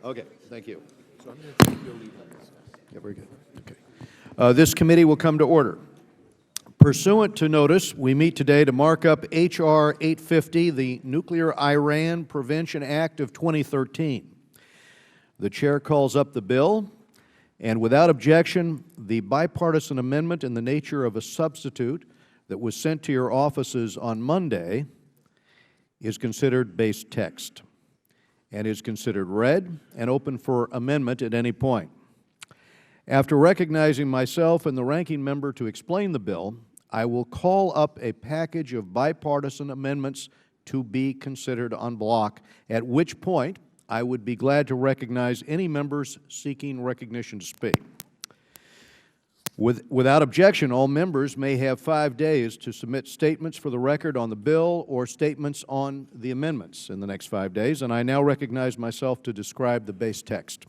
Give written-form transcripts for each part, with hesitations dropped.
Okay, thank you. So I'm going to take your lead on this. Yeah, very good. Okay. This committee will come to order. Pursuant to notice, we meet today to mark up H.R. 850, the Nuclear Iran Prevention Act of 2013. The Chair calls up the bill, and without objection, the bipartisan amendment in the nature of a substitute that was sent to your offices on Monday is considered base text and is considered read and open for amendment at any point. After recognizing myself and the ranking member to explain the bill, I will call up a package of bipartisan amendments to be considered en bloc, at which point I would be glad to recognize any members seeking recognition to speak. Without objection, all members may have 5 days to submit statements for the record on the bill or statements on the amendments in the next 5 days, and I now recognize myself to describe the base text.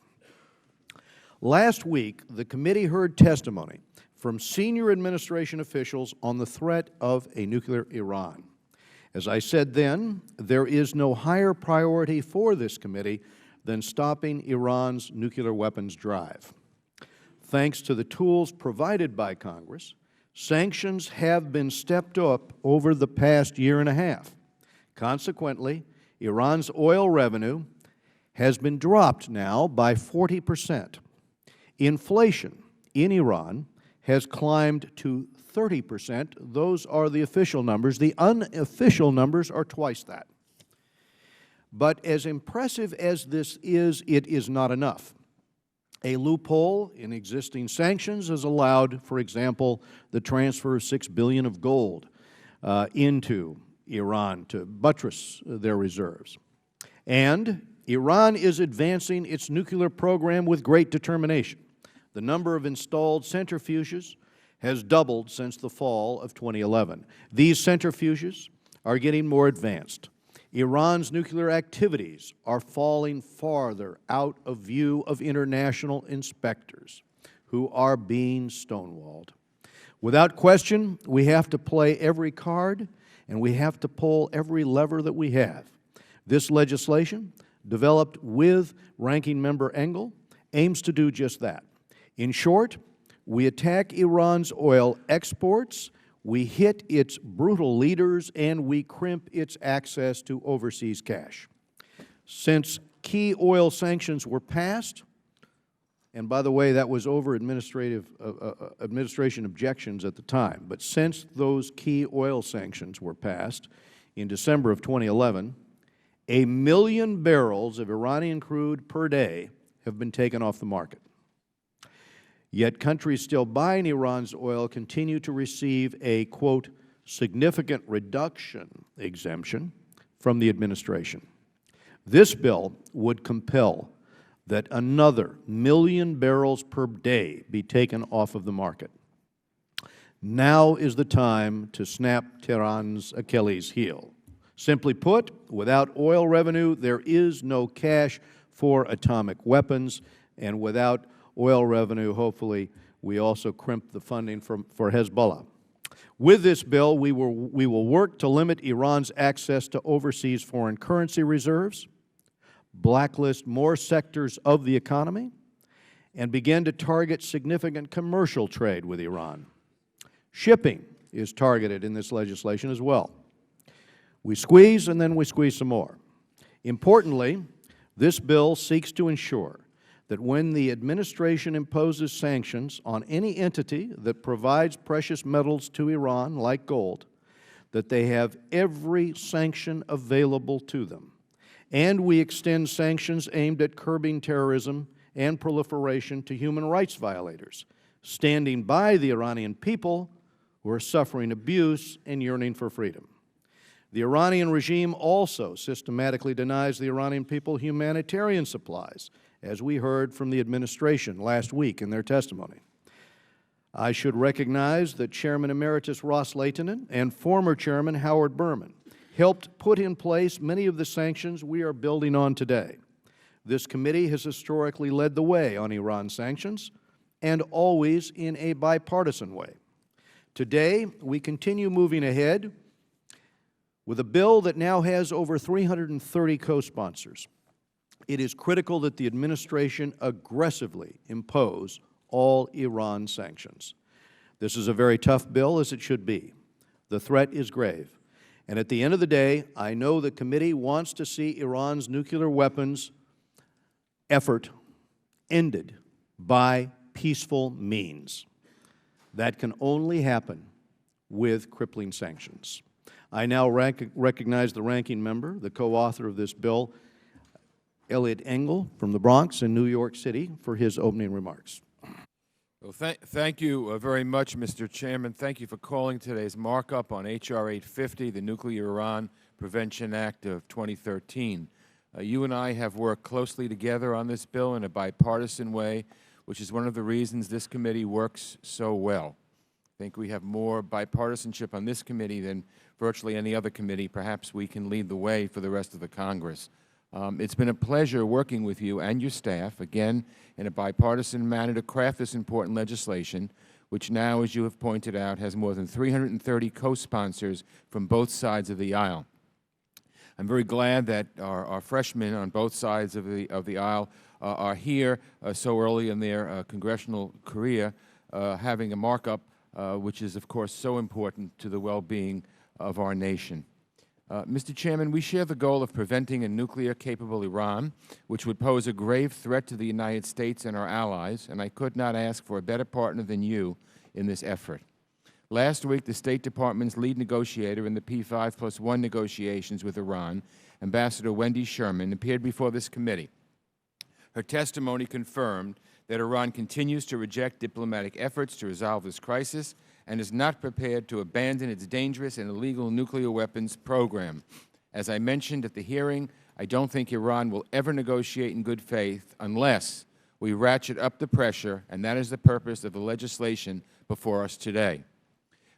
Last week, the committee heard testimony from senior administration officials on the threat of a nuclear Iran. As I said then, there is no higher priority for this committee than stopping Iran's nuclear weapons drive. Thanks to the tools provided by Congress, sanctions have been stepped up over the past year and a half. Consequently, Iran's oil revenue has been dropped now by 40%. Inflation in Iran has climbed to 30%. Those are the official numbers. The unofficial numbers are twice that. But as impressive as this is, it is not enough. A loophole in existing sanctions has allowed, for example, the transfer of $6 billion of gold into Iran to buttress their reserves. And Iran is advancing its nuclear program with great determination. The number of installed centrifuges has doubled since the fall of 2011. These centrifuges are getting more advanced. Iran's nuclear activities are falling farther out of view of international inspectors who are being stonewalled. Without question, we have to play every card and we have to pull every lever that we have. This legislation, developed with Ranking Member Engel, aims to do just that. In short, we attack Iran's oil exports, we hit its brutal leaders, and we crimp its access to overseas cash. Since key oil sanctions were passed, and by the way, that was over administration objections at the time, but since those key oil sanctions were passed in December of 2011, 1 million barrels of Iranian crude per day have been taken off the market. Yet countries still buying Iran's oil continue to receive a, quote, significant reduction exemption from the administration. This bill would compel that another 1 million barrels per day be taken off of the market. Now is the time to snap Tehran's Achilles heel. Simply put, without oil revenue, there is no cash for atomic weapons, and without oil revenue, hopefully, we also crimp the funding for Hezbollah. With this bill, we will work to limit Iran's access to overseas foreign currency reserves, blacklist more sectors of the economy, and begin to target significant commercial trade with Iran. Shipping is targeted in this legislation as well. We squeeze and then we squeeze some more. Importantly, this bill seeks to ensure that when the administration imposes sanctions on any entity that provides precious metals to Iran, like gold, that they have every sanction available to them. And we extend sanctions aimed at curbing terrorism and proliferation to human rights violators, standing by the Iranian people who are suffering abuse and yearning for freedom. The Iranian regime also systematically denies the Iranian people humanitarian supplies, as we heard from the administration last week in their testimony. I should recognize that Chairman Emeritus Ross Leitonen and former Chairman Howard Berman helped put in place many of the sanctions we are building on today. This committee has historically led the way on Iran sanctions, and always in a bipartisan way. Today, we continue moving ahead with a bill that now has over 330 co-sponsors. It is critical that the administration aggressively impose all Iran sanctions. This is a very tough bill, as it should be. The threat is grave. And at the end of the day, I know the committee wants to see Iran's nuclear weapons effort ended by peaceful means. That can only happen with crippling sanctions. I now recognize the ranking member, the co-author of this bill, Elliot Engel from the Bronx in New York City, for his opening remarks. Well, thank you very much, Mr. Chairman. Thank you for calling today's markup on H.R. 850, the Nuclear Iran Prevention Act of 2013. You and I have worked closely together on this bill in a bipartisan way, which is one of the reasons this committee works so well. I think we have more bipartisanship on this committee than virtually any other committee. Perhaps we can lead the way for the rest of the Congress. It's been a pleasure working with you and your staff, again, in a bipartisan manner to craft this important legislation, which now, as you have pointed out, has more than 330 co-sponsors from both sides of the aisle. I'm very glad that our freshmen on both sides of the aisle are here so early in their congressional career, having a markup, which is, of course, so important to the well-being of our nation. Mr. Chairman, we share the goal of preventing a nuclear-capable Iran, which would pose a grave threat to the United States and our allies, and I could not ask for a better partner than you in this effort. Last week, the State Department's lead negotiator in the P5+1 negotiations with Iran, Ambassador Wendy Sherman, appeared before this committee. Her testimony confirmed that Iran continues to reject diplomatic efforts to resolve this crisis and is not prepared to abandon its dangerous and illegal nuclear weapons program. As I mentioned at the hearing, I don't think Iran will ever negotiate in good faith unless we ratchet up the pressure, and that is the purpose of the legislation before us today.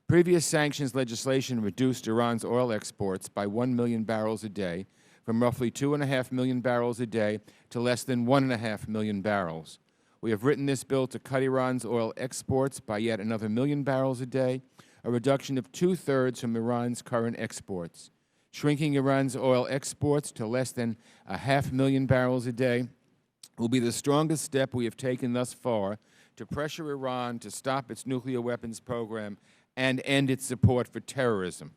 Previous sanctions legislation reduced Iran's oil exports by 1 million barrels a day, from roughly 2.5 million barrels a day to less than 1.5 million barrels. We have written this bill to cut Iran's oil exports by yet another 1 million barrels a day, a reduction of 2/3 from Iran's current exports. Shrinking Iran's oil exports to less than 500,000 barrels a day will be the strongest step we have taken thus far to pressure Iran to stop its nuclear weapons program and end its support for terrorism.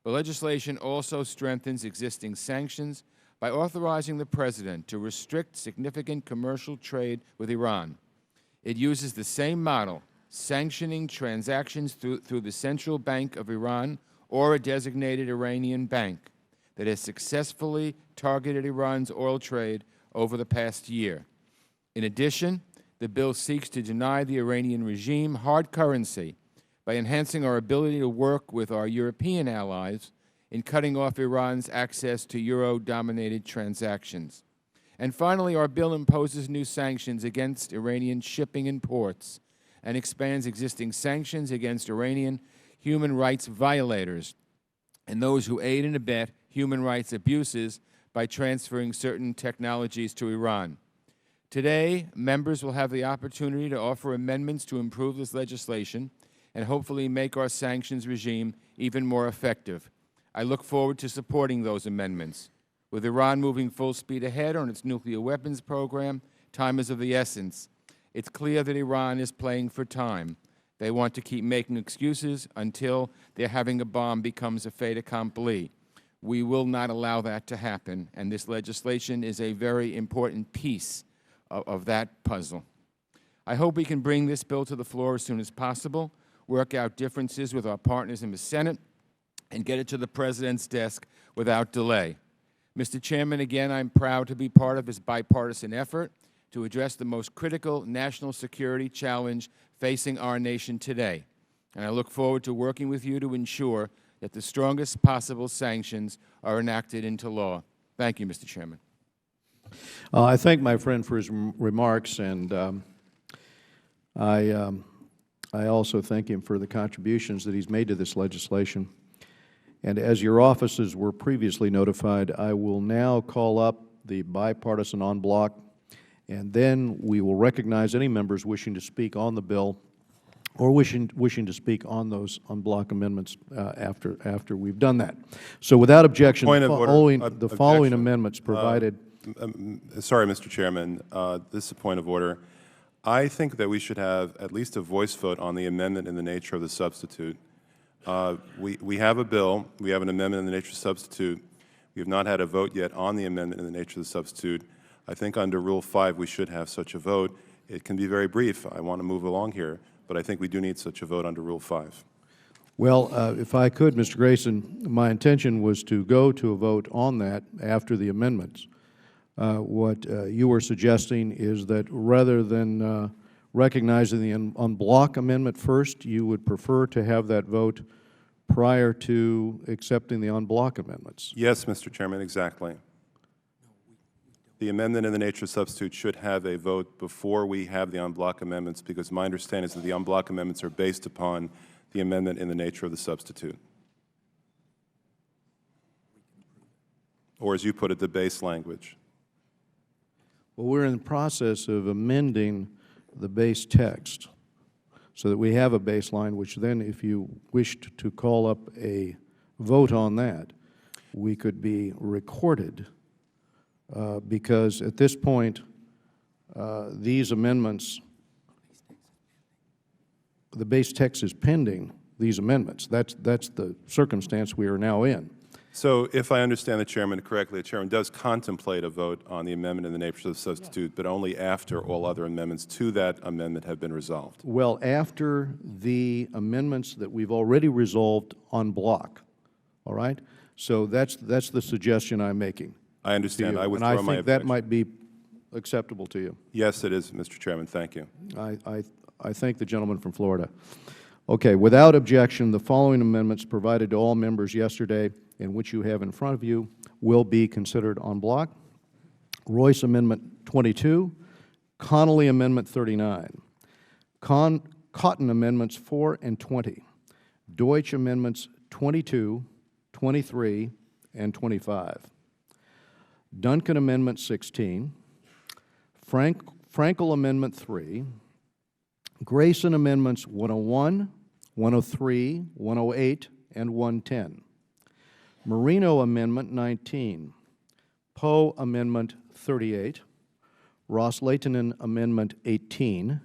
The legislation also strengthens existing sanctions by authorizing the President to restrict significant commercial trade with Iran. It uses the same model, sanctioning transactions through the Central Bank of Iran or a designated Iranian bank, that has successfully targeted Iran's oil trade over the past year. In addition, the bill seeks to deny the Iranian regime hard currency by enhancing our ability to work with our European allies in cutting off Iran's access to euro-dominated transactions. And finally, our bill imposes new sanctions against Iranian shipping and ports and expands existing sanctions against Iranian human rights violators and those who aid and abet human rights abuses by transferring certain technologies to Iran. Today, members will have the opportunity to offer amendments to improve this legislation and hopefully make our sanctions regime even more effective. I look forward to supporting those amendments. With Iran moving full speed ahead on its nuclear weapons program, time is of the essence. It's clear that Iran is playing for time. They want to keep making excuses until their having a bomb becomes a fait accompli. We will not allow that to happen, and this legislation is a very important piece of that puzzle. I hope we can bring this bill to the floor as soon as possible, work out differences with our partners in the Senate, and get it to the President's desk without delay. Mr. Chairman, again, I'm proud to be part of this bipartisan effort to address the most critical national security challenge facing our nation today. And I look forward to working with you to ensure that the strongest possible sanctions are enacted into law. Thank you, Mr. Chairman. I thank my friend for his remarks, and I also thank him for the contributions that he's made to this legislation. And as your offices were previously notified, I will now call up the bipartisan en bloc, and then we will recognize any members wishing to speak on the bill or wishing to speak on those en bloc amendments after we've done that. So without objection, the following amendments provided Sorry, Mr. Chairman. This is a point of order. I think that we should have at least a voice vote on the amendment in the nature of the substitute. We have a bill. We have an amendment in the nature of the substitute. We have not had a vote yet on the amendment in the nature of the substitute. I think under Rule 5 we should have such a vote. It can be very brief. I want to move along here, but I think we do need such a vote under Rule 5. Well, if I could, Mr. Grayson, my intention was to go to a vote on that after the amendments. What you were suggesting is that rather than recognizing the en bloc amendment first, you would prefer to have that vote prior to accepting the en bloc amendments. Yes, Mr. Chairman, exactly. The amendment in the nature of substitute should have a vote before we have the en bloc amendments, because my understanding is that the en bloc amendments are based upon the amendment in the nature of the substitute. Or, as you put it, the base language. Well, we're in the process of amending the base text so that we have a baseline, which then, if you wished to call up a vote on that, we could be recorded, because at this point, these amendments, the base text is pending these amendments. That's the circumstance we are now in. So, if I understand the Chairman correctly, the Chairman does contemplate a vote on the amendment in the nature of the substitute, but only after all other amendments to that amendment have been resolved. Well, after the amendments that we've already resolved en bloc, all right? So that's the suggestion I'm making. I understand. I and withdraw I my think objection. that might be acceptable to you. Yes, it is, Mr. Chairman. Thank you. I thank the gentleman from Florida. Okay, without objection, the following amendments provided to all members yesterday, and which you have in front of you, will be considered en bloc. Royce Amendment 22, Connolly Amendment 39, Cotton Amendments 4 and 20, Deutsch Amendments 22, 23, and 25, Duncan Amendment 16, Frankel Amendment 3, Grayson Amendments 101, 103, 108, and 110, Marino Amendment 19, Poe Amendment 38, Ross-Lehtinen Amendment 18,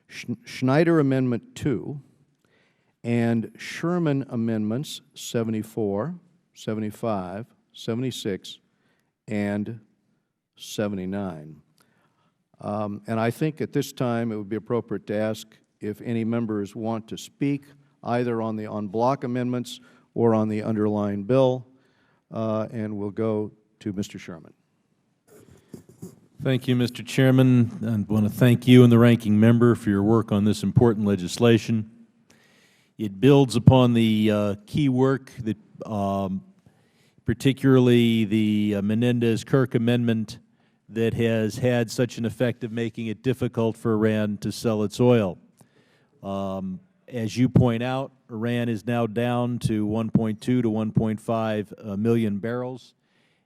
Schneider Amendment 2, and Sherman Amendments 74, 75, 76, and 79. And I think at this time it would be appropriate to ask if any members want to speak either on the en bloc amendments or on the underlying bill, and we'll go to Mr. Sherman. Thank you, Mr. Chairman. I want to thank you and the ranking member for your work on this important legislation. It builds upon the key work that particularly the Menendez-Kirk Amendment that has had such an effect of making it difficult for Iran to sell its oil. As you point out, Iran is now down to 1.2 to 1.5 million barrels,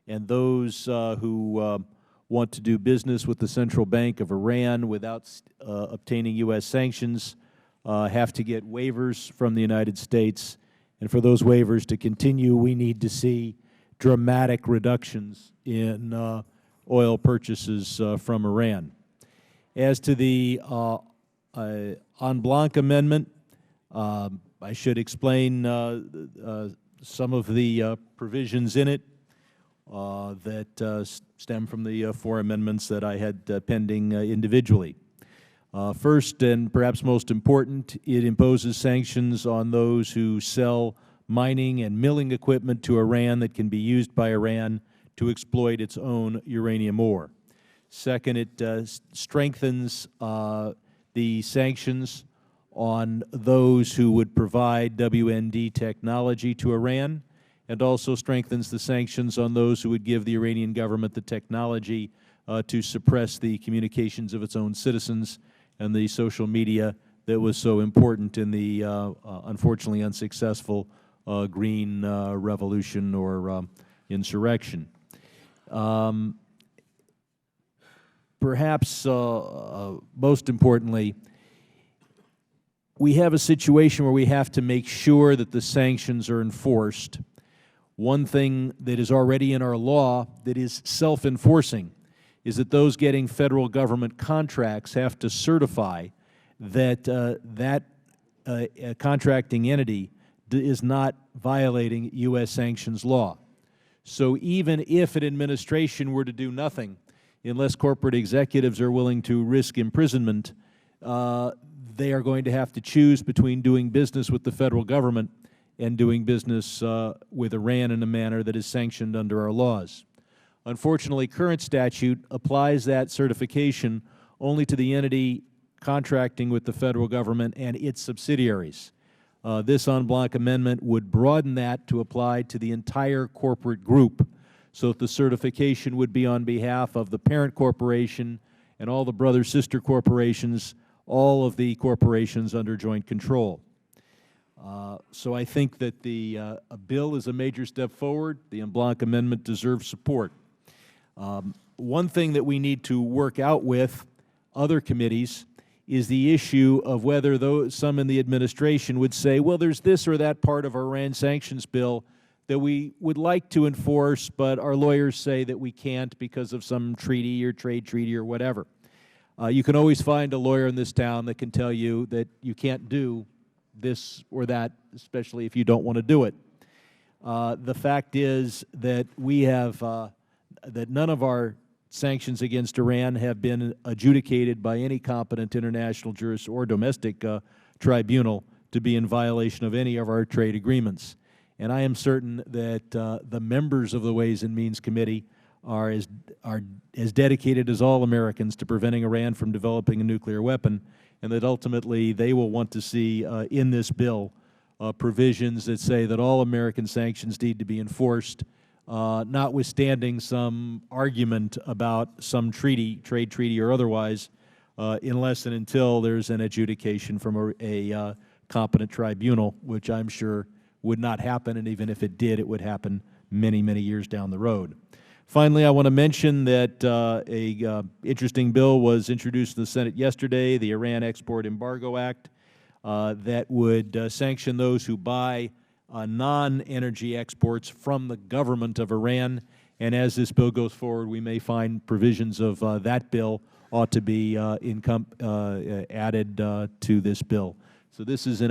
and those who want to do business with the Central Bank of Iran without obtaining U.S. sanctions have to get waivers from the United States, and for those waivers to continue, we need to see dramatic reductions in oil purchases from Iran. As to the en bloc amendment, I should explain some of the provisions in it that stem from the 4 amendments that I had pending individually. First, and perhaps most important, it imposes sanctions on those who sell mining and milling equipment to Iran that can be used by Iran to exploit its own uranium ore. Second, it strengthens the sanctions on those who would provide WND technology to Iran, and also strengthens the sanctions on those who would give the Iranian government the technology to suppress the communications of its own citizens and the social media that was so important in the unfortunately unsuccessful Green Revolution or insurrection. Perhaps most importantly, we have a situation where we have to make sure that the sanctions are enforced One thing that is already in our law that is self-enforcing is that those getting federal government contracts have to certify that contracting entity is not violating U.S. sanctions law. So even if an administration were to do nothing, unless corporate executives are willing to risk imprisonment, they are going to have to choose between doing business with the federal government and doing business with Iran in a manner that is sanctioned under our laws. Unfortunately, current statute applies that certification only to the entity contracting with the federal government and its subsidiaries. This en bloc amendment would broaden that to apply to the entire corporate group, so that the certification would be on behalf of the parent corporation and all the brother-sister corporations, all of the corporations under joint control. So I think that the bill is a major step forward. The en bloc amendment deserves support. One thing that we need to work out with other committees is the issue of whether some in the administration would say, well, there's this or that part of our Iran sanctions bill that we would like to enforce, but our lawyers say that we can't because of some treaty or trade treaty or whatever. You can always find a lawyer in this town that can tell you that you can't do this or that, especially if you don't want to do it. The fact is that we have, that none of our sanctions against Iran have been adjudicated by any competent international or domestic tribunal to be in violation of any of our trade agreements. And I am certain that the members of the Ways and Means Committee are as dedicated as all Americans to preventing Iran from developing a nuclear weapon, and that ultimately they will want to see in this bill provisions that say that all American sanctions need to be enforced, notwithstanding some argument about some treaty, trade treaty or otherwise, unless and until there's an adjudication from a competent tribunal, which I'm sure would not happen, and even if it did, it would happen many, many years down the road. Finally, I want to mention that an interesting bill was introduced in the Senate yesterday, the Iran Export Embargo Act, that would sanction those who buy non-energy exports from the government of Iran. And as this bill goes forward, we may find provisions of that bill ought to be added to this bill. So this is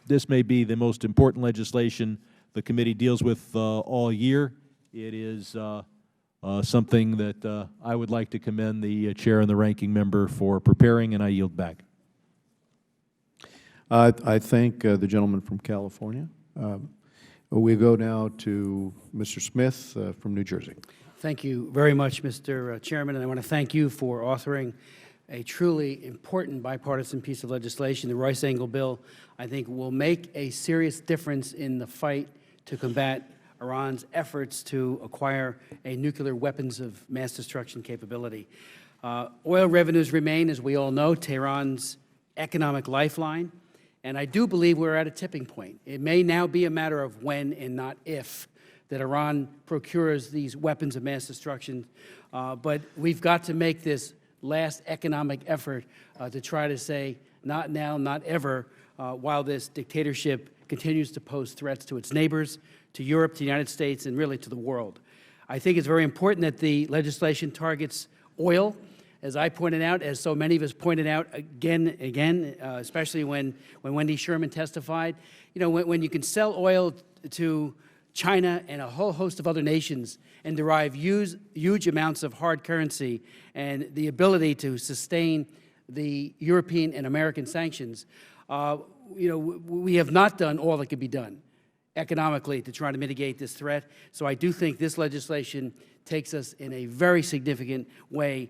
this may be the most important legislation the committee deals with all year. It is something that I would like to commend the chair and the ranking member for preparing, and I yield back. I thank the gentleman from California. We go now to Mr. Smith from New Jersey. Thank you very much, Mr. Chairman, and I want to thank you for authoring a truly important bipartisan piece of legislation. The Royce Engel bill, I think, will make a serious difference in the fight to combat Iran's efforts to acquire a nuclear weapons of mass destruction capability. Oil revenues remain, as we all know, Tehran's economic lifeline, and I do believe we're at a tipping point. It may now be a matter of when and not if that Iran procures these weapons of mass destruction, but we've got to make this last economic effort to try to say, not now, not ever, while this dictatorship continues to pose threats to its neighbors, to Europe, to the United States, and really to the world. I think it's very important that the legislation targets oil, as I pointed out, as so many of us pointed out again, especially when Wendy Sherman testified. You know, when you can sell oil to China and a whole host of other nations and derive huge amounts of hard currency and the ability to sustain the European and American sanctions, you know, we have not done all that could be done economically to try to mitigate this threat. So I do think this legislation takes us in a very significant way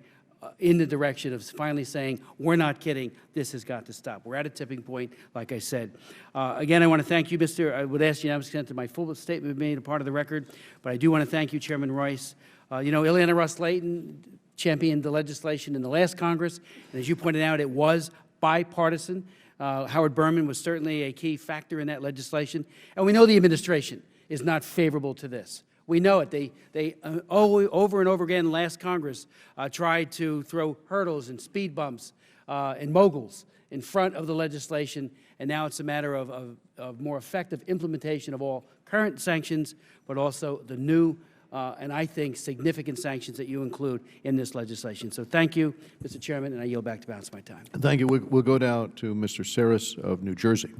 in the direction of finally saying, we're not kidding, this has got to stop. We're at a tipping point, like I said. Again, I want to thank you, I would ask you now to consent to my full statement made a part of the record, but I do want to thank you, Chairman Royce. You know, Ileana Ros-Lehtinen championed the legislation in the last Congress, and as you pointed out, it was bipartisan. Howard Berman was certainly a key factor in that legislation, and we know the administration is not favorable to this. We know it. They over and over again in last Congress tried to throw hurdles and speed bumps and moguls in front of the legislation, and now it's a matter of more effective implementation of all current sanctions, but also the new and I think significant sanctions that you include in this legislation. So thank you, Mr. Chairman, and I yield back to balance my time. Thank you. We'll go now to Mr. Saris of New Jersey.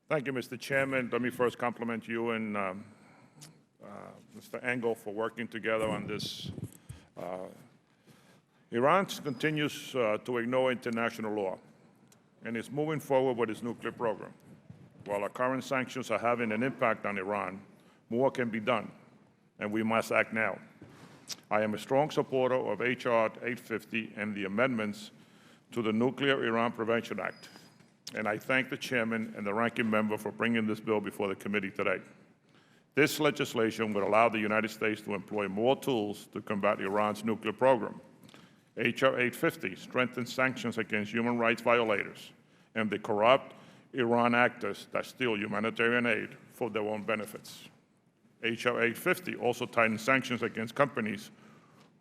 Thank you, Mr. Chairman. Let me first compliment you and Mr. Engel for working together on this. Iran continues to ignore international law and is moving forward with its nuclear program. While our current sanctions are having an impact on Iran, more can be done, and we must act now. I am a strong supporter of H.R. 850 and the amendments to the Nuclear Iran Prevention Act, and I thank the chairman and the ranking member for bringing this bill before the committee today. This legislation would allow the United States to employ more tools to combat Iran's nuclear program. H.R. 850 strengthens sanctions against human rights violators and the corrupt Iran actors that steal humanitarian aid for their own benefits. H.R. 850 also tightens sanctions against companies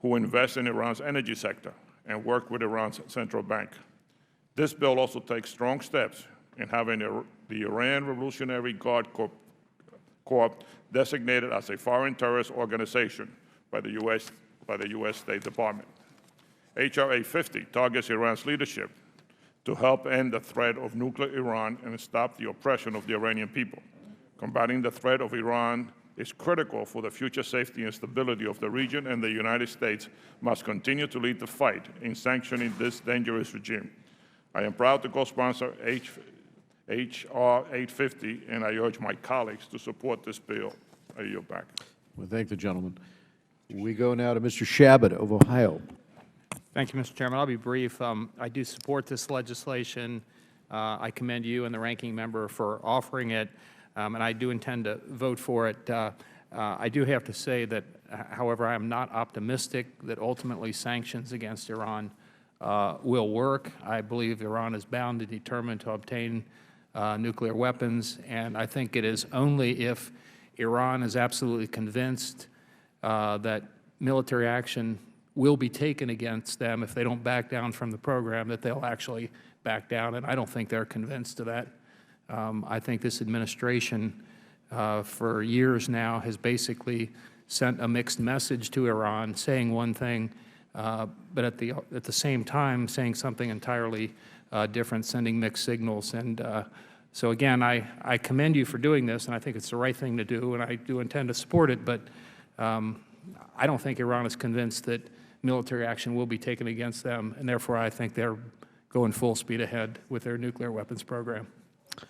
who invest in Iran's energy sector and work with Iran's central bank. This bill also takes strong steps in having the Iran Revolutionary Guard Corp designated as a foreign terrorist organization by the U.S. State Department. H.R. 850 targets Iran's leadership to help end the threat of nuclear Iran and stop the oppression of the Iranian people. Combating the threat of Iran is critical for the future safety and stability of the region, and the United States must continue to lead the fight in sanctioning this dangerous regime. I am proud to co-sponsor H.R. 850, and I urge my colleagues to support this bill. I yield back. Well, thank the gentleman. We go now to Mr. Shabbat of Ohio. Thank you, Mr. Chairman. I'll be brief. I do support this legislation. I commend you and the ranking member for offering it, and I do intend to vote for it. I do have to say that, however, I am not optimistic that ultimately sanctions against Iran will work. I believe Iran is bound and determined to obtain nuclear weapons, and I think it is only if Iran is absolutely convinced that military action will be taken against them if they don't back down from the program, that they'll actually back down, and I don't think they're convinced of that. I think this administration for years now has basically sent a mixed message to Iran, saying one thing, but at the same time saying something entirely different, sending mixed signals. And so again, I commend you for doing this, and I think it's the right thing to do, and I do intend to support it, but I don't think Iran is convinced that military action will be taken against them, and therefore I think they're going full speed ahead with their nuclear weapons program.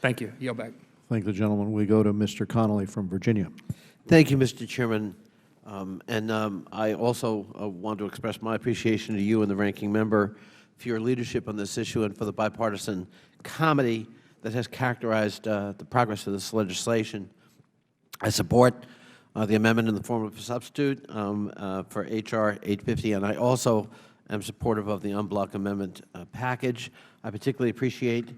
Thank you. Yield back. Thank the gentleman. We go to Mr. Connolly from Virginia. Thank you, Mr. Chairman. I also want to express my appreciation to you and the ranking member for your leadership on this issue and for the bipartisan comity that has characterized the progress of this legislation. I support the amendment in the form of a substitute for H.R. 850, and I also am supportive of the unblock amendment package. I particularly appreciate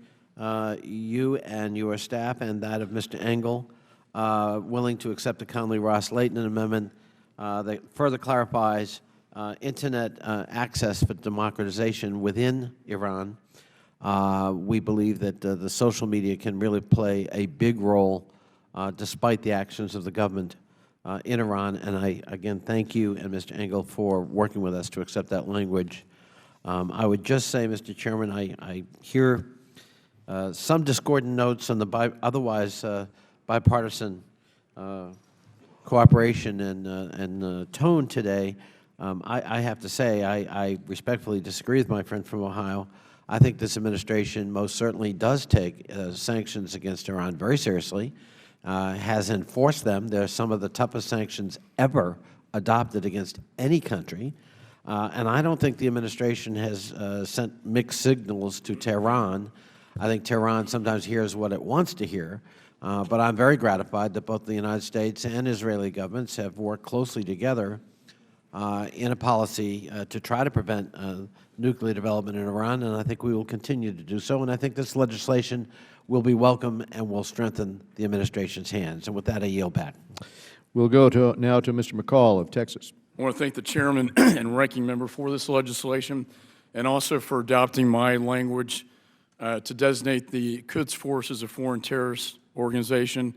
you and your staff and that of Mr. Engel willing to accept the Conley-Ross-Leighton amendment that further clarifies Internet access for democratization within Iran. We believe that the social media can really play a big role despite the actions of the government in Iran, and I again thank you and Mr. Engel for working with us to accept that language. I would just say, Mr. Chairman, I hear some discordant notes on the otherwise bipartisan cooperation and tone today. I have to say I respectfully disagree with my friend from Ohio. I think this administration most certainly does take sanctions against Iran very seriously. Has enforced them. They're some of the toughest sanctions ever adopted against any country. And I don't think the administration has sent mixed signals to Tehran. I think Tehran sometimes hears what it wants to hear. But I'm very gratified that both the United States and Israeli governments have worked closely together in a policy to try to prevent nuclear development in Iran, and I think we will continue to do so. And I think this legislation will be welcome and will strengthen the administration's hands. And with that, I yield back. We'll go now to Mr. McCall of Texas. I want to thank the chairman and ranking member for this legislation, and also for adopting my language to designate the Quds Force as a foreign terrorist organization.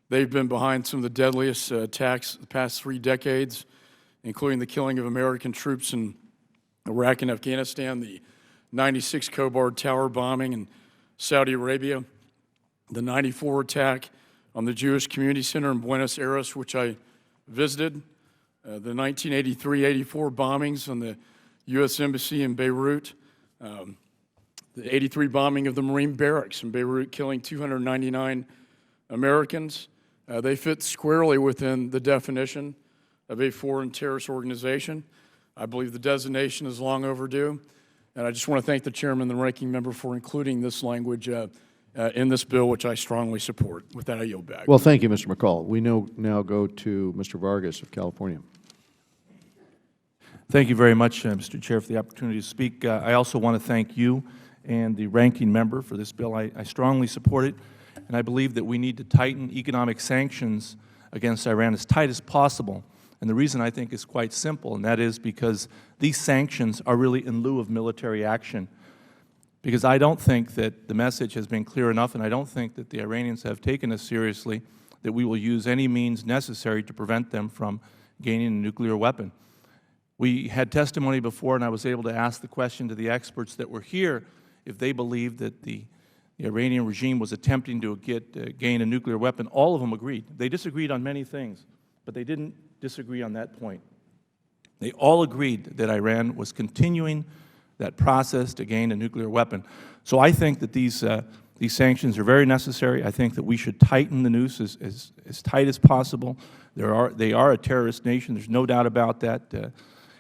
They've been behind some of the deadliest attacks the past 3 decades, including the killing of American troops in Iraq and Afghanistan, the 96 Khobar Tower bombing in Saudi Arabia, the 94 attack on the Jewish Community Center in Buenos Aires, which I visited, the 1983-84 bombings on the U.S. Embassy in Beirut, the 83 bombing of the Marine barracks in Beirut, killing 299 Americans. They fit squarely within the definition of a foreign terrorist organization. I believe the designation is long overdue, and I just want to thank the chairman and the ranking member for including this language in this bill, which I strongly support. With that, I yield back. Well, thank you, Mr. McCall. We now go to Mr. Vargas of California. Thank you very much, Mr. Chair, for the opportunity to speak. I also want to thank you and the ranking member for this bill. I strongly support it, and I believe that we need to tighten economic sanctions against Iran as tight as possible. And the reason I think is quite simple, and that is because these sanctions are really in lieu of military action. Because I don't think that the message has been clear enough, and I don't think that the Iranians have taken us seriously, that we will use any means necessary to prevent them from gaining a nuclear weapon. We had testimony before, and I was able to ask the question to the experts that were here if they believed that the Iranian regime was attempting to gain a nuclear weapon. All of them agreed. They disagreed on many things, but they didn't disagree on that point. They all agreed that Iran was continuing that process to gain a nuclear weapon. So I think that these sanctions are very necessary. I think that we should tighten the noose as tight as possible. They are a terrorist nation. There's no doubt about that.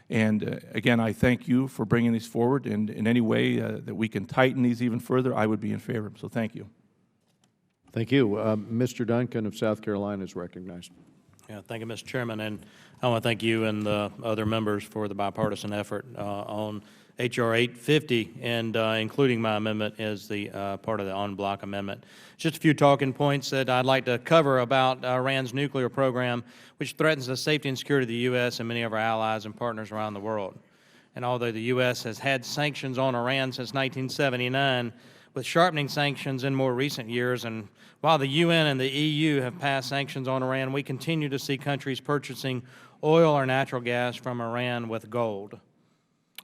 Again, I thank you for bringing these forward, and in any way that we can tighten these even further, I would be in favor. So thank you. Thank you. Mr. Duncan of South Carolina is recognized. Yeah, thank you, Mr. Chairman, and I want to thank you and the other members for the bipartisan effort on H.R. 850, and including my amendment as the part of the en bloc amendment. Just a few talking points that I'd like to cover about Iran's nuclear program, which threatens the safety and security of the U.S. and many of our allies and partners around the world. And although the U.S. has had sanctions on Iran since 1979, with sharpening sanctions in more recent years, and while the UN and the EU have passed sanctions on Iran, we continue to see countries purchasing oil or natural gas from Iran with gold.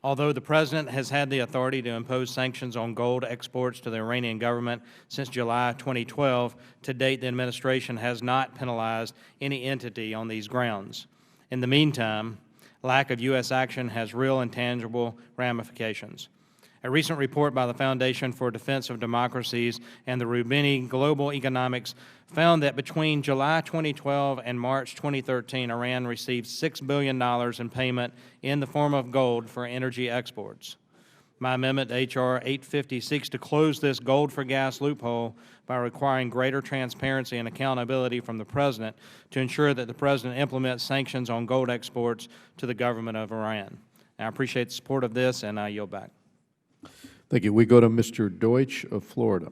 Although the President has had the authority to impose sanctions on gold exports to the Iranian government since July 2012, to date the administration has not penalized any entity on these grounds. In the meantime, lack of U.S. action has real and tangible ramifications. A recent report by the Foundation for Defense of Democracies and the Rubini Global Economics found that between July 2012 and March 2013, Iran received $6 billion in payment in the form of gold for energy exports. My amendment to H.R. 850 seeks to close this gold for gas loophole by requiring greater transparency and accountability from the President to ensure that the President implements sanctions on gold exports to the government of Iran. I appreciate the support of this, and I yield back. Thank you. We go to Mr. Deutsch of Florida.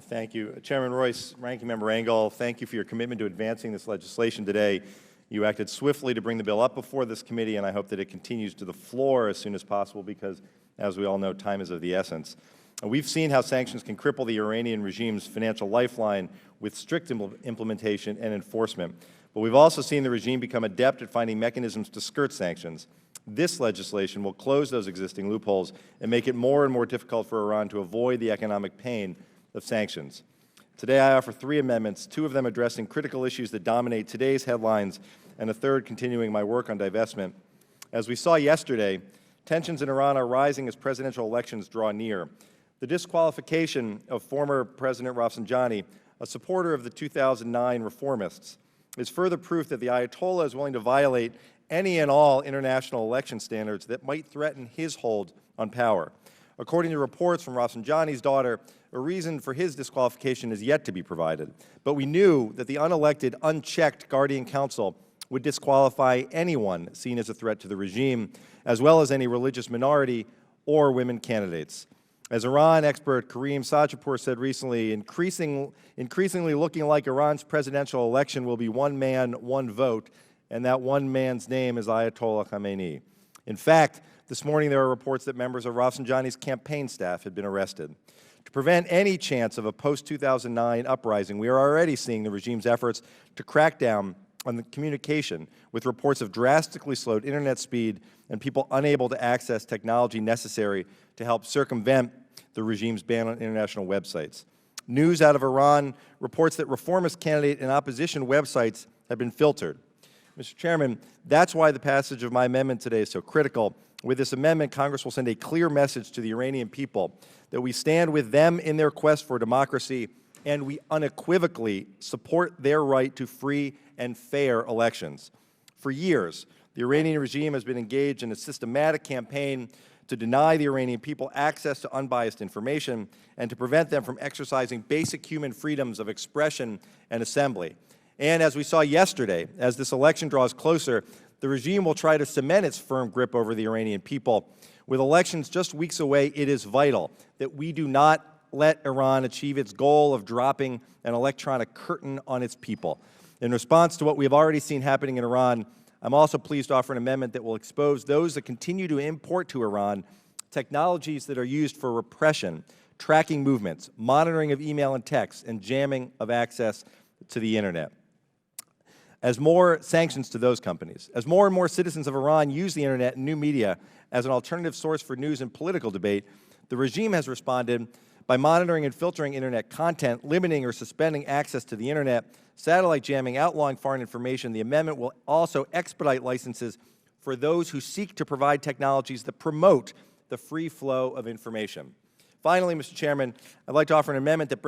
Thank you. Chairman Royce, Ranking Member Engel, thank you for your commitment to advancing this legislation today. You acted swiftly to bring the bill up before this committee, and I hope that it continues to the floor as soon as possible because, as we all know, time is of the essence. We've seen how sanctions can cripple the Iranian regime's financial lifeline with strict implementation and enforcement. But we've also seen the regime become adept at finding mechanisms to skirt sanctions. This legislation will close those existing loopholes and make it more and more difficult for Iran to avoid the economic pain of sanctions. Today I offer 3 amendments, 2 of them addressing critical issues that dominate today's headlines, and a third continuing my work on divestment. As we saw yesterday, tensions in Iran are rising as presidential elections draw near. The disqualification of former President Rafsanjani, a supporter of the 2009 reformists, is further proof that the Ayatollah is willing to violate any and all international election standards that might threaten his hold on power. According to reports from Rafsanjani's daughter, a reason for his disqualification is yet to be provided. But we knew that the unelected, unchecked Guardian Council would disqualify anyone seen as a threat to the regime, as well as any religious minority or women candidates. As Iran expert Karim Sajapur said recently, increasingly looking like Iran's presidential election will be one man, one vote, and that one man's name is Ayatollah Khamenei. In fact, this morning there are reports that members of Rafsanjani's campaign staff had been arrested. To prevent any chance of a post-2009 uprising, we are already seeing the regime's efforts to crack down on the communication, with reports of drastically slowed internet speed and people unable to access technology necessary to help circumvent the regime's ban on international websites. News out of Iran reports that reformist candidate and opposition websites have been filtered. Mr. Chairman, that's why the passage of my amendment today is so critical. With this amendment, Congress will send a clear message to the Iranian people that we stand with them in their quest for democracy, and we unequivocally support their right to free and fair elections. For years, the Iranian regime has been engaged in a systematic campaign to deny the Iranian people access to unbiased information and to prevent them from exercising basic human freedoms of expression and assembly. And as we saw yesterday, as this election draws closer, the regime will try to cement its firm grip over the Iranian people. With elections just weeks away, it is vital that we do not let Iran achieve its goal of dropping an electronic curtain on its people. In response to what we have already seen happening in Iran, I'm also pleased to offer an amendment that will expose those that continue to import to Iran technologies that are used for repression, tracking movements, monitoring of email and text, and jamming of access to the Internet. As more sanctions to those companies, as more and more citizens of Iran use the Internet and new media as an alternative source for news and political debate, the regime has responded by monitoring and filtering Internet content, limiting or suspending access to the Internet, satellite jamming, outlawing foreign information. The amendment will also expedite licenses for those who seek to provide technologies that promote the free flow of information. Finally, Mr. Chairman, I'd like to offer an amendment that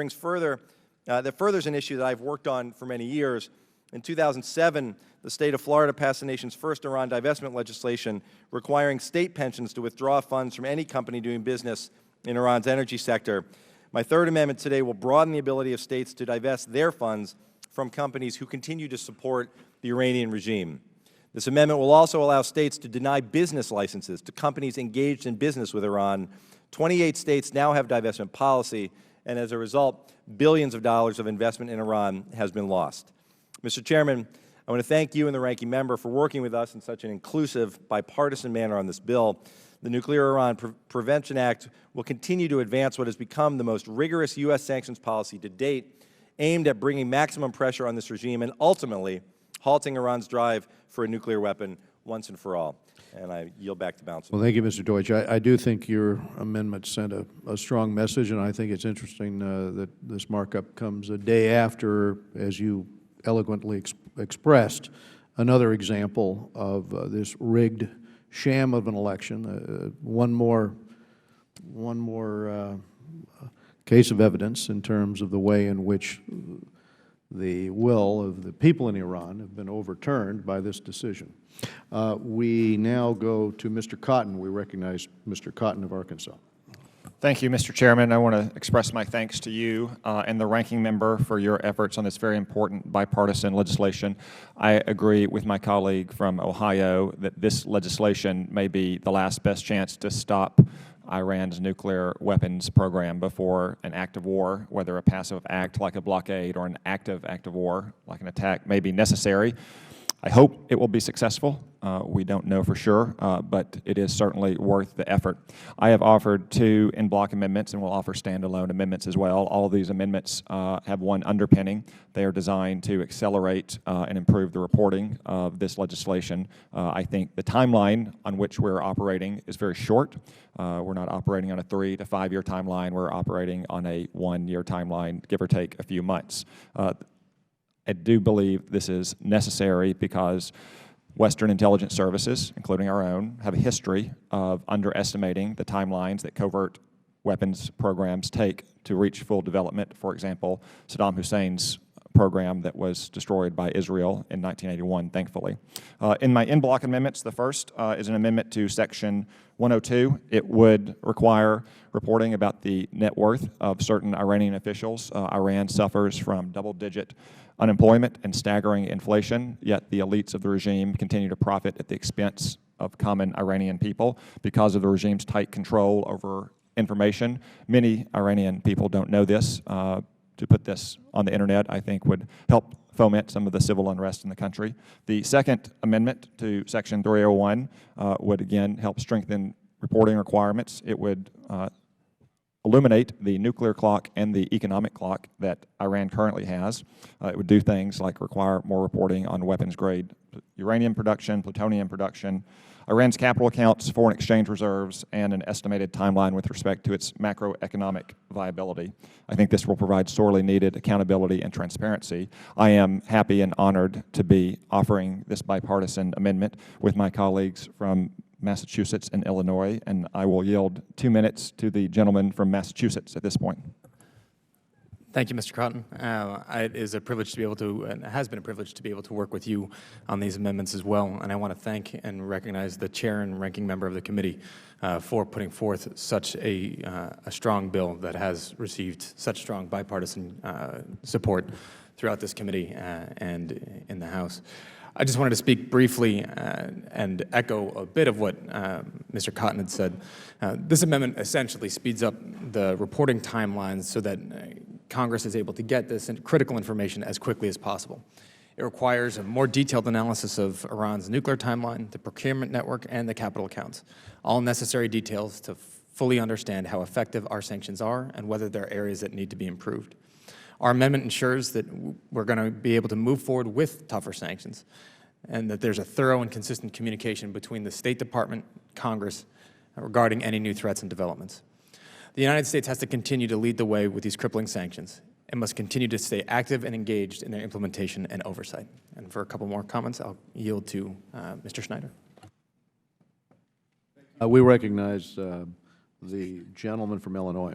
furthers an issue that I've worked on for many years. In 2007, the state of Florida passed the nation's first Iran divestment legislation requiring state pensions to withdraw funds from any company doing business in Iran's energy sector. My third amendment today will broaden the ability of states to divest their funds from companies who continue to support the Iranian regime. This amendment will also allow states to deny business licenses to companies engaged in business with Iran. 28 states now have divestment policy, and as a result, billions of dollars of investment in Iran has been lost. Mr. Chairman, I want to thank you and the ranking member for working with us in such an inclusive, bipartisan manner on this bill. The Nuclear Iran Prevention Act will continue to advance what has become the most rigorous U.S. sanctions policy to date, aimed at bringing maximum pressure on this regime and ultimately halting Iran's drive for a nuclear weapon once and for all. And I yield back to balance. Well, thank you, Mr. Deutsch. I do think your amendment sent a strong message, and I think it's interesting that this markup comes a day after, as you eloquently expressed, another example of this rigged sham of an election, one more case of evidence in terms of the way in which the will of the people in Iran have been overturned by this decision. We now go to Mr. Cotton. We recognize Mr. Cotton of Arkansas. Thank you, Mr. Chairman. I want to express my thanks to you and the ranking member for your efforts on this very important bipartisan legislation. I agree with my colleague from Ohio that this legislation may be the last best chance to stop Iran's nuclear weapons program before an act of war, whether a passive act like a blockade or an active act of war like an attack may be necessary. I hope it will be successful. We don't know for sure, but it is certainly worth the effort. I have offered 2 in-block amendments and will offer standalone amendments as well. All of these amendments have one underpinning. They are designed to accelerate and improve the reporting of this legislation. I think the timeline on which we're operating is very short. We're not operating on a 3 to 5 year timeline. We're operating on a 1-year timeline, give or take a few months. I do believe this is necessary because Western intelligence services, including our own, have a history of underestimating the timelines that covert weapons programs take to reach full development. For example, Saddam Hussein's program that was destroyed by Israel in 1981, thankfully. In my in-block amendments, the first is an amendment to Section 102. It would require reporting about the net worth of certain Iranian officials. Iran suffers from double-digit unemployment and staggering inflation, yet the elites of the regime continue to profit at the expense of common Iranian people because of the regime's tight control over information. Many Iranian people don't know this. to put this on the internet, I think would help foment some of the civil unrest in the country. The second amendment to Section 301 would again help strengthen reporting requirements. It would eliminate the nuclear clock and the economic clock that Iran currently has. It would do things like require more reporting on weapons-grade uranium production, plutonium production, Iran's capital accounts, foreign exchange reserves, and an estimated timeline with respect to its macroeconomic viability. I think this will provide sorely needed accountability and transparency. I am happy and honored to be offering this bipartisan amendment with my colleagues from Massachusetts and Illinois, and I will yield 2 minutes to the gentleman from Massachusetts at this point. Thank you, Mr. Cotton. It is a privilege to be able to, and it has been a privilege to be able to work with you on these amendments as well. And I want to thank and recognize the chair and ranking member of the committee for putting forth such a strong bill that has received such strong bipartisan support throughout this committee and in the House. I just wanted to speak briefly and echo a bit of what Mr. Cotton had said. This amendment essentially speeds up the reporting timelines so that Congress is able to get this critical information as quickly as possible. It requires a more detailed analysis of Iran's nuclear timeline, the procurement network, and the capital accounts, all necessary details to fully understand how effective our sanctions are and whether there are areas that need to be improved. Our amendment ensures that we're going to be able to move forward with tougher sanctions and that there's a thorough and consistent communication between the State Department, Congress, regarding any new threats and developments. The United States has to continue to lead the way with these crippling sanctions and must continue to stay active and engaged in their implementation and oversight. And for a couple more comments, I'll yield to Mr. Schneider. We recognize the gentleman from Illinois.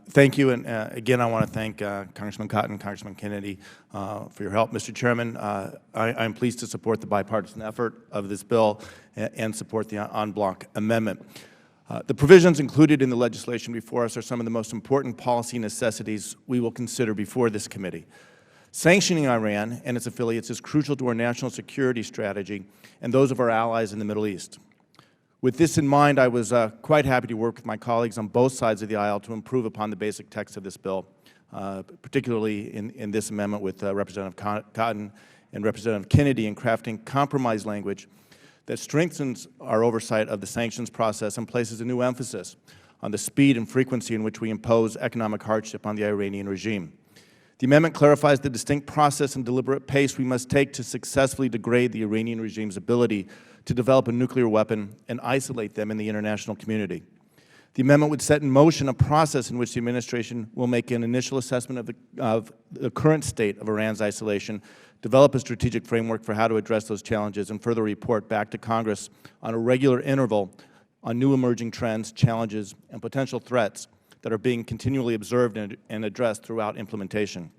Thank you, and again, I want to thank Congressman Cotton, Congressman Kennedy for your help. Mr. Chairman, I'm pleased to support the bipartisan effort of this bill and support the en bloc amendment. The provisions included in the legislation before us are some of the most important policy necessities we will consider before this committee. Sanctioning Iran and its affiliates is crucial to our national security strategy and those of our allies in the Middle East. With this in mind, I was quite happy to work with my colleagues on both sides of the aisle to improve upon the basic text of this bill, particularly in this amendment with Representative Cotton and Representative Kennedy in crafting compromise language that strengthens our oversight of the sanctions process and places a new emphasis on the speed and frequency in which we impose economic hardship on the Iranian regime. The amendment clarifies the distinct process and deliberate pace we must take to successfully degrade the Iranian regime's ability to develop a nuclear weapon and isolate them in the international community. The amendment would set in motion a process in which the administration will make an initial assessment of the current state of Iran's isolation, develop a strategic framework for how to address those challenges, and further report back to Congress on a regular interval on new emerging trends, challenges, and potential threats that are being continually observed and addressed throughout implementation.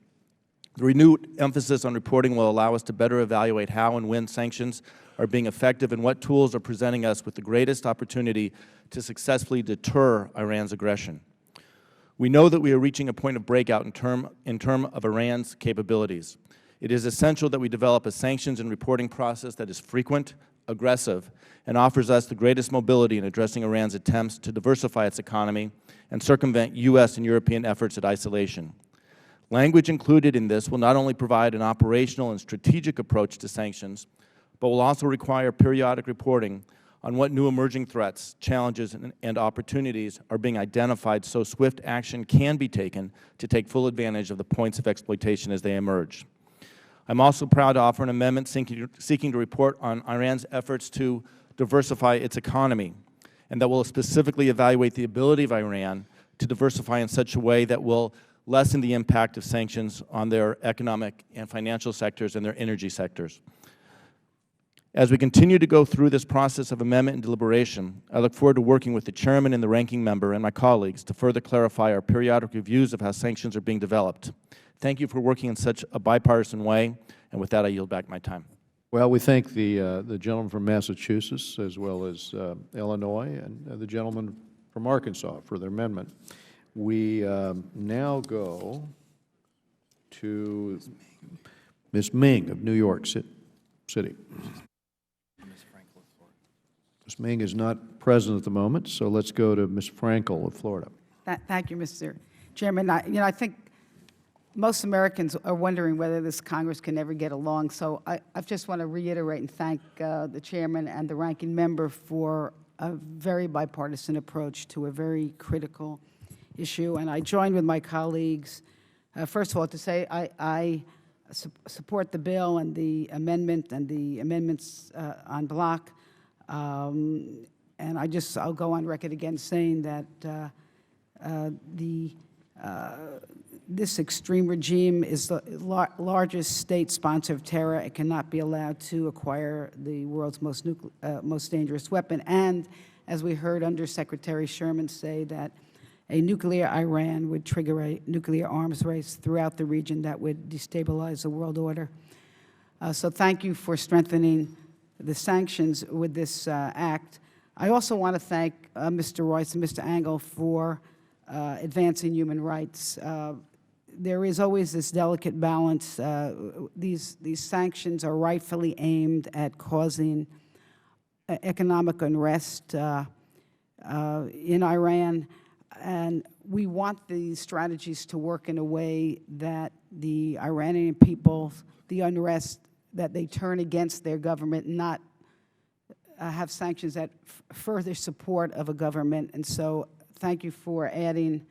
The renewed emphasis on reporting will allow us to better evaluate how and when sanctions are being effective and what tools are presenting us with the greatest opportunity to successfully deter Iran's aggression. We know that we are reaching a point of breakout in term of Iran's capabilities. It is essential that we develop a sanctions and reporting process that is frequent, aggressive, and offers us the greatest mobility in addressing Iran's attempts to diversify its economy and circumvent U.S. and European efforts at isolation. Language included in this will not only provide an operational and strategic approach to sanctions, but will also require periodic reporting on what new emerging threats, challenges, and opportunities are being identified so swift action can be taken to take full advantage of the points of exploitation as they emerge. I'm also proud to offer an amendment seeking to report on Iran's efforts to diversify its economy, and that will specifically evaluate the ability of Iran to diversify in such a way that will lessen the impact of sanctions on their economic and financial sectors and their energy sectors. As we continue to go through this process of amendment and deliberation, I look forward to working with the chairman and the ranking member and my colleagues to further clarify our periodic reviews of how sanctions are being developed. Thank you for working in such a bipartisan way, and with that, I yield back my time. Well, we thank the gentleman from Massachusetts as well as Illinois and the gentleman from Arkansas for their amendment. We now go to Ms. Ming of New York City. Ms. Ming is not present at the moment, so let's go to Ms. Frankel of Florida. Thank you, Mr. Chairman, I think most Americans are wondering whether this Congress can ever get along. So I just want to reiterate and thank the chairman and the ranking member for a very bipartisan approach to a very critical issue. And I join with my colleagues, first of all, to say I support the bill and the amendment and the amendments en bloc. And I'll go on record again saying that this extreme regime is the largest state sponsor of terror. It cannot be allowed to acquire the world's most dangerous weapon. And as we heard Undersecretary Sherman say, that a nuclear Iran would trigger a nuclear arms race throughout the region that would destabilize the world order. So thank you for strengthening the sanctions with this act. I also want to thank Mr. Royce and Mr. Engel for advancing human rights. There is always this delicate balance. These sanctions are rightfully aimed at causing economic unrest in Iran, and we want these strategies to work in a way that the Iranian people, the unrest, that they turn against their government, not have sanctions that further support of a government. And so thank you for adding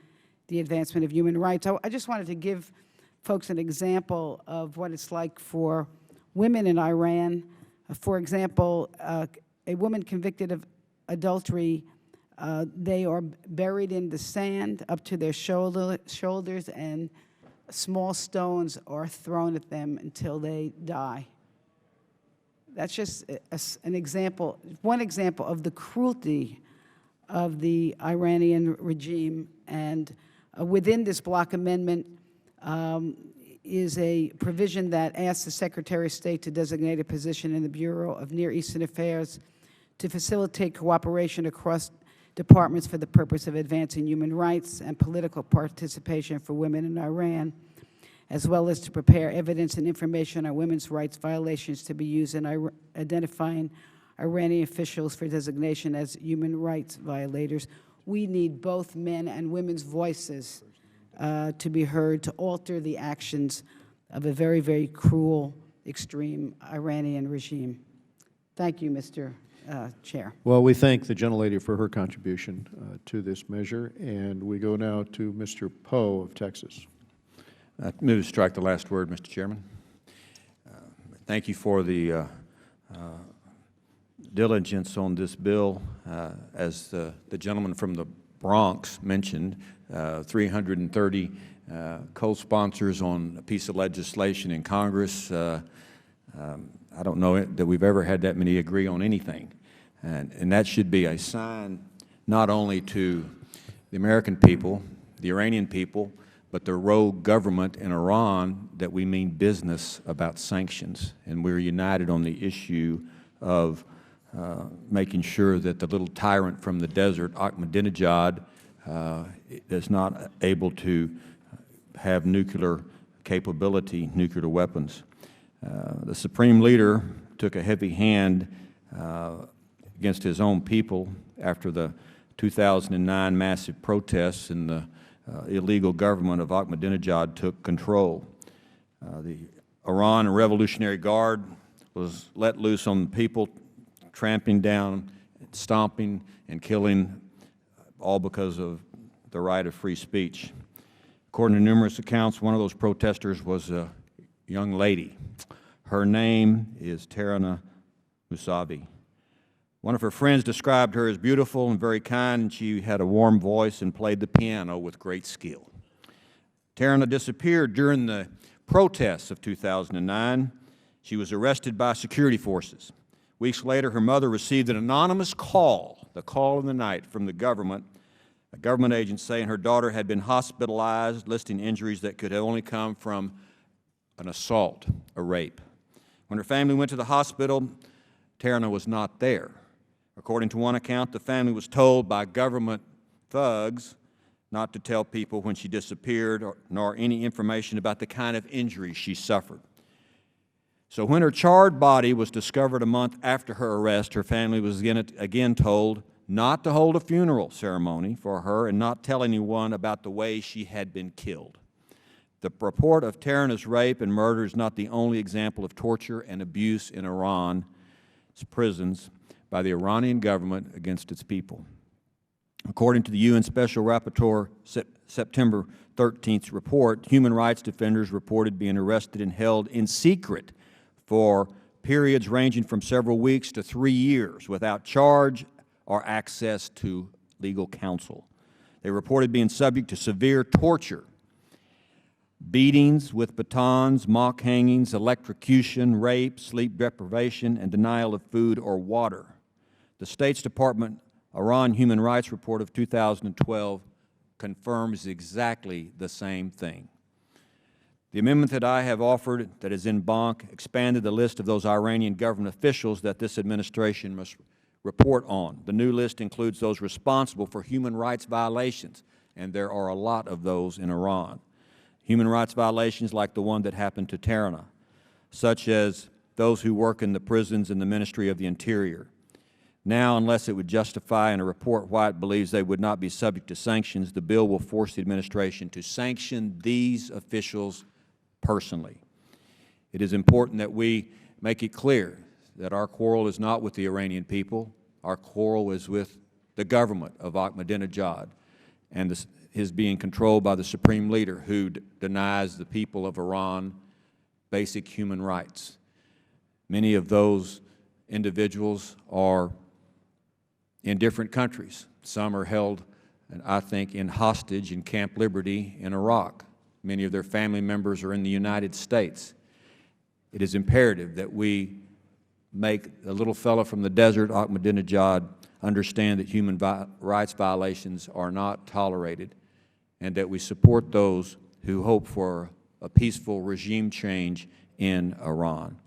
the advancement of human rights. I just wanted to give folks an example of what it's like for women in Iran. For example, a woman convicted of adultery, they are buried in the sand up to their shoulders, and small stones are thrown at them until they die. That's just an example, one example of the cruelty of the Iranian regime. And within this block amendment is a provision that asks the Secretary of State to designate a position in the Bureau of Near Eastern Affairs to facilitate cooperation across departments for the purpose of advancing human rights and political participation for women in Iran, as well as to prepare evidence and information on women's rights violations to be used in identifying Iranian officials for designation as human rights violators. We need both men and women's voices to be heard to alter the actions of a very, very cruel, extreme Iranian regime. Thank you, Mr. Chair. Well, we thank the gentlelady for her contribution to this measure, and we go now to Mr. Poe of Texas. Move to strike the last word, Mr. Chairman. Thank you for the diligence on this bill. As the gentleman from the Bronx mentioned, 330 co-sponsors on a piece of legislation in Congress. I don't know that we've ever had that many agree on anything. And that should be a sign not only to the American people, the Iranian people, but the rogue government in Iran that we mean business about sanctions. And we're united on the issue of making sure that the little tyrant from the desert, Ahmadinejad, is not able to have nuclear capability, nuclear weapons. The Supreme Leader took a heavy hand against his own people after the 2009 massive protests, and the illegal government of Ahmadinejad took control. The Iran Revolutionary Guard was let loose on the people, tramping down, stomping, and killing, all because of the right of free speech. According to numerous accounts, one of those protesters was a young lady. Her name is Tarana Mousavi. One of her friends described her as beautiful and very kind, and she had a warm voice and played the piano with great skill. Tarana disappeared during the protests of 2009. She was arrested by security forces. Weeks later, her mother received an anonymous call, the call of the night, from the government, a government agent saying her daughter had been hospitalized, listing injuries that could have only come from an assault, a rape. When her family went to the hospital, Tarana was not there. According to one account, the family was told by government thugs not to tell people when she disappeared, nor any information about the kind of injuries she suffered. So when her charred body was discovered a month after her arrest, her family was again told not to hold a funeral ceremony for her and not tell anyone about the way she had been killed. The report of Tarana's rape and murder is not the only example of torture and abuse in Iran's prisons by the Iranian government against its people. According to the UN Special Rapporteur September 13th report, human rights defenders reported being arrested and held in secret for periods ranging from several weeks to 3 years without charge or access to legal counsel. They reported being subject to severe torture, beatings with batons, mock hangings, electrocution, rape, sleep deprivation, and denial of food or water. The State's Department Iran Human Rights Report of 2012 confirms exactly the same thing. The amendment that I have offered that is in Bonk expanded the list of those Iranian government officials that this administration must report on. The new list includes those responsible for human rights violations, and there are a lot of those in Iran. Human rights violations like the one that happened to Tarana, such as those who work in the prisons in the Ministry of the Interior. Now, unless it would justify in a report why it believes they would not be subject to sanctions, the bill will force the administration to sanction these officials personally. It is important that we make it clear that our quarrel is not with the Iranian people. Our quarrel is with the government of Ahmadinejad and his being controlled by the supreme leader who denies the people of Iran basic human rights. Many of those individuals are in different countries. Some are held, and I think, in hostage in Camp Liberty in Iraq. Many of their family members are in the United States. It is imperative that we make the little fellow from the desert, Ahmadinejad, understand that human rights violations are not tolerated, and that we support those who hope for a peaceful regime change in Iran.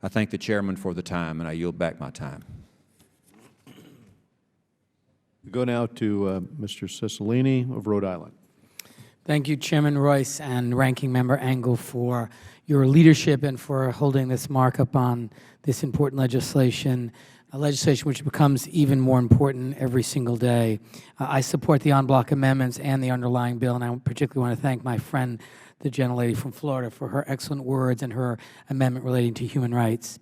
I thank the Chairman for the time, and I yield back my time. We go now to Mr. Cicilline of Rhode Island. Thank you, Chairman Royce and Ranking Member Engel, for your leadership and for holding this markup on this important legislation, a legislation which becomes even more important every single day. I support the en bloc amendments and the underlying bill, and I particularly want to thank my friend, the gentlelady from Florida, for her excellent words and her amendment relating to human rights.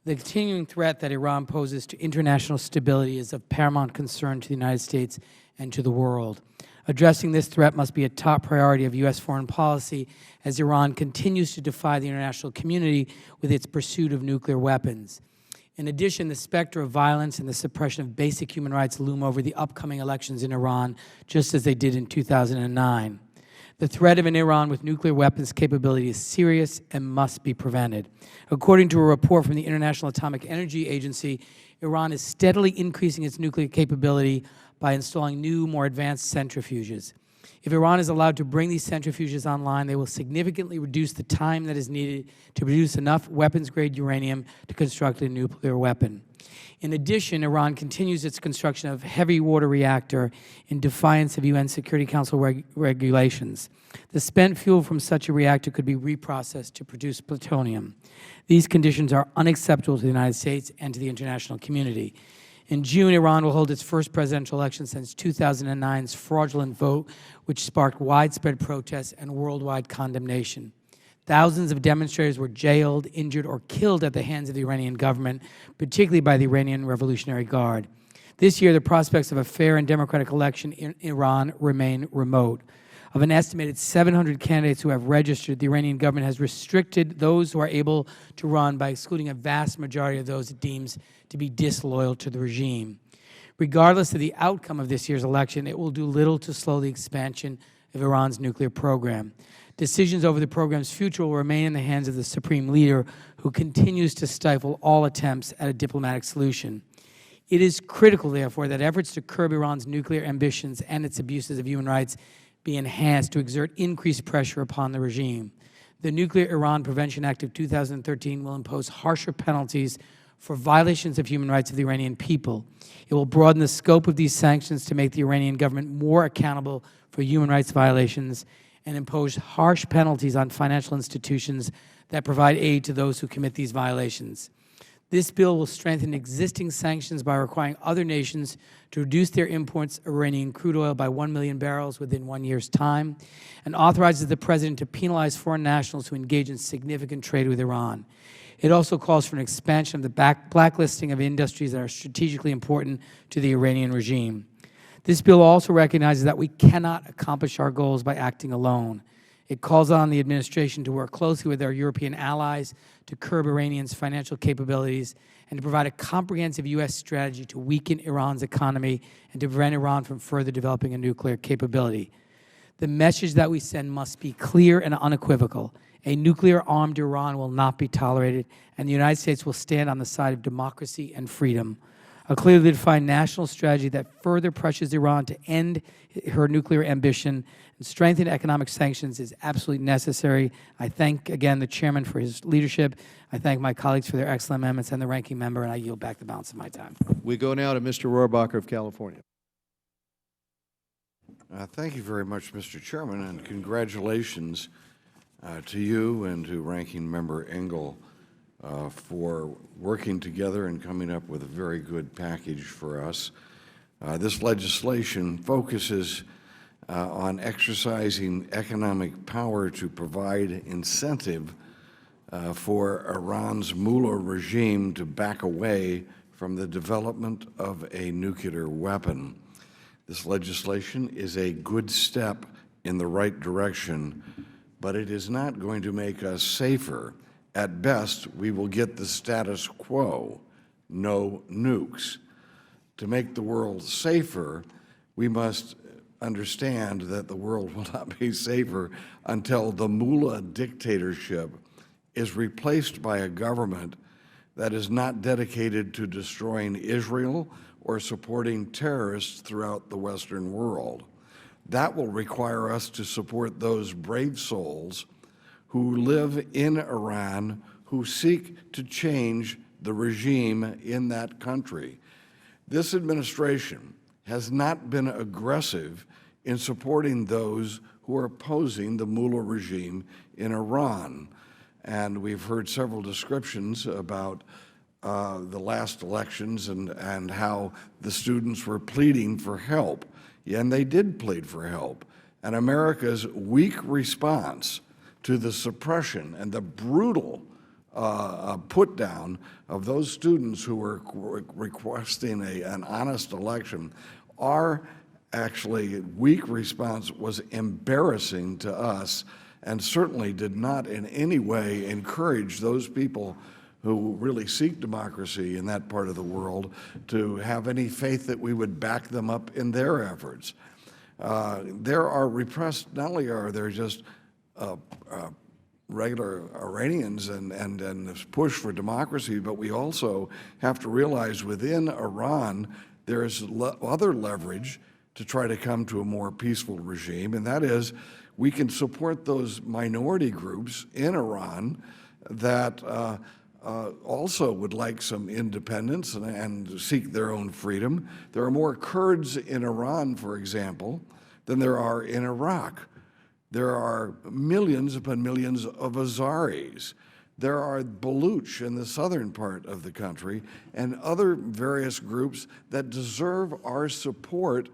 The continuing threat that Iran poses to international stability is of paramount concern to the United States and to the world. Addressing this threat must be a top priority of U.S. foreign policy as Iran continues to defy the international community with its pursuit of nuclear weapons. In addition, the specter of violence and the suppression of basic human rights loom over the upcoming elections in Iran, just as they did in 2009. The threat of an Iran with nuclear weapons capability is serious and must be prevented. According to a report from the International Atomic Energy Agency, Iran is steadily increasing its nuclear capability by installing new, more advanced centrifuges. If Iran is allowed to bring these centrifuges online, they will significantly reduce the time that is needed to produce enough weapons-grade uranium to construct a nuclear weapon. In addition, Iran continues its construction of heavy water reactor in defiance of UN Security Council regulations. The spent fuel from such a reactor could be reprocessed to produce plutonium. These conditions are unacceptable to the United States and to the international community. In June, Iran will hold its first presidential election since 2009's fraudulent vote, which sparked widespread protests and worldwide condemnation. Thousands of demonstrators were jailed, injured, or killed at the hands of the Iranian government, particularly by the Iranian Revolutionary Guard. This year, the prospects of a fair and democratic election in Iran remain remote. Of an estimated 700 candidates who have registered, the Iranian government has restricted those who are able to run by excluding a vast majority of those it deems to be disloyal to the regime. Regardless of the outcome of this year's election, it will do little to slow the expansion of Iran's nuclear program. Decisions over the program's future will remain in the hands of the supreme leader, who continues to stifle all attempts at a diplomatic solution. It is critical, therefore, that efforts to curb Iran's nuclear ambitions and its abuses of human rights be enhanced to exert increased pressure upon the regime. The Nuclear Iran Prevention Act of 2013 will impose harsher penalties for violations of human rights of the Iranian people. It will broaden the scope of these sanctions to make the Iranian government more accountable for human rights violations and impose harsh penalties on financial institutions that provide aid to those who commit these violations. This bill will strengthen existing sanctions by requiring other nations to reduce their imports of Iranian crude oil by 1 million barrels within 1 year's time, and authorizes the President to penalize foreign nationals who engage in significant trade with Iran. It also calls for an expansion of the blacklisting of industries that are strategically important to the Iranian regime. This bill also recognizes that we cannot accomplish our goals by acting alone. It calls on the administration to work closely with our European allies to curb Iranians' financial capabilities and to provide a comprehensive U.S. strategy to weaken Iran's economy and to prevent Iran from further developing a nuclear capability. The message that we send must be clear and unequivocal. A nuclear-armed Iran will not be tolerated, and the United States will stand on the side of democracy and freedom. A clearly defined national strategy that further pressures Iran to end her nuclear ambition and strengthen economic sanctions is absolutely necessary. I thank, again, the Chairman for his leadership. I thank my colleagues for their excellent amendments and the Ranking Member, and I yield back the balance of my time. We go now to Mr. Rohrbacher of California. Thank you very much, Mr. Chairman, and congratulations to you and to Ranking Member Engel for working together and coming up with a very good package for us. This legislation focuses on exercising economic power to provide incentive for Iran's mullah regime to back away from the development of a nuclear weapon. This legislation is a good step in the right direction, but it is not going to make us safer. At best, we will get the status quo, no nukes. To make the world safer, we must understand that the world will not be safer until the mullah dictatorship is replaced by a government that is not dedicated to destroying Israel or supporting terrorists throughout the Western world. That will require us to support those brave souls who live in Iran, who seek to change the regime in that country. This administration has not been aggressive in supporting those who are opposing the mullah regime in Iran. And we've heard several descriptions about the last elections and how the students were pleading for help. And they did plead for help. And America's weak response to the suppression and the brutal put down of those students who were requesting an honest election, our actually weak response was embarrassing to us and certainly did not in any way encourage those people who really seek democracy in that part of the world to have any faith that we would back them up in their efforts. There are repressed, not only are there just regular Iranians and this push for democracy, but we also have to realize within Iran there's other leverage to try to come to a more peaceful regime, and that is we can support those minority groups in Iran that also would like some independence and seek their own freedom. There are more Kurds in Iran, for example, than there are in Iraq. There are millions upon millions of Azaris. There are Baluch in the southern part of the country and other various groups that deserve our support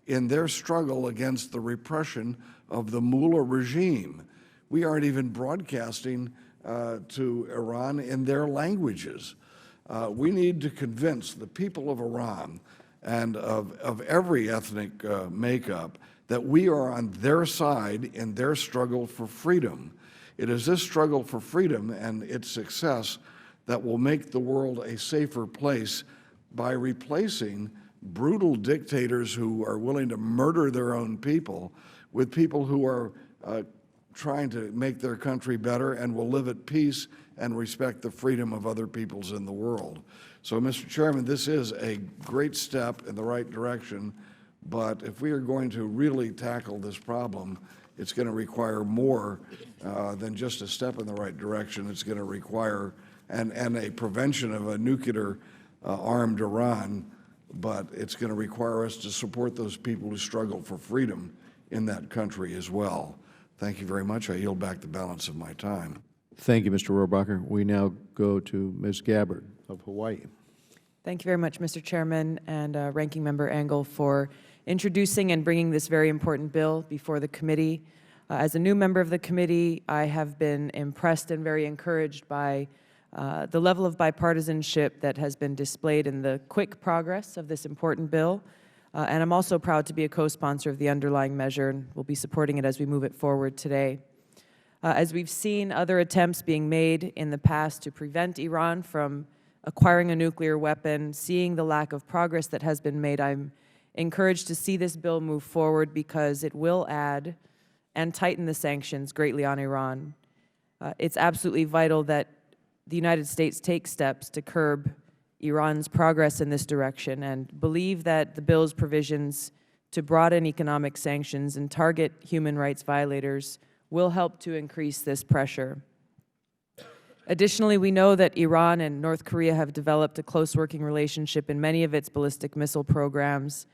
in their struggle against the repression of the mullah regime. We aren't even broadcasting to Iran in their languages. We need to convince the people of Iran and of every ethnic makeup that we are on their side in their struggle for freedom. It is this struggle for freedom and its success that will make the world a safer place by replacing brutal dictators who are willing to murder their own people with people who are trying to make their country better and will live at peace and respect the freedom of other peoples in the world. So, Mr. Chairman, this is a great step in the right direction, but if we are going to really tackle this problem, it's going to require more than just a step in the right direction. It's going to require and a prevention of a nuclear armed Iran, but it's going to require us to support those people who struggle for freedom in that country as well. Thank you very much. I yield back the balance of my time. Thank you, Mr. Rohrabacher. We now go to Ms. Gabbard of Hawaii. Thank you very much, Mr. Chairman and Ranking Member Engel, for introducing and bringing this very important bill before the committee. As a new member of the committee, I have been impressed and very encouraged by the level of bipartisanship that has been displayed in the quick progress of this important bill. And I'm also proud to be a co-sponsor of the underlying measure, and will be supporting it as we move it forward today. As we've seen other attempts being made in the past to prevent Iran from acquiring a nuclear weapon, seeing the lack of progress that has been made, I'm encouraged to see this bill move forward because it will add and tighten the sanctions greatly on Iran. It's absolutely vital that the United States take steps to curb Iran's progress in this direction, and believe that the bill's provisions to broaden economic sanctions and target human rights violators will help to increase this pressure. Additionally, we know that Iran and North Korea have developed a close working relationship in many of its ballistic missile programs.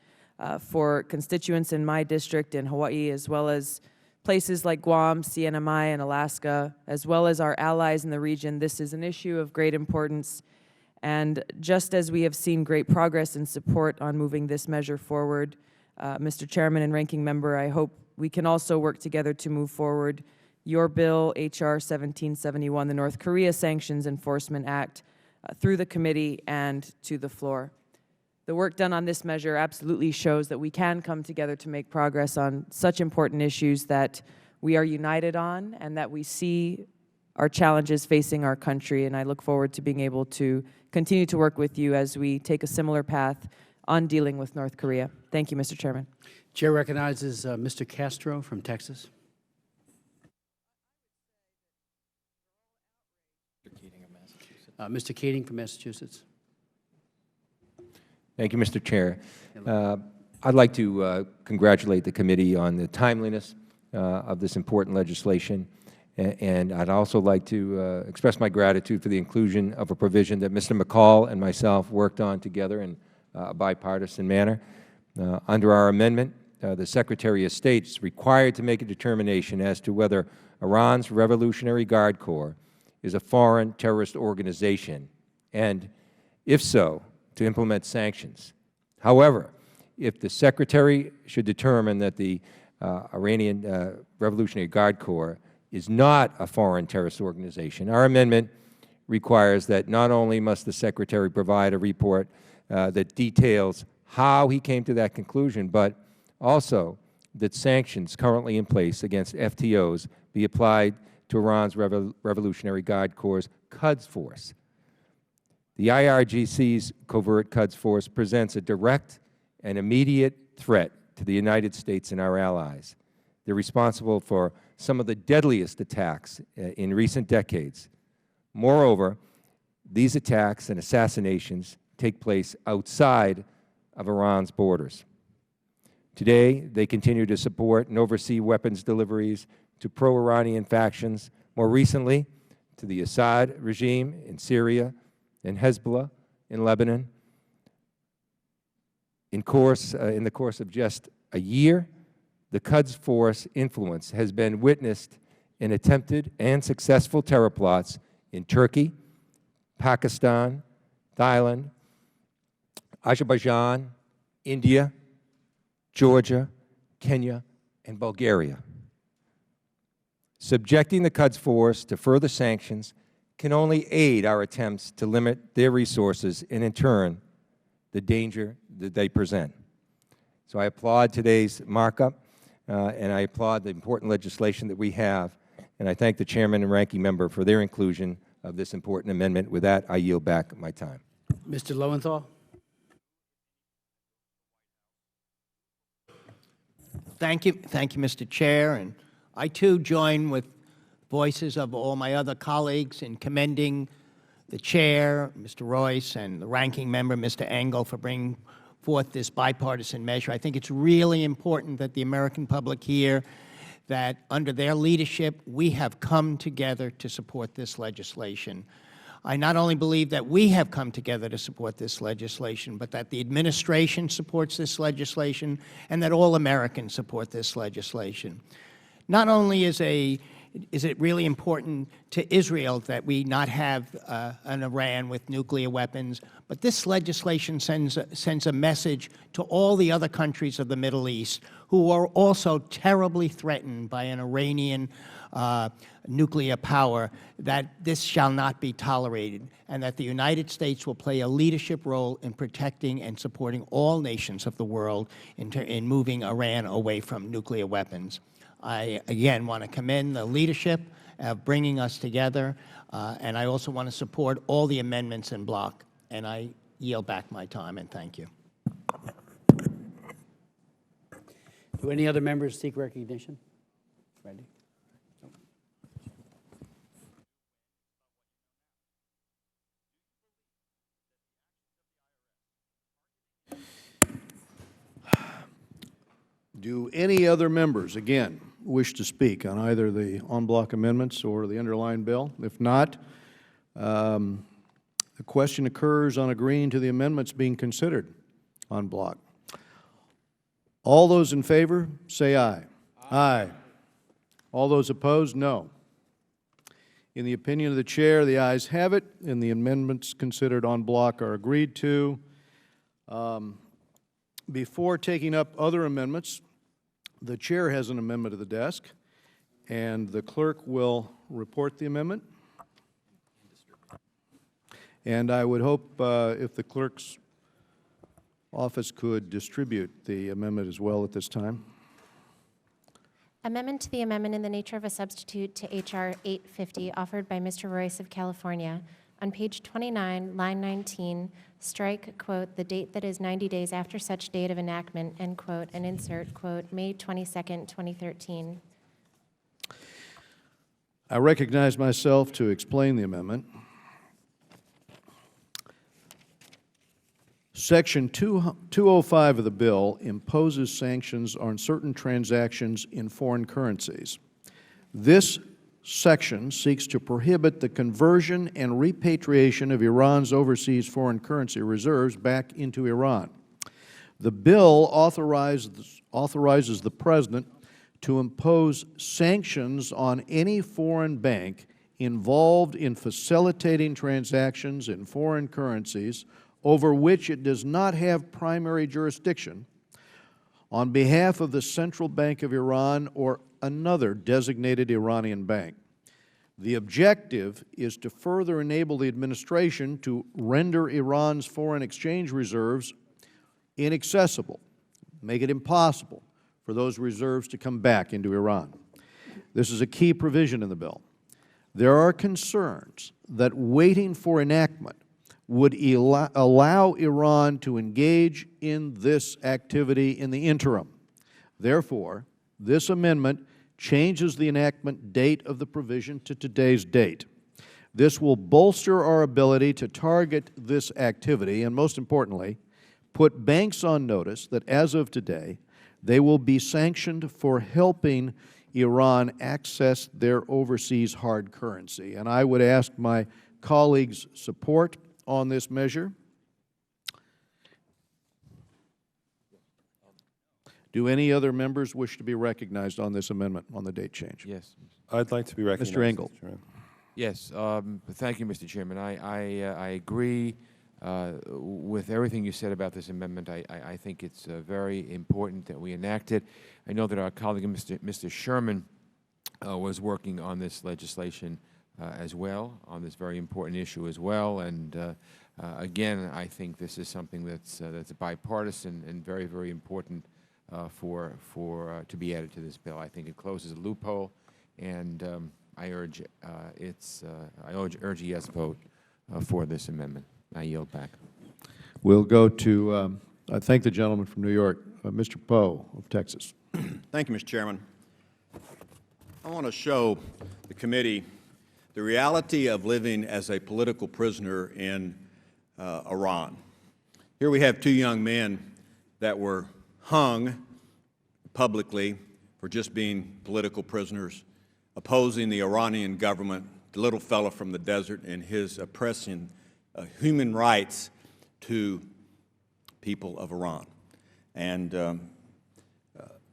For constituents in my district in Hawaii, as well as places like Guam, CNMI, and Alaska, as well as our allies in the region, this is an issue of great importance. And just as we have seen great progress and support on moving this measure forward, Mr. Chairman and Ranking Member, I hope we can also work together to move forward your bill, H.R. 1771, the North Korea Sanctions Enforcement Act, through the committee and to the floor. The work done on this measure absolutely shows that we can come together to make progress on such important issues that we are united on, and that we see our challenges facing our country. And I look forward to being able to continue to work with you as we take a similar path on dealing with North Korea. Thank you, Mr. Chairman. Chair recognizes Mr. Castro from Texas. Mr. Keating from Massachusetts. Thank you, Mr. Chair. I'd like to congratulate the committee on the timeliness of this important legislation, and I'd also like to express my gratitude for the inclusion of a provision that Mr. McCall and myself worked on together in a bipartisan manner. Under our amendment, the Secretary of State is required to make a determination as to whether Iran's Revolutionary Guard Corps is a foreign terrorist organization, and if so, to implement sanctions. However, if the Secretary should determine that the Iranian Revolutionary Guard Corps is not a foreign terrorist organization, our amendment requires that not only must the Secretary provide a report that details how he came to that conclusion, but also that sanctions currently in place against FTOs be applied to Iran's Revolutionary Guard Corps' Quds Force. The IRGC's covert Quds Force presents a direct and immediate threat to the United States and our allies. They're responsible for some of the deadliest attacks in recent decades. Moreover, these attacks and assassinations take place outside of Iran's borders. Today, they continue to support and oversee weapons deliveries to pro-Iranian factions, more recently to the Assad regime in Syria and Hezbollah in Lebanon. In the course of just a year, the Quds Force influence has been witnessed in attempted and successful terror plots in Turkey, Pakistan, Thailand, Azerbaijan, India, Georgia, Kenya, and Bulgaria. Subjecting the Quds Force to further sanctions can only aid our attempts to limit their resources and, in turn, the danger that they present. So I applaud today's markup, and I applaud the important legislation that we have, and I thank the Chairman and Ranking Member for their inclusion of this important amendment. With that, I yield back my time. Mr. Lowenthal. Thank you, Mr. Chair, and I too join with voices of all my other colleagues in commending the Chair, Mr. Royce, and the Ranking Member, Mr. Engel, for bringing forth this bipartisan measure. I think it's really important that the American public hear that under their leadership, we have come together to support this legislation. I not only believe that we have come together to support this legislation, but that the administration supports this legislation and that all Americans support this legislation. Not only is a is it really important to Israel that we not have an Iran with nuclear weapons? But this legislation sends a message to all the other countries of the Middle East who are also terribly threatened by an Iranian nuclear power, that this shall not be tolerated, and that the United States will play a leadership role in protecting and supporting all nations of the world in moving Iran away from nuclear weapons. I, again, want to commend the leadership of bringing us together, and I also want to support all the amendments in block. And I yield back my time, and thank you. Do any other members seek recognition? Ready? Do any other members, again, wish to speak on either the en bloc amendments or the underlying bill? If not, the question occurs on agreeing to the amendments being considered en bloc. All those in favor, say aye. Aye. All those opposed, no. In the opinion of the Chair, the ayes have it, and the amendments considered en bloc are agreed to. Before taking up other amendments, the Chair has an amendment to the desk, and the clerk will report the amendment. And I would hope if the clerk's office could distribute the amendment as well at this time. Amendment to the amendment in the nature of a substitute to H.R. 850 offered by Mr. Royce of California. On page 29, line 19, strike, quote, the date that is 90 days after such date of enactment, end quote, and insert, quote, May 22nd, 2013. I recognize myself to explain the amendment. Section 205 of the bill imposes sanctions on certain transactions in foreign currencies. This section seeks to prohibit the conversion and repatriation of Iran's overseas foreign currency reserves back into Iran. The bill authorizes the President to impose sanctions on any foreign bank involved in facilitating transactions in foreign currencies over which it does not have primary jurisdiction on behalf of the Central Bank of Iran or another designated Iranian bank. The objective is to further enable the administration to render Iran's foreign exchange reserves inaccessible, make it impossible for those reserves to come back into Iran. This is a key provision in the bill. There are concerns that waiting for enactment would allow Iran to engage in this activity in the interim. Therefore, this amendment changes the enactment date of the provision to today's date. This will bolster our ability to target this activity and, most importantly, put banks on notice that as of today, they will be sanctioned for helping Iran access their overseas hard currency. And I would ask my colleagues' support on this measure. Do any other members wish to be recognized on this amendment on the date change? Yes. I'd like to be recognized. Mr. Engel. Yes. Thank you, Mr. Chairman. I agree with everything you said about this amendment. I think it's very important that we enact it. I know that our colleague, Mr. Sherman, was working on this legislation as well, on this very important issue as well. And again, I think this is something that's bipartisan and very, very important to be added to this bill. I think it closes a loophole, and I urge a yes vote for this amendment. I yield back. We'll go to, I thank the gentleman from New York, Mr. Poe of Texas. Thank you, Mr. Chairman. I want to show the committee the reality of living as a political prisoner in Iran. Here we have two young men that were hung publicly for just being political prisoners, opposing the Iranian government, the little fellow from the desert, and his oppressing human rights to people of Iran. And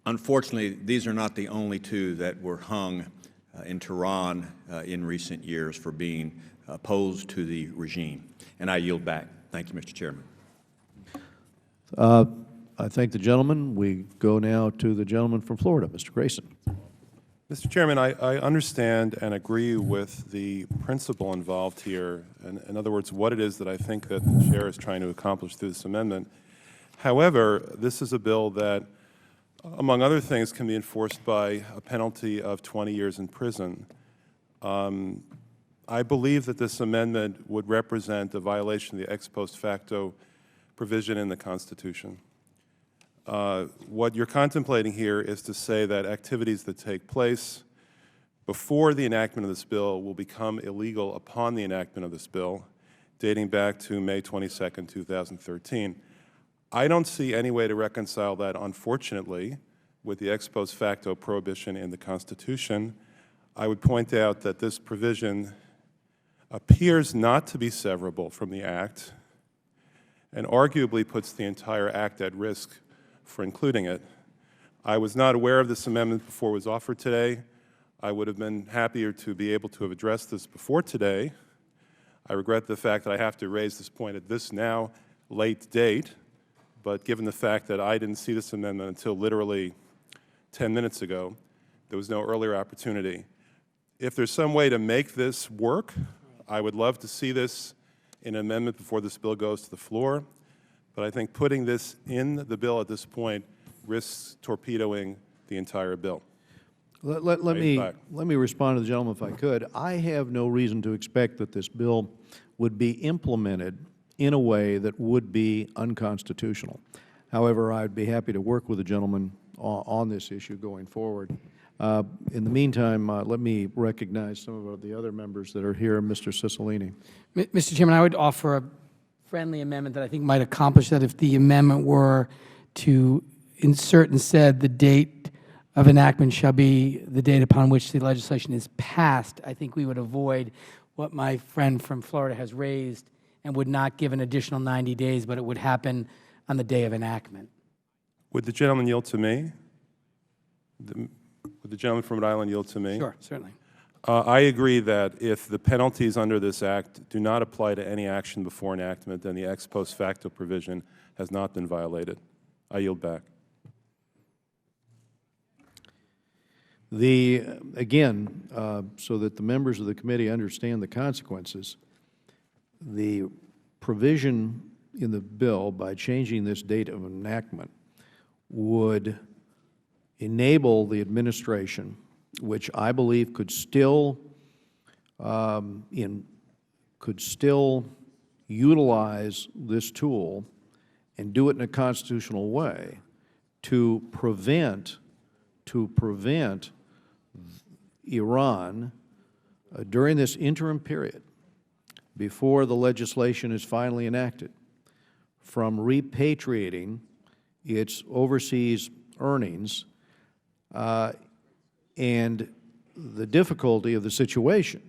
unfortunately, these are not the only two that were hung in Tehran in recent years for being opposed to the regime. And I yield back. Thank you, Mr. Chairman. I thank the gentleman. We go now to the gentleman from Florida, Mr. Grayson. Mr. Chairman, I understand and agree with the principle involved here. In other words, what it is that I think that the chair is trying to accomplish through this amendment. However, this is a bill that, among other things, can be enforced by a penalty of 20 years in prison. I believe that this amendment would represent a violation of the ex post facto provision in the Constitution. What you're contemplating here is to say that activities that take place before the enactment of this bill will become illegal upon the enactment of this bill, dating back to May 22nd, 2013. I don't see any way to reconcile that, unfortunately, with the ex post facto prohibition in the Constitution. I would point out that this provision appears not to be severable from the Act and arguably puts the entire Act at risk for including it. I was not aware of this amendment before it was offered today. I would have been happier to be able to have addressed this before today. I regret the fact that I have to raise this point at this now late date, but given the fact that I didn't see this amendment until literally 10 minutes ago, there was no earlier opportunity. If there's some way to make this work, I would love to see this in an amendment before this bill goes to the floor. But I think putting this in the bill at this point risks torpedoing the entire bill. Let me respond to the gentleman if I could. I have no reason to expect that this bill would be implemented in a way that would be unconstitutional. However, I'd be happy to work with the gentleman on this issue going forward. In the meantime, let me recognize some of the other members that are here. Mr. Cicilline. Mr. Chairman, I would offer a friendly amendment that I think might accomplish that if the amendment were to insert instead the date of enactment shall be the date upon which the legislation is passed. I think we would avoid what my friend from Florida has raised and would not give an additional 90 days, but it would happen on the day of enactment. Would the gentleman yield to me? Would the gentleman from Rhode Island yield to me? Sure, certainly. I agree that if the penalties under this Act do not apply to any action before enactment, then the ex post facto provision has not been violated. I yield back. Again, so that the members of the committee understand the consequences, the provision in the bill, by changing this date of enactment, would enable the administration, which I believe could still utilize this tool and do it in a constitutional way to prevent Iran during this interim period before the legislation is finally enacted from repatriating its overseas earnings. And the difficulty of the situation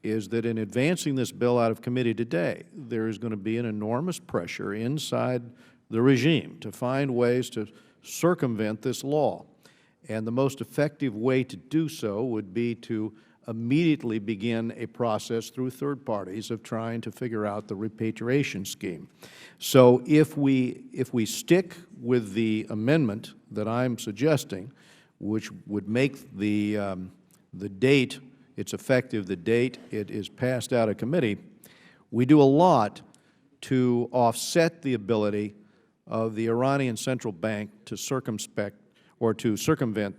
is that in advancing this bill out of committee today, there is going to be an enormous pressure inside the regime to find ways to circumvent this law. And the most effective way to do so would be to immediately begin a process through third parties of trying to figure out the repatriation scheme. So if we stick with the amendment that I'm suggesting, which would make the date it's effective, the date it is passed out of committee, we do a lot to offset the ability of the Iranian central bank to circumvent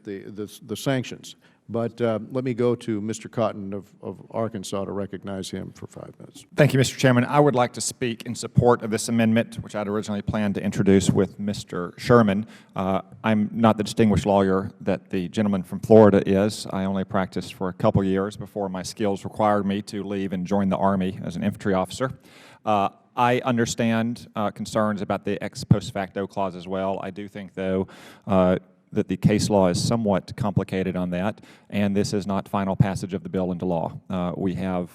the sanctions. But let me go to Mr. Cotton of Arkansas to recognize him for 5 minutes. Thank you, Mr. Chairman. I would like to speak in support of this amendment, which I had originally planned to introduce with Mr. Sherman. I'm not the distinguished lawyer that the gentleman from Florida is. I only practiced for a couple years before my skills required me to leave and join the Army as an infantry officer. I understand concerns about the ex post facto clause as well. I do think, though, that the case law is somewhat complicated on that, and this is not final passage of the bill into law. We have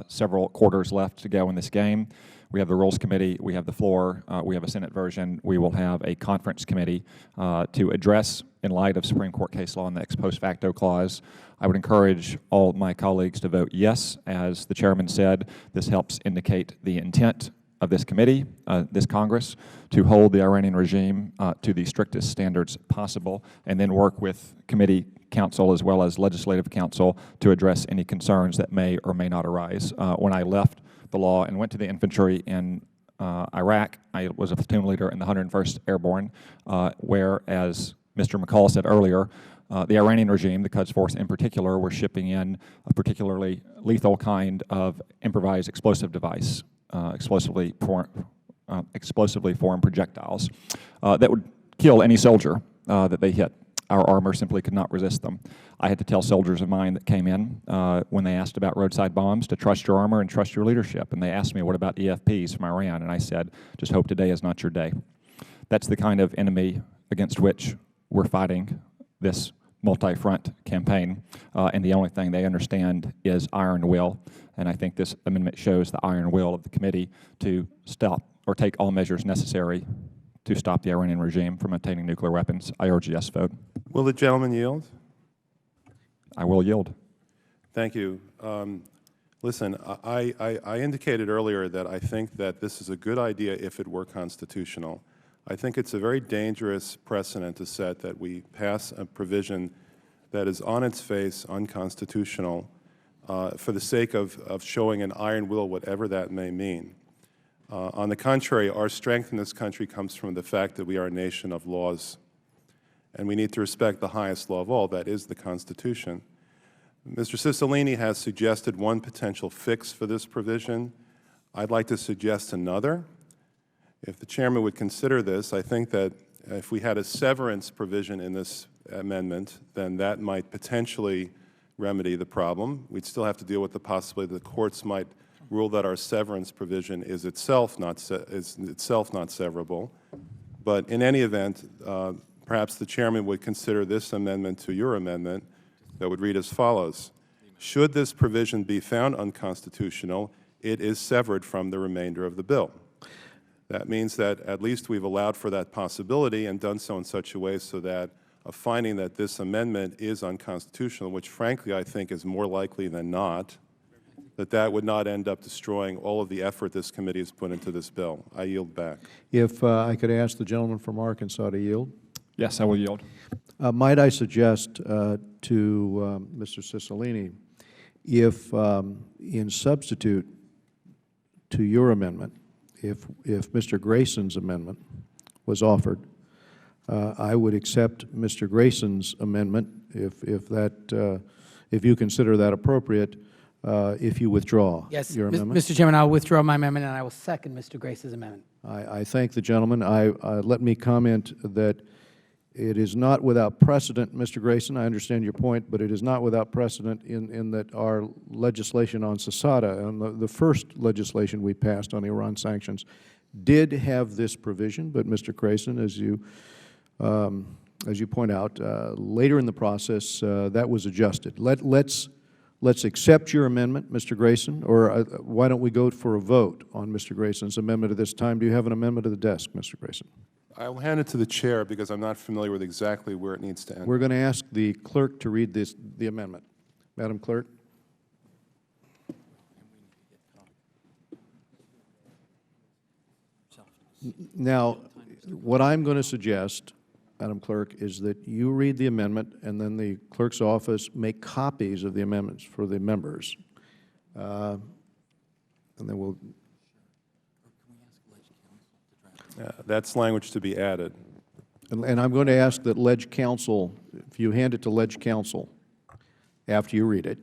several quarters left to go in this game. We have the Rules Committee, we have the floor, we have a Senate version. We will have a conference committee to address, in light of Supreme Court case law and the ex post facto clause. I would encourage all my colleagues to vote yes. As the chairman said, this helps indicate the intent of this committee, this Congress, to hold the Iranian regime to the strictest standards possible, and then work with committee counsel as well as legislative counsel to address any concerns that may or may not arise. When I left the law and went to the infantry in Iraq, I was a platoon leader in the 101st Airborne, where, as Mr. McCall said earlier, the Iranian regime, the Quds Force in particular, were shipping in a particularly lethal kind of improvised explosive device, explosively formed projectiles that would kill any soldier that they hit. Our armor simply could not resist them. I had to tell soldiers of mine that came in when they asked about roadside bombs to trust your armor and trust your leadership. And they asked me, what about EFPs from Iran? And I said, just hope today is not your day. That's the kind of enemy against which we're fighting this multi-front campaign, and the only thing they understand is iron will. And I think this amendment shows the iron will of the committee to stop or take all measures necessary to stop the Iranian regime from obtaining nuclear weapons. I urge a yes vote. Will the gentleman yield? I will yield. Thank you. Listen, I indicated earlier that I think that this is a good idea if it were constitutional. I think it's a very dangerous precedent to set that we pass a provision that is on its face unconstitutional for the sake of showing an iron will, whatever that may mean. On the contrary, our strength in this country comes from the fact that we are a nation of laws, and we need to respect the highest law of all, that is the Constitution. Mr. Cicilline has suggested one potential fix for this provision. I'd like to suggest another. If the chairman would consider this, I think that if we had a severance provision in this amendment, then that might potentially remedy the problem. We'd still have to deal with the possibility that the courts might rule that our severance provision is itself not severable. But in any event, perhaps the chairman would consider this amendment to your amendment that would read as follows. Should this provision be found unconstitutional, it is severed from the remainder of the bill. That means that at least we've allowed for that possibility and done so in such a way so that a finding that this amendment is unconstitutional, which frankly I think is more likely than not, that would not end up destroying all of the effort this committee has put into this bill. I yield back. If I could ask the gentleman from Arkansas to yield. Yes, I will yield. Might I suggest to Mr. Cicilline, if in substitute to your amendment, if Mr. Grayson's amendment was offered, I would accept Mr. Grayson's amendment if you consider that appropriate, if you withdraw your amendment. Mr. Chairman, I'll withdraw my amendment, and I will second Mr. Grace's amendment. I thank the gentleman. Let me comment that it is not without precedent, Mr. Grayson, I understand your point, but it is not without precedent in that our legislation on CSADA, and the first legislation we passed on the Iran sanctions, did have this provision, but Mr. Grayson, as you point out, later in the process, that was adjusted. Let's accept your amendment, Mr. Grayson, or why don't we go for a vote on Mr. Grayson's amendment at this time? Do you have an amendment to the desk, Mr. Grayson? I will hand it to the chair because I'm not familiar with exactly where it needs to end. We're going to ask the clerk to read the amendment. Madam Clerk. Now, what I'm going to suggest, Madam Clerk, is that you read the amendment and then the clerk's office make copies of the amendments for the members. And then we'll... That's language to be added. And I'm going to ask that Ledge Counsel, if you hand it to Ledge Counsel after you read it.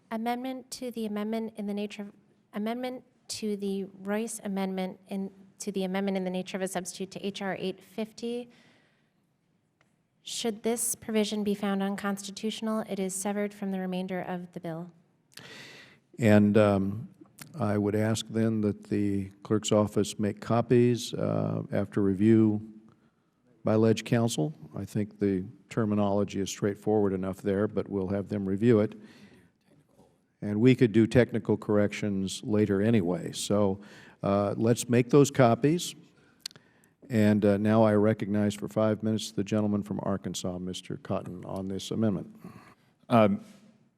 Amendment to the amendment in the nature of amendment to the Royce amendment to the amendment in the nature of a substitute to H.R. 850. Should this provision be found unconstitutional, it is severed from the remainder of the bill. And I would ask then that the clerk's office make copies after review by Ledge Counsel. I think the terminology is straightforward enough there, but we'll have them review it. and we could do technical corrections later anyway. So let's make those copies. And now I recognize for 5 minutes the gentleman from Arkansas, Mr. Cotton, on this amendment.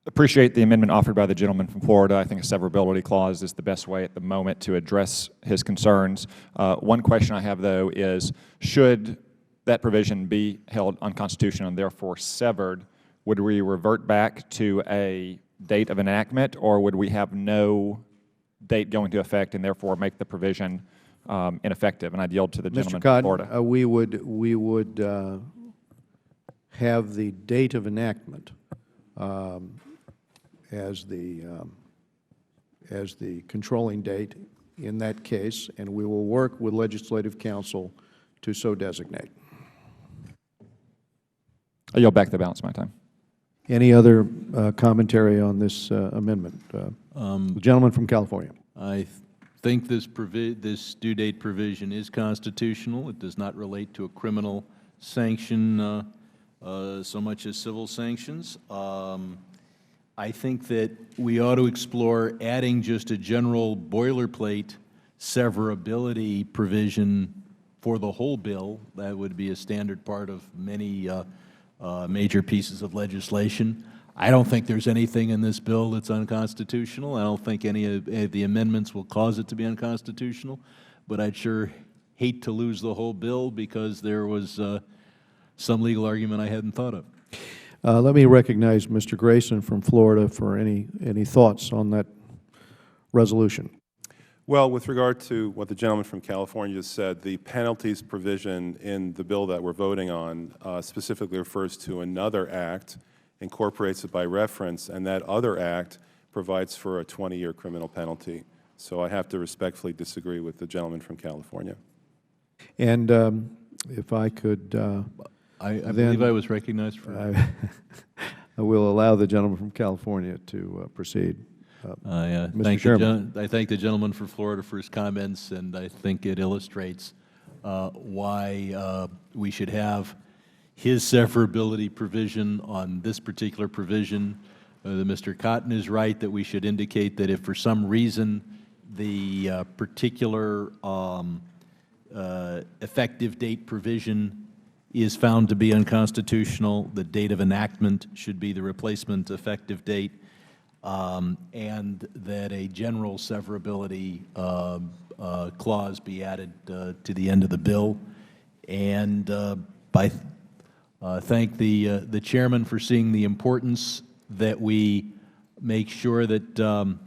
Appreciate the amendment offered by the gentleman from Florida. I think a severability clause is the best way at the moment to address his concerns. One question I have, though, is should that provision be held unconstitutional and therefore severed, would we revert back to a date of enactment, or would we have no date going into effect and therefore make the provision ineffective? And I'd yield to the gentleman from Florida. Mr. Cotton, we would have the date of enactment as the controlling date in that case, and we will work with Legislative Counsel to so designate. I yield back the balance of my time. Any other commentary on this amendment? The gentleman from California. I think this due date provision is constitutional. It does not relate to a criminal sanction so much as civil sanctions. I think that we ought to explore adding just a general boilerplate severability provision for the whole bill. That would be a standard part of many major pieces of legislation. I don't think there's anything in this bill that's unconstitutional. I don't think any of the amendments will cause it to be unconstitutional, but I'd sure hate to lose the whole bill because there was some legal argument I hadn't thought of. Let me recognize Mr. Grayson from Florida for any thoughts on that resolution. Well, with regard to what the gentleman from California just said, the penalties provision in the bill that we're voting on specifically refers to another act, incorporates it by reference, and that other act provides for a 20-year criminal penalty. So I have to respectfully disagree with the gentleman from California. And if I could... I believe I was recognized for... I will allow the gentleman from California to proceed. Mr. Chairman. I thank the gentleman from Florida for his comments, and I think it illustrates why we should have his severability provision on this particular provision. Mr. Cotton is right that we should indicate that if for some reason the particular effective date provision is found to be unconstitutional, the date of enactment should be the replacement effective date, and that a general severability clause be added to the end of the bill. And thank the chairman for seeing the importance that we make sure that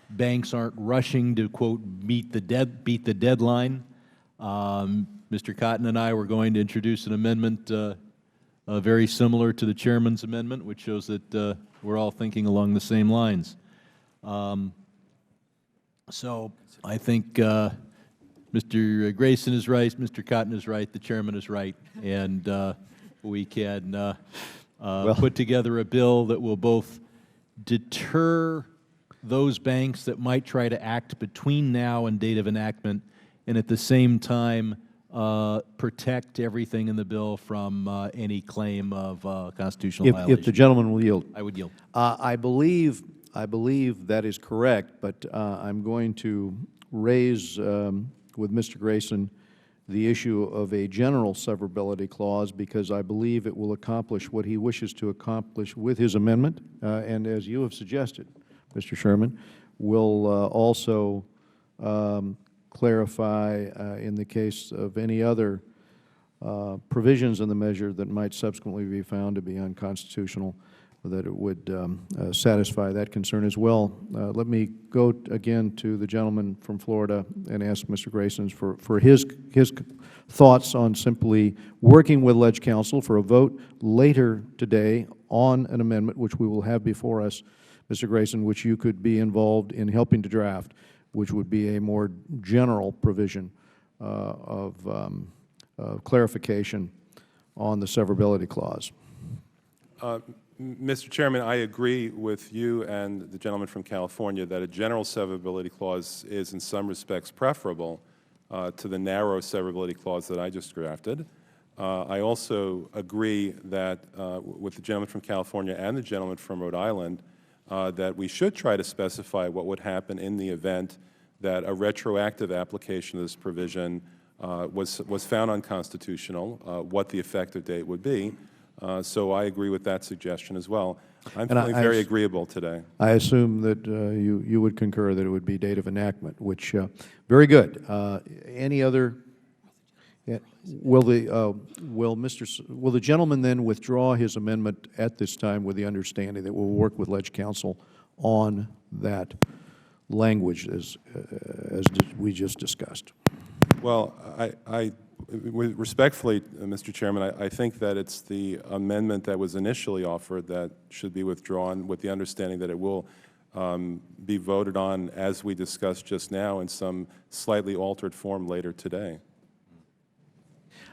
banks aren't rushing to, quote, beat the deadline. Mr. Cotton and I were going to introduce an amendment very similar to the chairman's amendment, which shows that we're all thinking along the same lines. So I think Mr. Grayson is right, Mr. Cotton is right, the chairman is right, and we can put together a bill that will both deter those banks that might try to act between now and date of enactment, and at the same time protect everything in the bill from any claim of constitutional violation. If the gentleman will yield. I would yield. I believe that is correct, but I'm going to raise with Mr. Grayson the issue of a general severability clause because I believe it will accomplish what he wishes to accomplish with his amendment, and as you have suggested, Mr. Sherman, will also clarify in the case of any other provisions in the measure that might subsequently be found to be unconstitutional, that it would satisfy that concern as well. Let me go again to the gentleman from Florida and ask Mr. Grayson for his thoughts on simply working with Ledge Counsel for a vote later today on an amendment which we will have before us, Mr. Grayson, which you could be involved in helping to draft, which would be a more general provision of clarification on the severability clause. Mr. Chairman, I agree with you and the gentleman from California that a general severability clause is in some respects preferable to the narrow severability clause that I just drafted. I also agree that with the gentleman from California and the gentleman from Rhode Island that we should try to specify what would happen in the event that a retroactive application of this provision was found unconstitutional, what the effective date would be. So I agree with that suggestion as well. I'm feeling very agreeable today. I assume that you would concur that it would be date of enactment, which, very good. Any other? Yeah. Will the gentleman then withdraw his amendment at this time with the understanding that we'll work with Ledge Counsel on that language as we just discussed? Well, respectfully, Mr. Chairman, I think that it's the amendment that was initially offered that should be withdrawn with the understanding that it will be voted on, as we discussed just now, in some slightly altered form later today.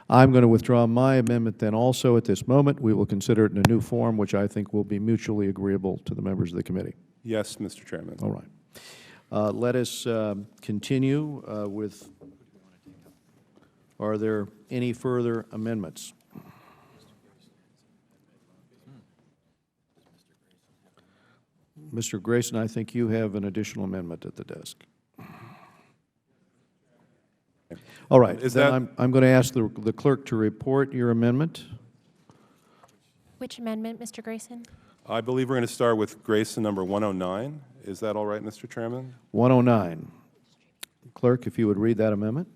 I'm going to withdraw my amendment then also at this moment. We will consider it in a new form, which I think will be mutually agreeable to the members of the committee. Yes, Mr. Chairman. All right. Let us continue with, are there any further amendments? Mr. Grayson, I think you have an additional amendment at the desk. All right. Then I'm going to ask the clerk to report your amendment. Which amendment, Mr. Grayson? I believe we're going to start with Grayson number 109. Is that all right, Mr. Chairman? 109. Clerk, if you would read that amendment.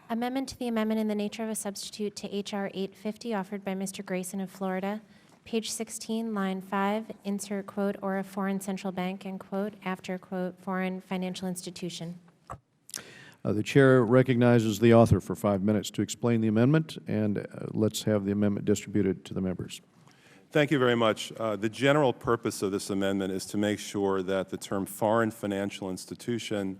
Amendment to the amendment in the nature of a substitute to H.R. 850 offered by Mr. Grayson of Florida. Page 16, line 5, insert quote, or a foreign central bank, end quote, after quote, foreign financial institution. The chair recognizes the author for 5 minutes to explain the amendment, and let's have the amendment distributed to the members. Thank you very much. The general purpose of this amendment is to make sure that the term foreign financial institution,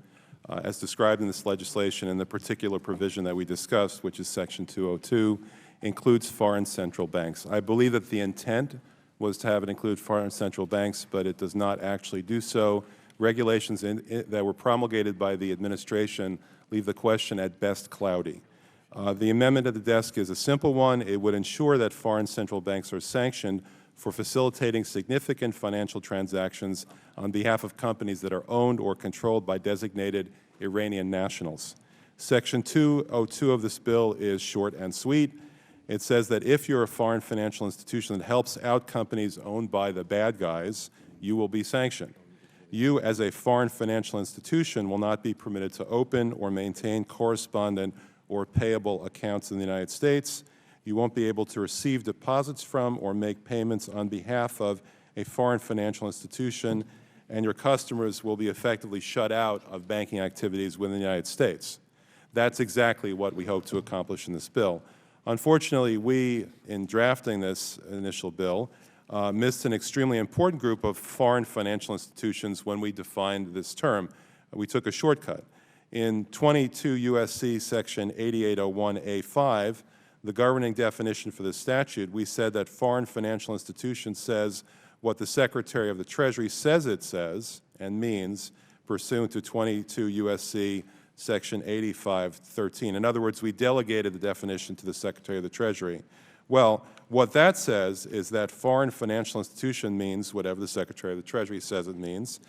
as described in this legislation and the particular provision that we discussed, which is Section 202, includes foreign central banks. I believe that the intent was to have it include foreign central banks, but it does not actually do so. Regulations that were promulgated by the administration leave the question at best cloudy. The amendment at the desk is a simple one. It would ensure that foreign central banks are sanctioned for facilitating significant financial transactions on behalf of companies that are owned or controlled by designated Iranian nationals. Section 202 of this bill is short and sweet. It says that if you're a foreign financial institution that helps out companies owned by the bad guys, you will be sanctioned. You, as a foreign financial institution, will not be permitted to open or maintain correspondent or payable accounts in the United States. You won't be able to receive deposits from or make payments on behalf of a foreign financial institution, and your customers will be effectively shut out of banking activities within the United States. That's exactly what we hope to accomplish in this bill. Unfortunately, we, in drafting this initial bill, missed an extremely important group of foreign financial institutions when we defined this term. We took a shortcut. In 22 U.S.C. Section 8801A5, the governing definition for this statute, we said that foreign financial institution says what the Secretary of the Treasury says it says and means pursuant to 22 U.S.C. Section 8513. In other words, we delegated the definition to the Secretary of the Treasury. Well, what that says is that foreign financial institution means whatever the Secretary of the Treasury says it means.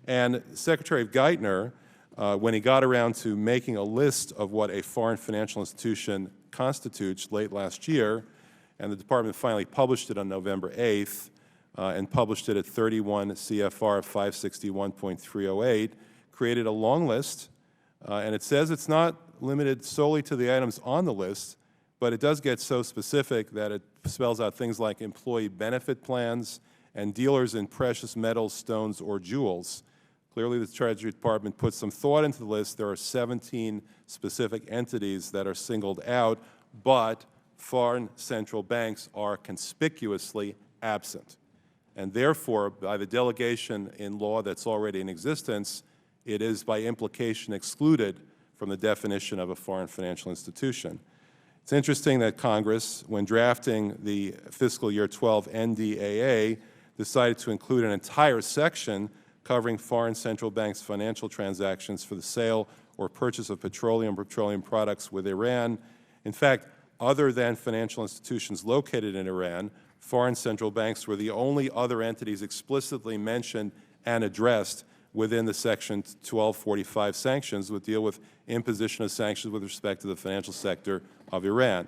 And Secretary Geithner, when he got around to making a list of what a foreign financial institution constitutes late last year, and the Department finally published it on November 8th, and published it at 31 CFR 561.308, created a long list, and it says it's not limited solely to the items on the list, but it does get so specific that it spells out things like employee benefit plans and dealers in precious metals, stones, or jewels. Clearly, the Treasury Department put some thought into the list. There are 17 specific entities that are singled out, but foreign central banks are conspicuously absent. And therefore, by the delegation in law that's already in existence, it is by implication excluded from the definition of a foreign financial institution. It's interesting that Congress, when drafting the fiscal year 12 NDAA, decided to include an entire section covering foreign central banks' financial transactions for the sale or purchase of petroleum products with Iran. In fact, other than financial institutions located in Iran, foreign central banks were the only other entities explicitly mentioned and addressed within the Section 1245 sanctions, would deal with imposition of sanctions with respect to the financial sector of Iran.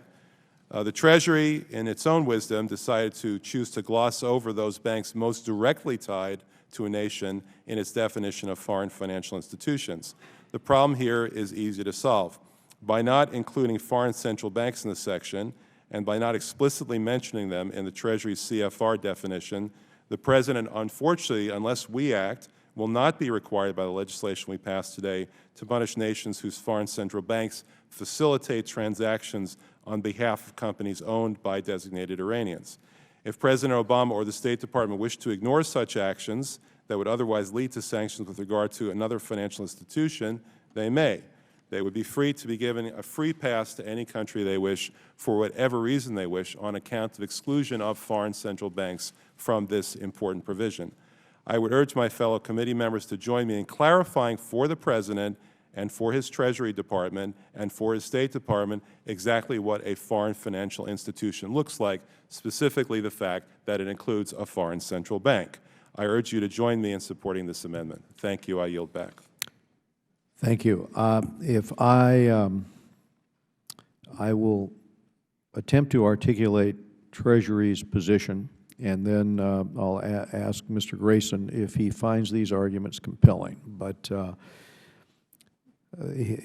The Treasury, in its own wisdom, decided to choose to gloss over those banks most directly tied to a nation in its definition of foreign financial institutions. The problem here is easy to solve. By not including foreign central banks in the section, and by not explicitly mentioning them in the Treasury's CFR definition, the President, unfortunately, unless we act, will not be required by the legislation we passed today to punish nations whose foreign central banks facilitate transactions on behalf of companies owned by designated Iranians. If President Obama or the State Department wish to ignore such actions that would otherwise lead to sanctions with regard to another financial institution, they may. They would be free to be given a free pass to any country they wish for whatever reason they wish on account of exclusion of foreign central banks from this important provision. I would urge my fellow committee members to join me in clarifying for the President and for his Treasury Department and for his State Department exactly what a foreign financial institution looks like, specifically the fact that it includes a foreign central bank. I urge you to join me in supporting this amendment. Thank you. I yield back. Thank you. If I will attempt to articulate Treasury's position, and then I'll ask Mr. Grayson if he finds these arguments compelling. But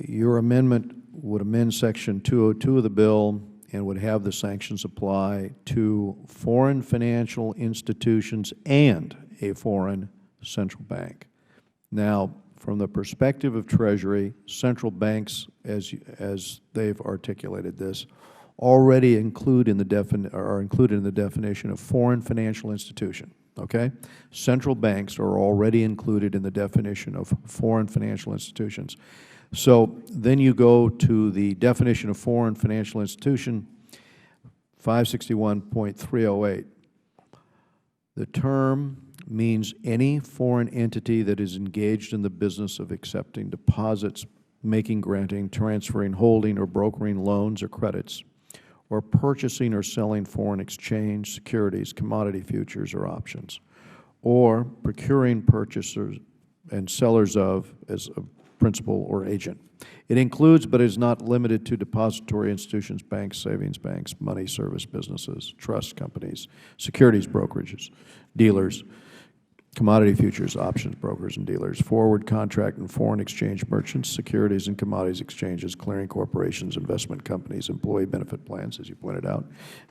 your amendment would amend Section 202 of the bill and would have the sanctions apply to foreign financial institutions and a foreign central bank. Now, from the perspective of Treasury, central banks, as they've articulated this, already are included in the definition of foreign financial institution. Okay? Central banks are already included in the definition of foreign financial institutions. So then you go to the definition of foreign financial institution, 561.308. The term means any foreign entity that is engaged in the business of accepting deposits, making, granting, transferring, holding, or brokering loans or credits, or purchasing or selling foreign exchange, securities, commodity futures, or options, or procuring purchasers and sellers of as a principal or agent. It includes but is not limited to depository institutions, banks, savings banks, money service businesses, trust companies, securities brokerages, dealers, commodity futures, options brokers and dealers, forward contract and foreign exchange merchants, securities and commodities exchanges, clearing corporations, investment companies, employee benefit plans, as you pointed out,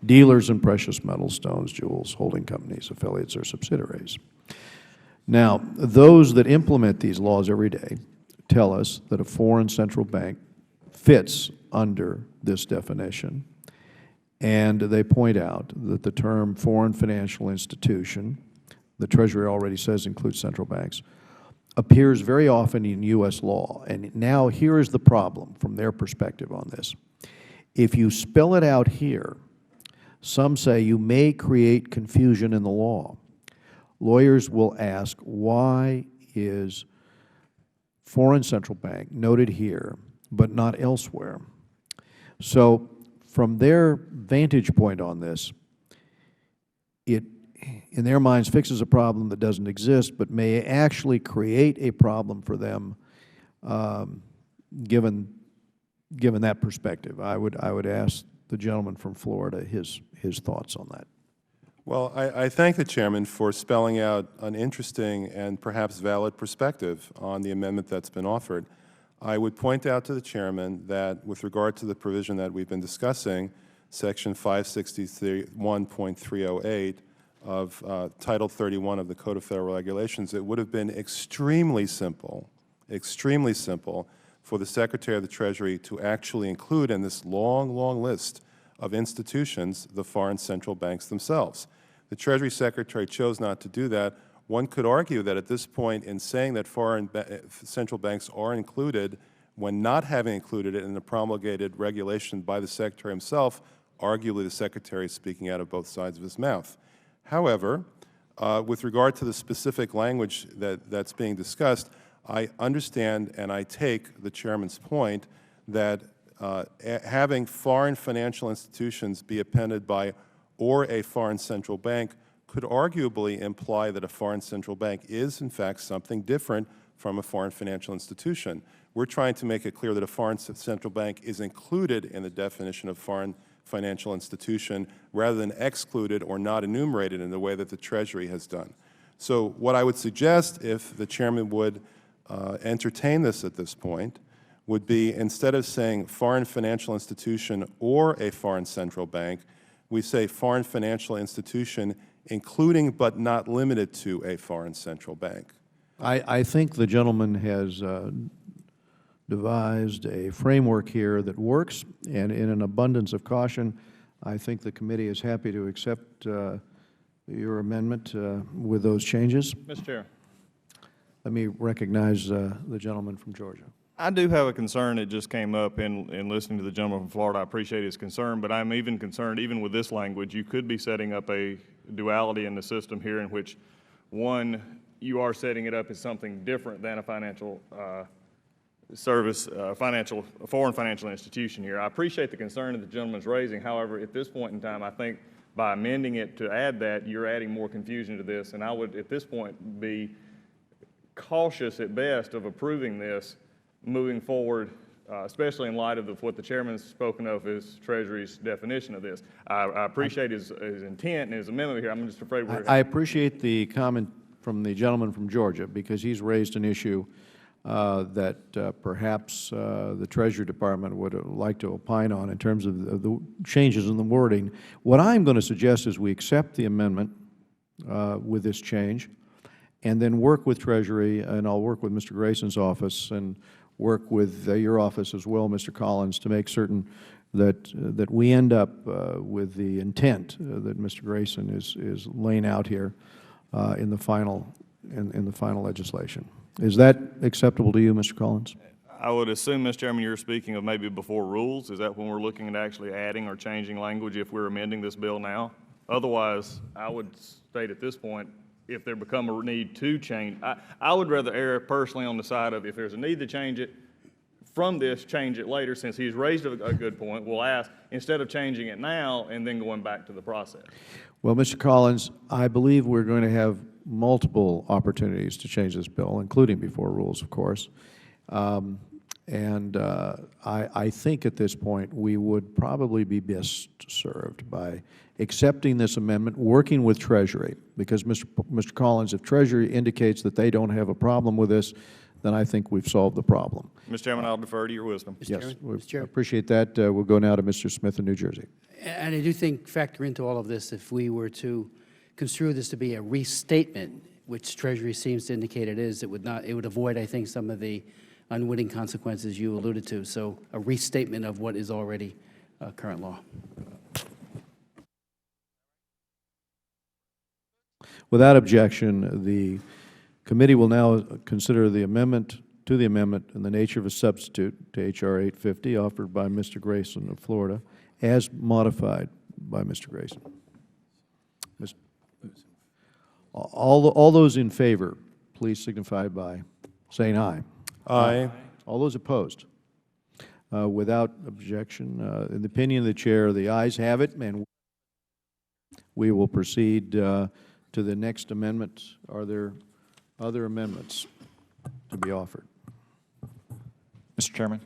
dealers in precious metals, stones, jewels, holding companies, affiliates, or subsidiaries. Now, those that implement these laws every day tell us that a foreign central bank fits under this definition, and they point out that the term foreign financial institution, the Treasury already says includes central banks, appears very often in U.S. law. And now here is the problem from their perspective on this. If you spell it out here, some say you may create confusion in the law. Lawyers will ask, why is foreign central bank noted here but not elsewhere? So from their vantage point on this, it in their minds fixes a problem that doesn't exist but may actually create a problem for them given that perspective. I would ask the gentleman from Florida his thoughts on that. Well, I thank the Chairman for spelling out an interesting and perhaps valid perspective on the amendment that's been offered. I would point out to the Chairman that with regard to the provision that we've been discussing, Section 561.308 of Title 31 of the Code of Federal Regulations, it would have been extremely simple for the Secretary of the Treasury to actually include in this long, long list of institutions the foreign central banks themselves. The Treasury Secretary chose not to do that. One could argue that at this point, in saying that foreign central banks are included, when not having included it in a promulgated regulation by the Secretary himself, arguably the Secretary is speaking out of both sides of his mouth. However, with regard to the specific language that's being discussed, I understand and I take the Chairman's point that having foreign financial institutions be appended by or a foreign central bank could arguably imply that a foreign central bank is, in fact, something different from a foreign financial institution. We're trying to make it clear that a foreign central bank is included in the definition of foreign financial institution rather than excluded or not enumerated in the way that the Treasury has done. So what I would suggest, if the Chairman would entertain this at this point, would be instead of saying foreign financial institution or a foreign central bank, we say foreign financial institution including but not limited to a foreign central bank. I think the gentleman has devised a framework here that works, and in an abundance of caution, I think the committee is happy to accept your amendment with those changes. Mr. Chair. Let me recognize the gentleman from Georgia. I do have a concern that just came up in listening to the gentleman from Florida. I appreciate his concern, but I'm even concerned, even with this language, you could be setting up a duality in the system here in which, one, you are setting it up as something different than a financial service, foreign financial institution here. I appreciate the concern that the gentleman's raising. However, at this point in time, I think by amending it to add that, you're adding more confusion to this, and I would, at this point, be cautious at best of approving this moving forward, especially in light of what the Chairman has spoken of as Treasury's definition of this. I appreciate his intent and his amendment here. I'm just afraid we're... I appreciate the comment from the gentleman from Georgia, because he's raised an issue that perhaps the Treasury Department would like to opine on in terms of the changes in the wording. What I'm going to suggest is we accept the amendment with this change, and then work with Treasury, and I'll work with Mr. Grayson's office and work with your office as well, Mr. Collins, to make certain that we end up with the intent that Mr. Grayson is laying out here in the final legislation. Is that acceptable to you, Mr. Collins? I would assume, Mr. Chairman, you're speaking of maybe before rules. Is that when we're looking at actually adding or changing language if we're amending this bill now? Otherwise, I would state at this point, if there become a need to change, I would rather err personally on the side of if there's a need to change it from this, change it later. Since he's raised a good point, we'll ask, instead of changing it now and then going back to the process. Well, Mr. Collins, I believe we're going to have multiple opportunities to change this bill, including before rules, of course. I think at this point we would probably be best served by accepting this amendment, working with Treasury, because Mr. Collins, if Treasury indicates that they don't have a problem with this, then I think we've solved the problem. Mr. Chairman, I'll defer to your wisdom. Yes, we appreciate that. We'll go now to Mr. Smith in New Jersey. And I do think, factor into all of this, if we were to construe this to be a restatement, which Treasury seems to indicate it is, it would avoid, I think, some of the unwitting consequences you alluded to. So a restatement of what is already current law. Without objection, the committee will now consider the amendment to the amendment in the nature of a substitute to H.R. 850 offered by Mr. Grayson of Florida as modified by Mr. Grayson. All those in favor, please signify by saying aye. Aye. All those opposed? Without objection, in the opinion of the Chair, the ayes have it, and we will proceed to the next amendment. Are there other amendments to be offered? Mr. Chairman.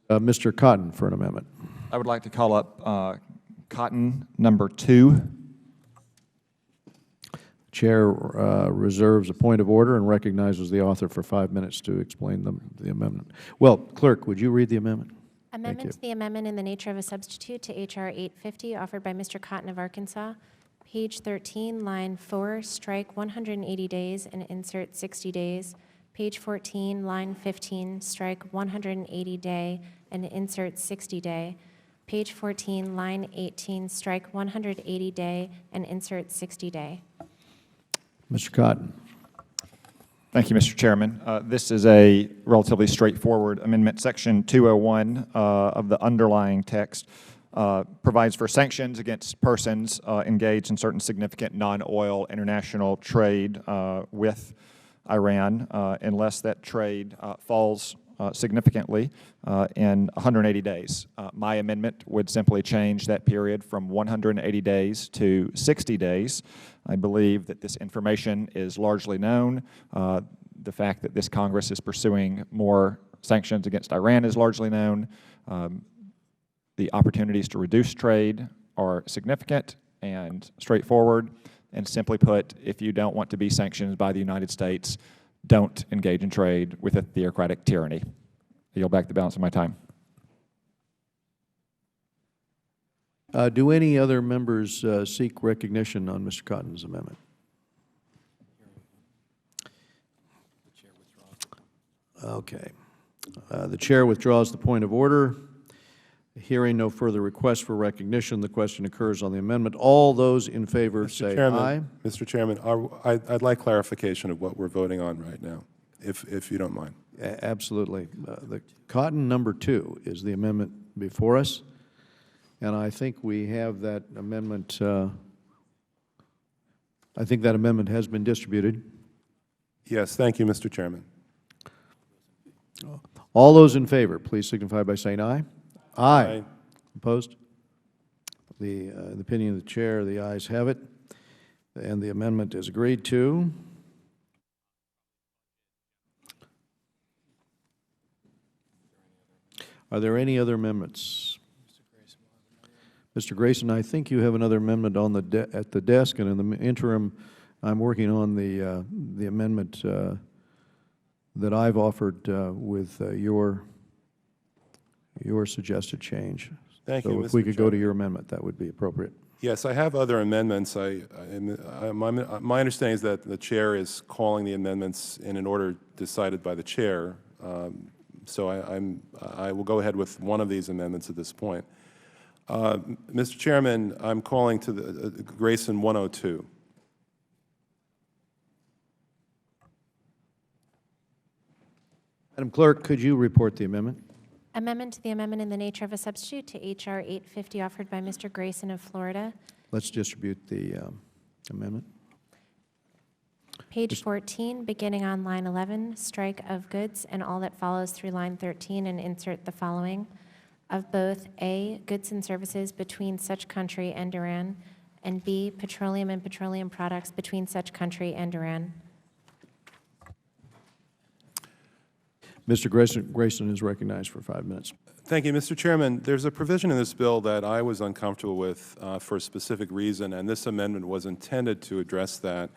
Mr. Cotton for an amendment. I would like to call up Cotton number 2. Chair reserves a point of order and recognizes the author for 5 minutes to explain the amendment. Well, Clerk, would you read the amendment? Amendment to the amendment in the nature of a substitute to H.R. 850 offered by Mr. Cotton of Arkansas. Page 13, line 4, strike 180 days and insert 60 days. Page 14, line 15, strike 180 day and insert 60 day. Page 14, line 18, strike 180 day and insert 60 day. Mr. Cotton. Thank you, Mr. Chairman. This is a relatively straightforward amendment. Section 201 of the underlying text provides for sanctions against persons engaged in certain significant non-oil international trade with Iran unless that trade falls significantly in 180 days. My amendment would simply change that period from 180 days to 60 days. I believe that this information is largely known. The fact that this Congress is pursuing more sanctions against Iran is largely known. The opportunities to reduce trade are significant and straightforward. And simply put, if you don't want to be sanctioned by the United States, don't engage in trade with a theocratic tyranny. I yield back the balance of my time. Do any other members seek recognition on Mr. Cotton's amendment? Okay. The chair withdraws the point of order. Hearing no further requests for recognition, the question occurs on the amendment. All those in favor say aye. Mr. Chairman, I'd like clarification of what we're voting on right now, if you don't mind. Absolutely. The Cotton number 2 is the amendment before us, and I think we have that amendment. I think that amendment has been distributed. Yes, thank you, Mr. Chairman. All those in favor, please signify by saying aye. Aye. Opposed? The opinion of the chair, the ayes have it, and the amendment is agreed to. Are there any other amendments? Mr. Grayson, I think you have another amendment on at the desk, and in the interim, I'm working on the amendment that I've offered with your suggested change. Thank you, So Mr. if we could go to Chairman. your amendment, that would be appropriate. Yes, I have other amendments. My understanding is that the chair is calling the amendments in an order decided by the chair. So I will go ahead with one of these amendments at this point. Mr. Chairman, I'm calling to the Grayson 102. Madam Clerk, could you report the amendment? Amendment to the amendment in the nature of a substitute to H.R. 850 offered by Mr. Grayson of Florida. Let's distribute the amendment. Page 14, beginning on line 11, strike of goods and all that follows through line 13 and insert the following. Of both A, goods and services between such country and Iran, and B, petroleum and petroleum products between such country and Iran. Mr. Grayson is recognized for 5 minutes. Thank you, Mr. Chairman. There's a provision in this bill that I was uncomfortable with for a specific reason, and this amendment was intended to address that.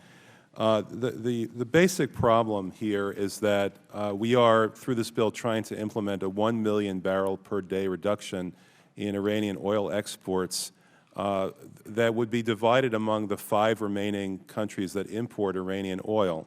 The basic problem here is that we are, through this bill, trying to implement a 1 million barrel per day reduction in Iranian oil exports that would be divided among the 5 remaining countries that import Iranian oil.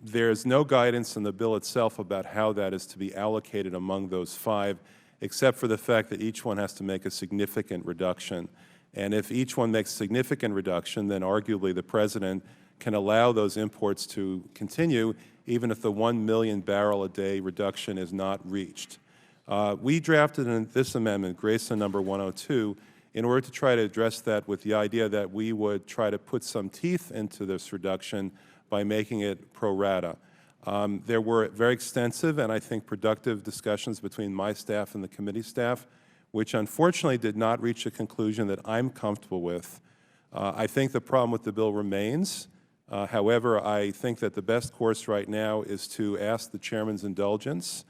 There's no guidance in the bill itself about how that is to be allocated among those 5, except for the fact that each one has to make a significant reduction. And if each one makes a significant reduction, then arguably the President can allow those imports to continue even if the 1 million barrel a day reduction is not reached. We drafted in this amendment, Grayson number 102, in order to try to address that with the idea that we would try to put some teeth into this reduction by making it pro rata. There were very extensive and I think productive discussions between my staff and the committee staff, which unfortunately did not reach a conclusion that I'm comfortable with. I think the problem with the bill remains. However, I think that the best course right now is to ask the Chairman's indulgence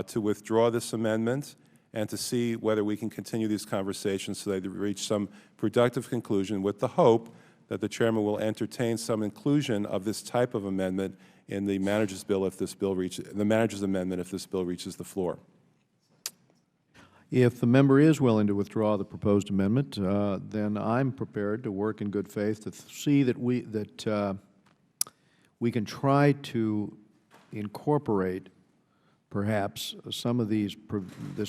to withdraw this amendment and to see whether we can continue these conversations so that they reach some productive conclusion with the hope that the Chairman will entertain some inclusion of this type of amendment in the manager's bill if this bill reaches the manager's amendment if this bill reaches the floor. If the member is willing to withdraw the proposed amendment, then I'm prepared to work in good faith to see that we can try to incorporate perhaps some of this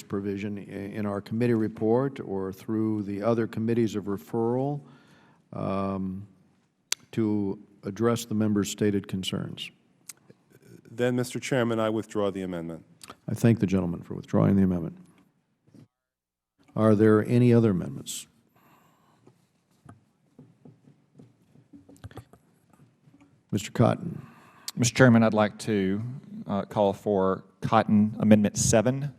provision in our committee report or through the other committees of referral to address the member's stated concerns. Then, Mr. Chairman, I withdraw the amendment. I thank the gentleman for withdrawing the amendment. Are there any other amendments? Mr. Cotton. Mr. Chairman, I'd like to call for Cotton, Amendment 7.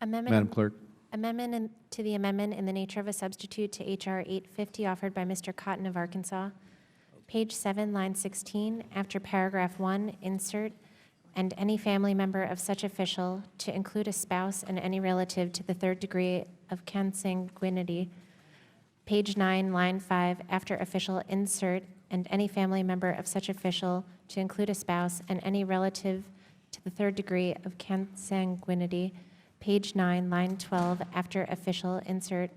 Madam Clerk. Amendment to the amendment in the nature of a substitute to H.R. 850 offered by Mr. Cotton of Arkansas. Page 7, line 16, after paragraph 1, insert, and any family member of such official to include a spouse and any relative to the third degree of consanguinity. Page 9, line 5, after official, insert, and any family member of such official to include a spouse and any relative to the third degree of consanguinity. Page 9, line 12, after official, insert,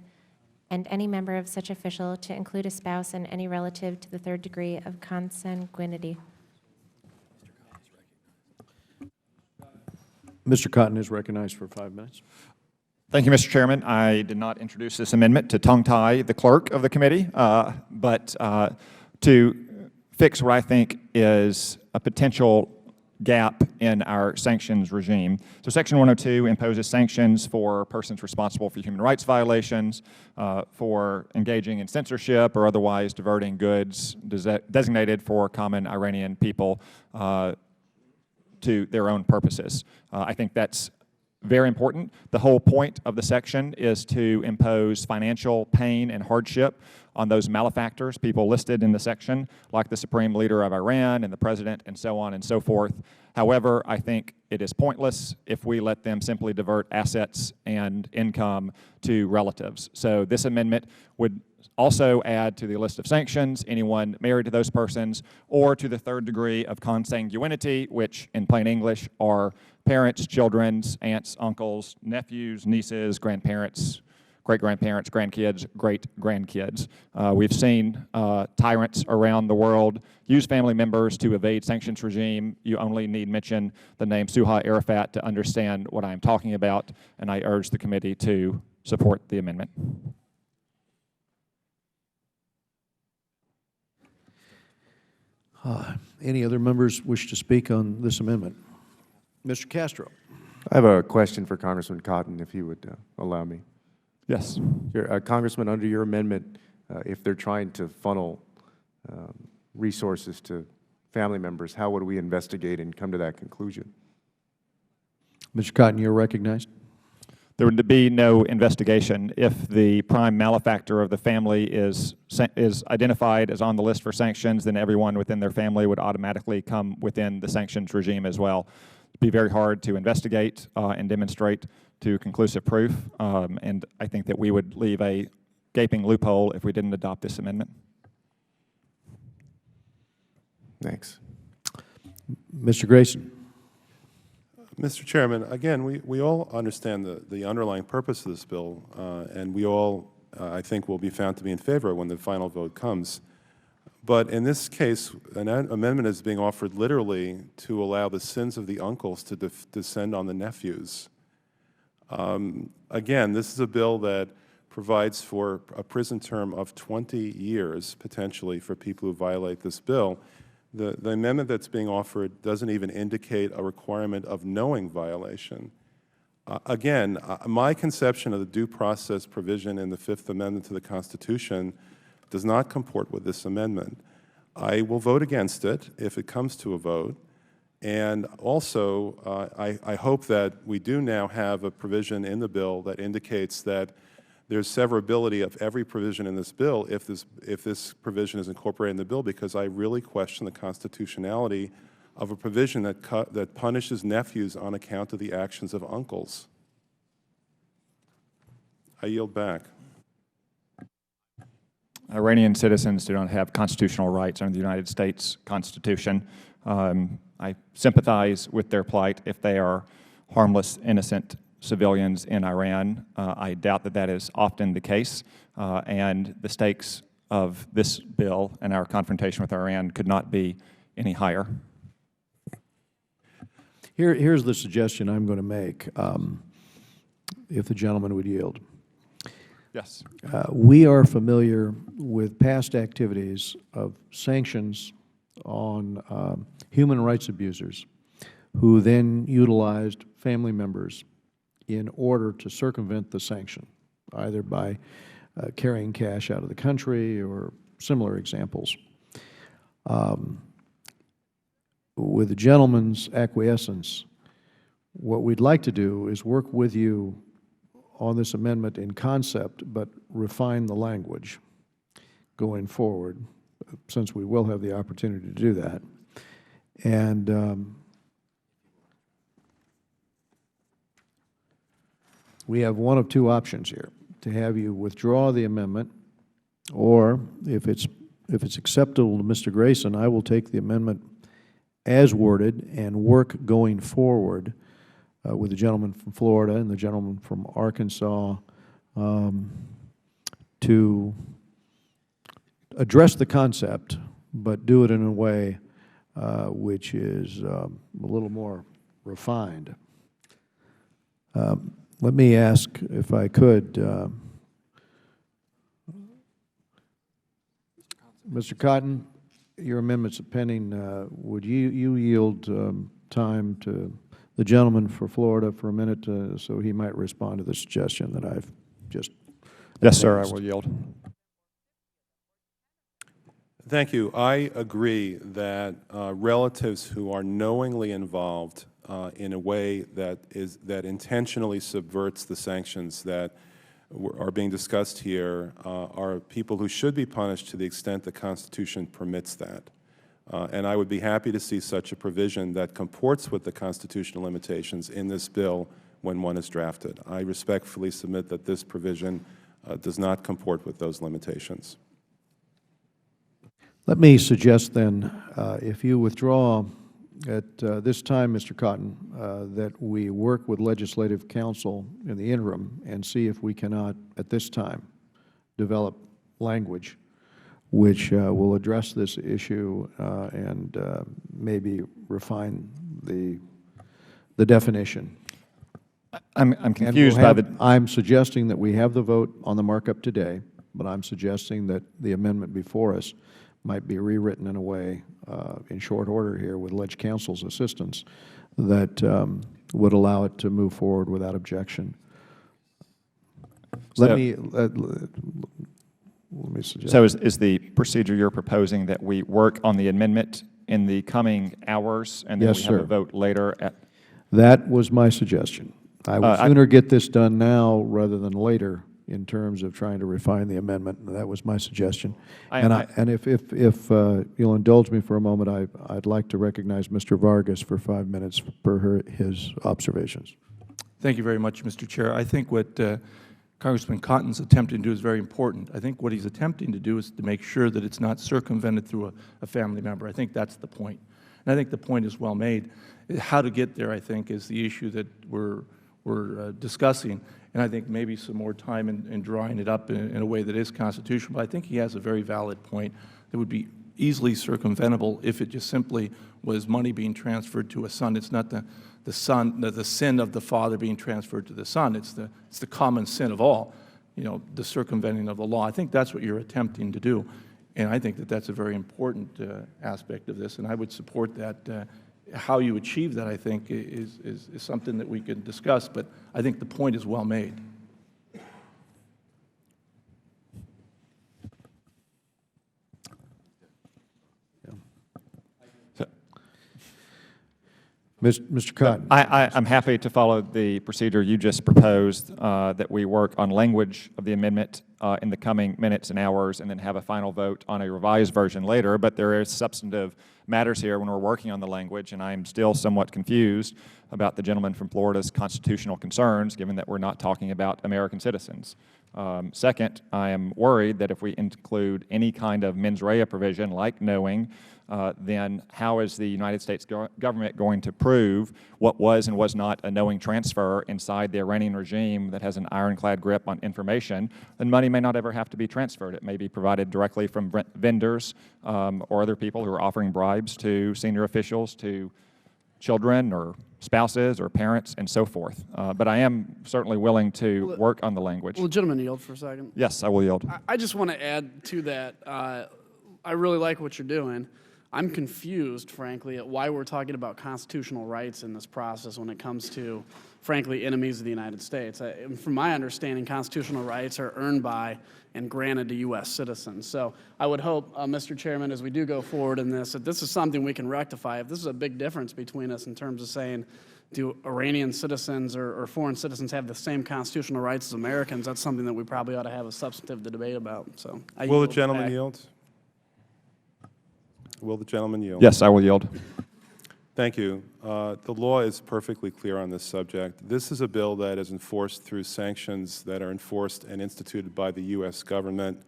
and any member of such official to include a spouse and any relative to the third degree of consanguinity. Mr. Cotton is recognized for 5 minutes. Thank you, Mr. Chairman. I did not introduce this amendment to tongue-tie the clerk of the committee, but to fix what I think is a potential gap in our sanctions regime. So Section 102 imposes sanctions for persons responsible for human rights violations, for engaging in censorship or otherwise diverting goods designated for common Iranian people to their own purposes. I think that's very important. The whole point of the section is to impose financial pain and hardship on those malefactors, people listed in the section, like the Supreme Leader of Iran and the President and so on and so forth. However, I think it is pointless if we let them simply divert assets and income to relatives. So this amendment would also add to the list of sanctions anyone married to those persons or to the third degree of consanguinity, which in plain English are parents, children, aunts, uncles, nephews, nieces, grandparents, great-grandparents, grandkids, great-grandkids. We've seen tyrants around the world use family members to evade sanctions regime. You only need mention the name Suha Arafat to understand what I'm talking about, and I urge the committee to support the amendment. Any other members wish to speak on this amendment? Mr. Castro. I have a question for Congressman Cotton, if he would allow me. Yes. Congressman, under your amendment, if they're trying to funnel resources to family members, how would we investigate and come to that conclusion? Mr. Cotton, you're recognized. There would be no investigation if the prime malefactor of the family is identified as on the list for sanctions. Then everyone within their family would automatically come within the sanctions regime as well. It'd be very hard to investigate and demonstrate to conclusive proof, and I think that we would leave a gaping loophole if we didn't adopt this amendment. Thanks. Mr. Grayson. Mr. Chairman, again, we all understand the underlying purpose of this bill, and we all, I think, will be found to be in favor when the final vote comes. But in this case, an amendment is being offered literally to allow the sins of the uncles to descend on the nephews. Again, this is a bill that provides for a prison term of 20 years, potentially, for people who violate this bill. The amendment that's being offered doesn't even indicate a requirement of knowing violation. Again, my conception of the due process provision in the Fifth Amendment to the Constitution does not comport with this amendment. I will vote against it if it comes to a vote. And also, I hope that we do now have a provision in the bill that indicates that there's severability of every provision in this bill if this provision is incorporated in the bill, because I really question the constitutionality of a provision that punishes nephews on account of the actions of uncles. I yield back. Iranian citizens do not have constitutional rights under the United States Constitution. I sympathize with their plight if they are harmless, innocent civilians in Iran. I doubt that that is often the case, and the stakes of this bill and our confrontation with Iran could not be any higher. Here's the suggestion I'm going to make, if the gentleman would yield. Yes. We are familiar with past activities of sanctions on human rights abusers who then utilized family members in order to circumvent the sanction, either by carrying cash out of the country or similar examples. with the gentleman's acquiescence, what we'd like to do is work with you on this amendment in concept, but refine the language going forward, since we will have the opportunity to do that. And we have one of two options here: to have you withdraw the amendment, or if it's acceptable to Mr. Grayson, I will take the amendment as worded and work going forward with the gentleman from Florida and the gentleman from Arkansas to address the concept, but do it in a way which is a little more refined. Let me ask, if I could, Mr. Cotton, your amendment's pending. Would you yield time to the gentleman for Florida for a minute so he might respond to the suggestion that I've just Yes, sir, I advanced? will yield. Thank you. I agree that relatives who are knowingly involved in a way that intentionally subverts the sanctions that are being discussed here are people who should be punished to the extent the Constitution permits that. And I would be happy to see such a provision that comports with the constitutional limitations in this bill when one is drafted. I respectfully submit that this provision does not comport with those limitations. Let me suggest then, if you withdraw at this time, Mr. Cotton, that we work with Legislative Counsel in the interim and see if we cannot, at this time, develop language which will address this issue and maybe refine the definition. I'm confused by the... I'm suggesting that we have the vote on the markup today, but I'm suggesting that the amendment before us might be rewritten in a way, in short order here with Leg Counsel's assistance, that would allow it to move forward without objection. Let me suggest. So is the procedure you're proposing that we work on the amendment in the coming hours and then Yes, we have sir. a vote later at... That was my suggestion. I would sooner get this done now rather than later in terms of trying to refine the amendment. That was my suggestion. And if you'll indulge me for a moment, I'd like to recognize Mr. Vargas for 5 minutes per his observations. Thank you very much, Mr. Chair. I think what Congressman Cotton's attempting to do is very important. I think what he's attempting to do is to make sure that it's not circumvented through a family member. I think that's the point. And I think the point is well made. How to get there, I think, is the issue that we're discussing. And I think maybe some more time in drawing it up in a way that is constitutional. But I think he has a very valid point that would be easily circumventable if it just simply was money being transferred to a son. It's not the sin of the father being transferred to the son. It's the common sin of all, the circumventing of the law. I think that's what you're attempting to do. And I think that that's a very important aspect of this. And I would support that. How you achieve that, I think, is something that we could discuss. But I think the point is well made. Mr. Cotton. I'm happy to follow the procedure you just proposed, that we work on language of the amendment in the coming minutes and hours and then have a final vote on a revised version later. But there is substantive matters here when we're working on the language, and I'm still somewhat confused about the gentleman from Florida's constitutional concerns, given that we're not talking about American citizens. Second, I am worried that if we include any kind of mens rea provision like knowing, then how is the United States government going to prove what was and was not a knowing transfer inside the Iranian regime that has an ironclad grip on information? Then money may not ever have to be transferred. It may be provided directly from vendors or other people who are offering bribes to senior officials, to children or spouses or parents and so forth. But I am certainly willing to work on the language. Will the gentleman yield for a second? Yes, I will yield. I just want to add to that. I really like what you're doing. I'm confused, frankly, at why we're talking about constitutional rights in this process when it comes to, frankly, enemies of the United States. From my understanding, constitutional rights are earned by and granted to U.S. citizens. So I would hope, Mr. Chairman, as we do go forward in this, that this is something we can rectify. If this is a big difference between us in terms of saying, do Iranian citizens or foreign citizens have the same constitutional rights as Americans, that's something that we probably ought to have a substantive debate about. So Will the gentleman yield? Will the gentleman yield? Yes, I will yield. Thank you. The law is perfectly clear on this subject. This is a bill that is enforced through sanctions that are enforced and instituted by the U.S. government,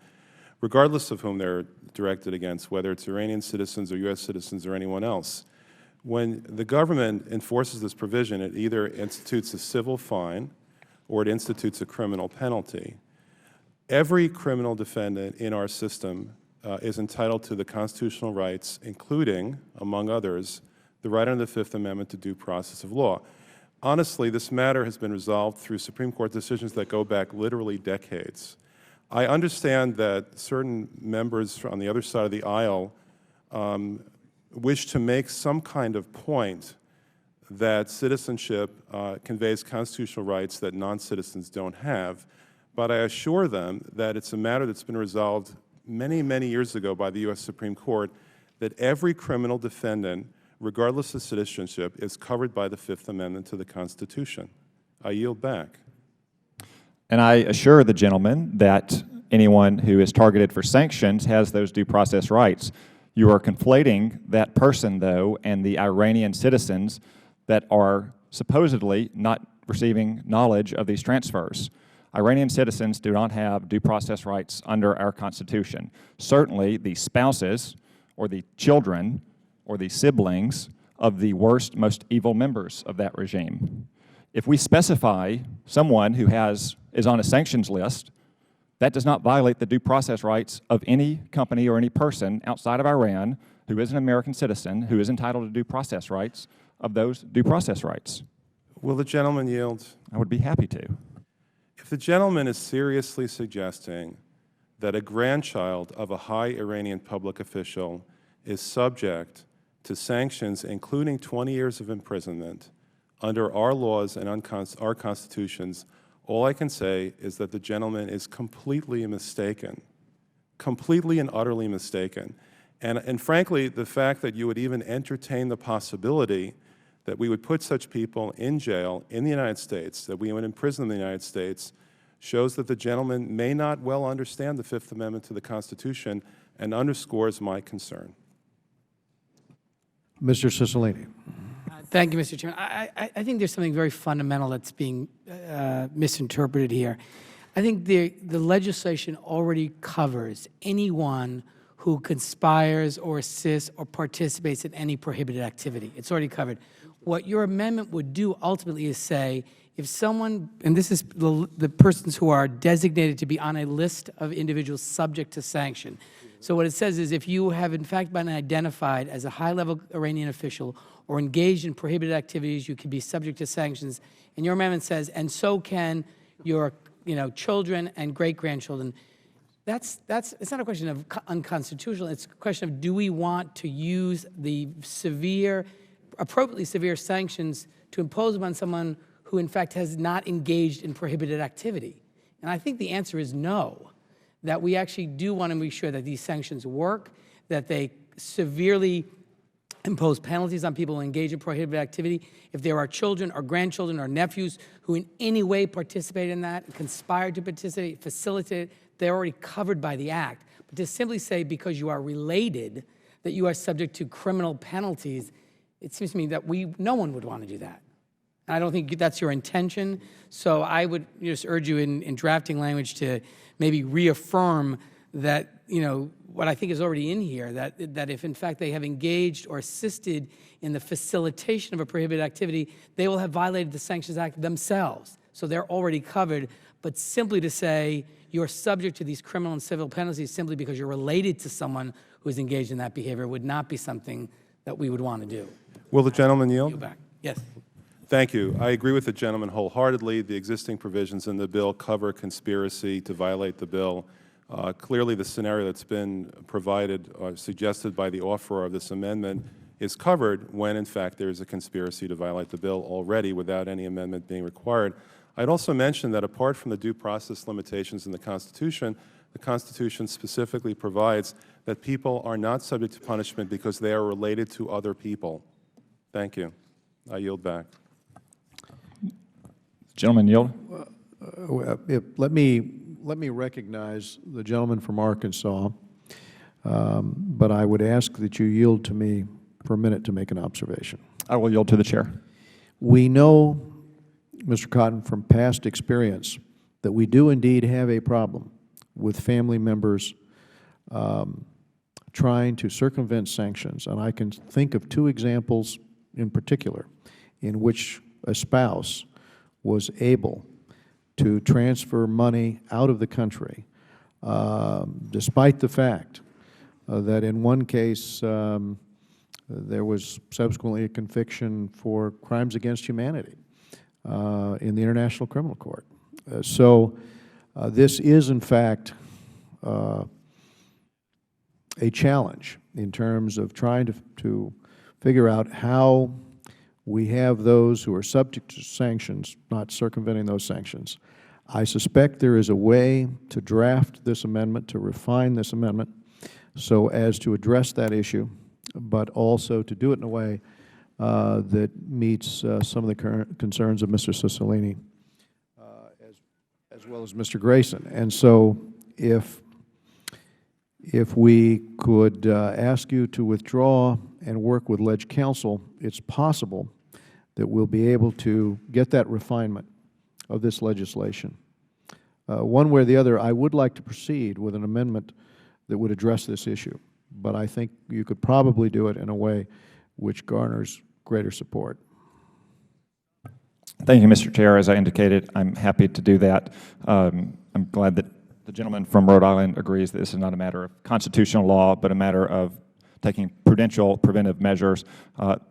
regardless of whom they're directed against, whether it's Iranian citizens or U.S. citizens or anyone else. When the government enforces this provision, it either institutes a civil fine or it institutes a criminal penalty. Every criminal defendant in our system is entitled to the constitutional rights, including, among others, the right under the Fifth Amendment to due process of law. Honestly, this matter has been resolved through Supreme Court decisions that go back literally decades. I understand that certain members on the other side of the aisle wish to make some kind of point that citizenship conveys constitutional rights that non-citizens don't have, but I assure them that it's a matter that's been resolved many, many years ago by the U.S. Supreme Court, that every criminal defendant, regardless of citizenship, is covered by the Fifth Amendment to the Constitution. I yield back. And I assure the gentleman that anyone who is targeted for sanctions has those due process rights. You are conflating that person, though, and the Iranian citizens that are supposedly not receiving knowledge of these transfers. Iranian citizens do not have due process rights under our Constitution. Certainly, the spouses or the children or the siblings of the worst, most evil members of that regime. If we specify someone who is on a sanctions list, that does not violate the due process rights of any company or any person outside of Iran who is an American citizen who is entitled to due process rights of those due process rights. Will the gentleman yield? I would be happy to. If the gentleman is seriously suggesting that a grandchild of a high Iranian public official is subject to sanctions, including 20 years of imprisonment, under our laws and our constitutions, all I can say is that the gentleman is completely mistaken, completely and utterly mistaken. And frankly, the fact that you would even entertain the possibility that we would put such people in jail in the United States, that we would imprison them in the United States, shows that the gentleman may not well understand the Fifth Amendment to the Constitution and underscores my concern. Mr. Cicilline. Thank you, Mr. Chairman. I think there's something very fundamental that's being misinterpreted here. I think the legislation already covers anyone who conspires or assists or participates in any prohibited activity. It's already covered. What your amendment would do ultimately is say, if someone, and this is the persons who are designated to be on a list of individuals subject to sanction. So what it says is if you have in fact been identified as a high-level Iranian official or engaged in prohibited activities, you can be subject to sanctions. And your amendment says, and so can your children and great-grandchildren. It's not a question of unconstitutional. It's a question of, do we want to use the appropriately severe sanctions to impose upon someone who in fact has not engaged in prohibited activity? And I think the answer is no, that we actually do want to make sure that these sanctions work, that they severely impose penalties on people who engage in prohibited activity. If there are children or grandchildren or nephews who in any way participate in that, conspire to participate, facilitate it, they're already covered by the Act. But to simply say because you are related that you are subject to criminal penalties, it seems to me that no one would want to do that. And I don't think that's your intention. So I would just urge you in drafting language to maybe reaffirm that, what I think is already in here, that if in fact they have engaged or assisted in the facilitation of a prohibited activity, they will have violated the Sanctions Act themselves. So they're already covered. But simply to say you're subject to these criminal and civil penalties simply because you're related to someone who is engaged in that behavior would not be something that we would want to do. Will the gentleman yield? Yes. Thank you. I agree with the gentleman wholeheartedly. The existing provisions in the bill cover conspiracy to violate the bill. Clearly, the scenario that's been provided or suggested by the offerer of this amendment is covered when, in fact, there is a conspiracy to violate the bill already without any amendment being required. I'd also mention that apart from the due process limitations in the Constitution specifically provides that people are not subject to punishment because they are related to other people. Thank you. I yield back. Gentleman yield. Let me recognize the gentleman from Arkansas, but I would ask that you yield to me for a minute to make an observation. I will yield to the chair. We know, Mr. Cotton, from past experience that we do indeed have a problem with family members trying to circumvent sanctions, and I can think of 2 examples in particular in which a spouse was able to transfer money out of the country, despite the fact that in one case there was subsequently a conviction for crimes against humanity in the International Criminal Court. So this is, in fact, a challenge in terms of trying to figure out how we have those who are subject to sanctions not circumventing those sanctions. I suspect there is a way to draft this amendment, to refine this amendment, so as to address that issue, but also to do it in a way that meets some of the current concerns of Mr. Cicilline, as well as Mr. Grayson. And so if we could ask you to withdraw and work with Ledge Counsel, it's possible that we'll be able to get that refinement of this legislation. One way or the other, I would like to proceed with an amendment that would address this issue, but I think you could probably do it in a way which garners greater support. Thank you, Mr. Chair. As I indicated, I'm happy to do that. I'm glad that the gentleman from Rhode Island agrees that this is not a matter of constitutional law, but a matter of taking prudential preventive measures.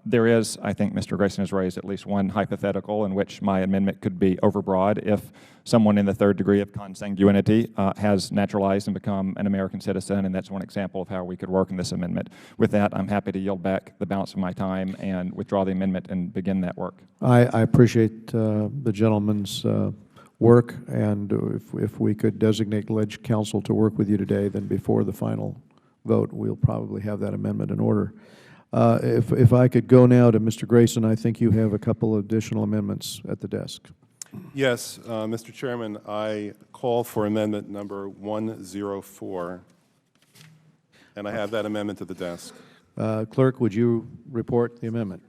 There is, I think Mr. Grayson has raised at least one hypothetical in which my amendment could be overbroad if someone in the 3rd degree of consanguinity has naturalized and become an American citizen, and that's one example of how we could work in this amendment. With that, I'm happy to yield back the balance of my time and withdraw the amendment and begin that work. I appreciate the gentleman's work, and if we could designate Ledge Counsel to work with you today, then before the final vote, we'll probably have that amendment in order. If I could go now to Mr. Grayson, I think you have a couple of additional amendments at the desk. Yes, Mr. Chairman, I call for amendment number 104, and I have that amendment at the desk. Clerk, would you report the amendment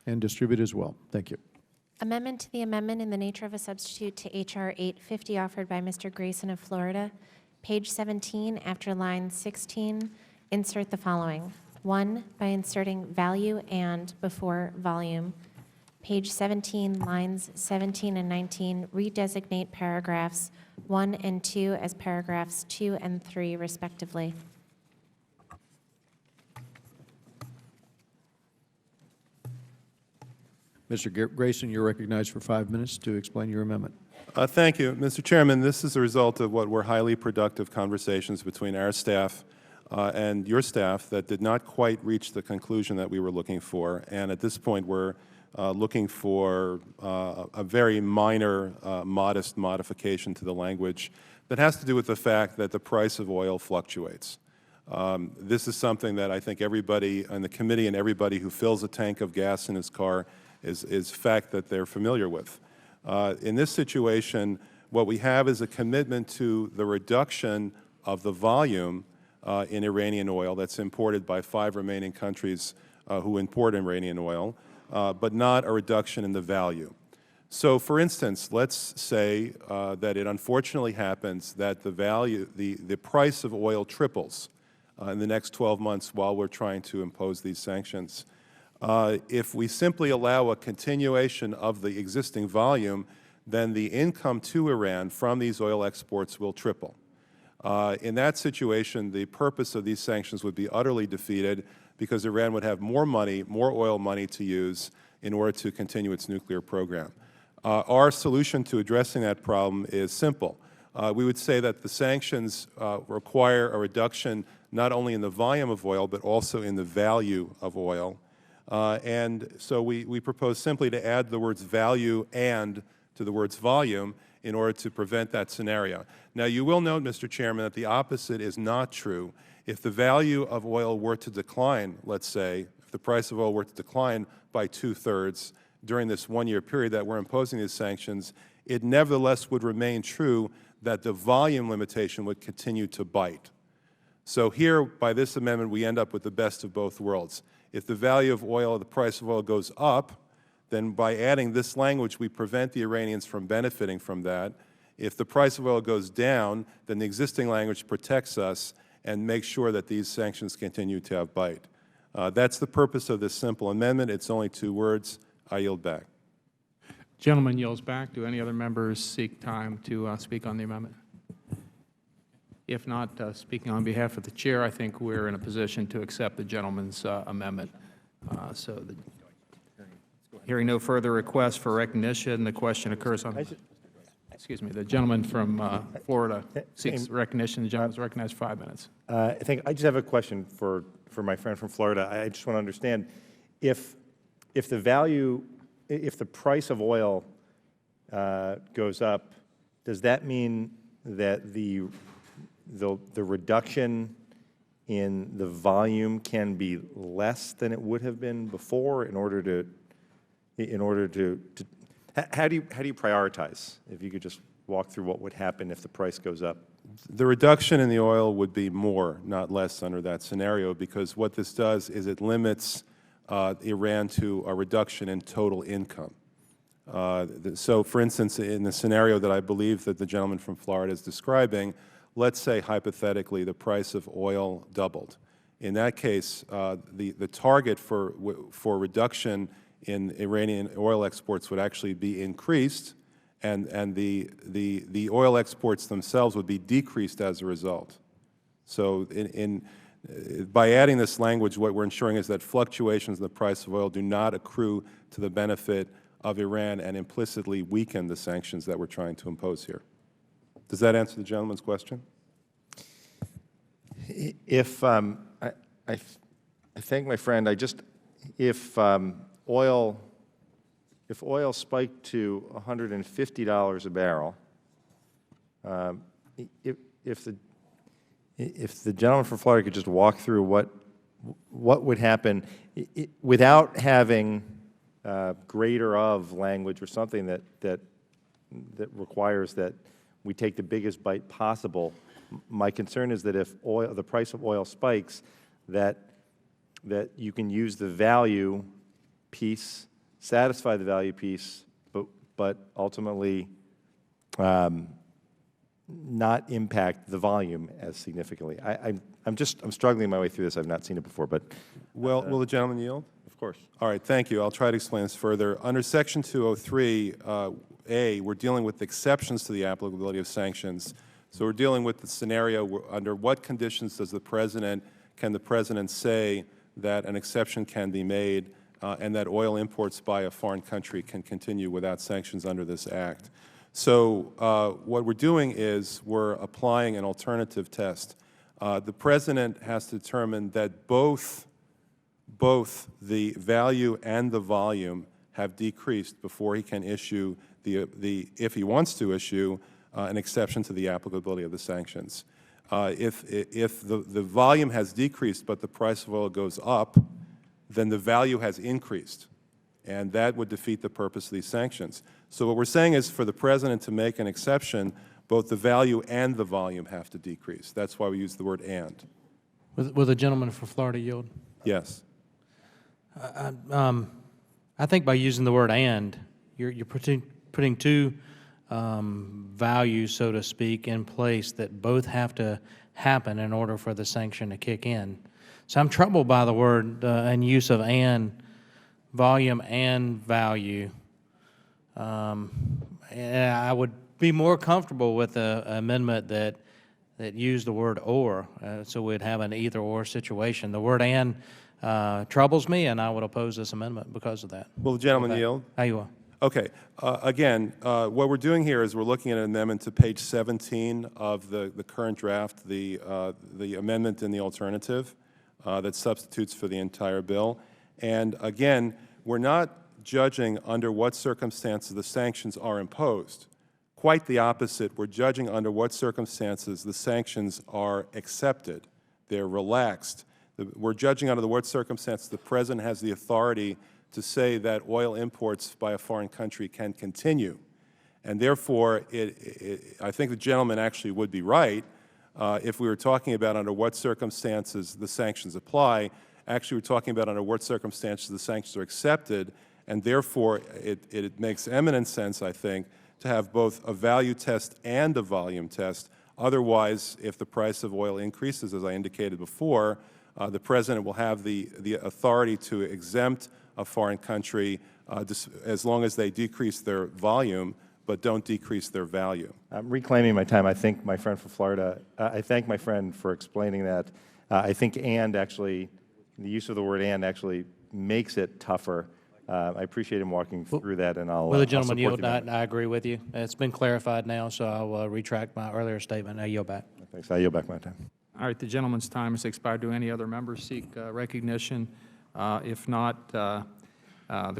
and distribute as well? Thank you. Amendment to the amendment in the nature of a substitute to H.R. 850 offered by Mr. Grayson of Florida. Page 17, after line 16, insert the following. 1, by inserting value and before volume. Page 17, lines 17 and 19, redesignate paragraphs 1 and 2 as paragraphs 2 and 3, respectively. Mr. Grayson, you're recognized for 5 minutes to explain your amendment. Thank you. Mr. Chairman, this is a result of what were highly productive conversations between our staff and your staff that did not quite reach the conclusion that we were looking for. And at this point, we're looking for a very minor, modest modification to the language that has to do with the fact that the price of oil fluctuates. This is something that I think everybody on the committee and everybody who fills a tank of gas in his car is fact that they're familiar with. In this situation, what we have is a commitment to the reduction of the volume in Iranian oil that's imported by 5 remaining countries who import Iranian oil, but not a reduction in the value. So, for instance, let's say that it unfortunately happens that the price of oil triples in the next 12 months while we're trying to impose these sanctions. If we simply allow a continuation of the existing volume, then the income to Iran from these oil exports will triple. In that situation, the purpose of these sanctions would be utterly defeated because Iran would have more money, more oil money to use in order to continue its nuclear program. Our solution to addressing that problem is simple. We would say that the sanctions require a reduction not only in the volume of oil, but also in the value of oil. And so we propose simply to add the words value and to the words volume in order to prevent that scenario. Now, you will note, Mr. Chairman, that the opposite is not true. If the value of oil were to decline, let's say, if the price of oil were to decline by 2/3 during this one-year period that we're imposing these sanctions, it nevertheless would remain true that the volume limitation would continue to bite. So here, by this amendment, we end up with the best of both worlds. If the value of oil, the price of oil goes up, then by adding this language, we prevent the Iranians from benefiting from that. If the price of oil goes down, then the existing language protects us and makes sure that these sanctions continue to have bite. That's the purpose of this simple amendment. It's only 2 words. I yield back. Gentleman yields back. Do any other members seek time to speak on the amendment? If not, speaking on behalf of the Chair, I think we're in a position to accept the gentleman's amendment. Hearing no further requests for recognition, the question occurs on. Excuse me. The gentleman from Florida seeks recognition. The gentleman is recognized for 5 minutes. I just have a question for my friend from Florida. I just want to understand if the price of oil goes up, does that mean that the reduction in the volume can be less than it would have been before in order to how do you prioritize? If you could just walk through what would happen if the price goes up. The reduction in the oil would be more, not less, under that scenario, because what this does is it limits Iran to a reduction in total income. So, for instance, in the scenario that I believe that the gentleman from Florida is describing, let's say hypothetically the price of oil doubled. In that case, the target for reduction in Iranian oil exports would actually be increased, and the oil exports themselves would be decreased as a result. So by adding this language, what we're ensuring is that fluctuations in the price of oil do not accrue to the benefit of Iran and implicitly weaken the sanctions that we're trying to impose here. Does that answer the gentleman's question? If I thank my friend, if oil spiked to $150 a barrel, if the gentleman from Florida could just walk through what would happen without having greater of language or something that requires that we take the biggest bite possible. My concern is that if the price of oil spikes, that you can use the value piece, satisfy the value piece, but ultimately not impact the volume as significantly. I'm struggling my way through this. I've not seen it before, but will the gentleman yield? Of course. All right, thank you. I'll try to explain this further. Under Section 203A, we're dealing with exceptions to the applicability of sanctions. So we're dealing with the scenario under what conditions can the President say that an exception can be made and that oil imports by a foreign country can continue without sanctions under this Act. So what we're doing is we're applying an alternative test. The President has to determine that both the value and the volume have decreased before he can issue if he wants to issue an exception to the applicability of the sanctions. If the volume has decreased but the price of oil goes up, then the value has increased, and that would defeat the purpose of these sanctions. So what we're saying is for the President to make an exception, both the value and the volume have to decrease. That's why we use the word and. Will the gentleman from Florida yield? Yes. I think by using the word and, you're putting two values, so to speak, in place that both have to happen in order for the sanction to kick in. So I'm troubled by the word and use of and, volume and value. And I would be more comfortable with an amendment that used the word or, so we'd have an either-or situation. The word and troubles me, and I would oppose this amendment because of that. Will the gentleman yield? How you are? Okay. Again, what we're doing here is we're looking at an amendment to page 17 of the current draft, the amendment in the alternative that substitutes for the entire bill. And again, we're not judging under what circumstances the sanctions are imposed. Quite the opposite. We're judging under what circumstances the sanctions are accepted. They're relaxed. We're judging under what circumstances the President has the authority to say that oil imports by a foreign country can continue. And therefore, I think the gentleman actually would be right if we were talking about under what circumstances the sanctions apply. Actually, we're talking about under what circumstances the sanctions are accepted, and therefore it makes eminent sense, I think, to have both a value test and a volume test. Otherwise, if the price of oil increases, as I indicated before, the President will have the authority to exempt a foreign country as long as they decrease their volume but don't decrease their value. I'm reclaiming my time. I thank my friend from Florida. I thank my friend for explaining that. I think "and" actually, the use of the word "and" actually makes it tougher. I appreciate him walking through that, and I'll Will the gentleman I'll yield? support the I agree with you. It's been clarified now, so I'll retract my earlier statement. I yield back. Thanks. I yield back my time. All right, the gentleman's time has expired. Do any other members seek recognition? If not, the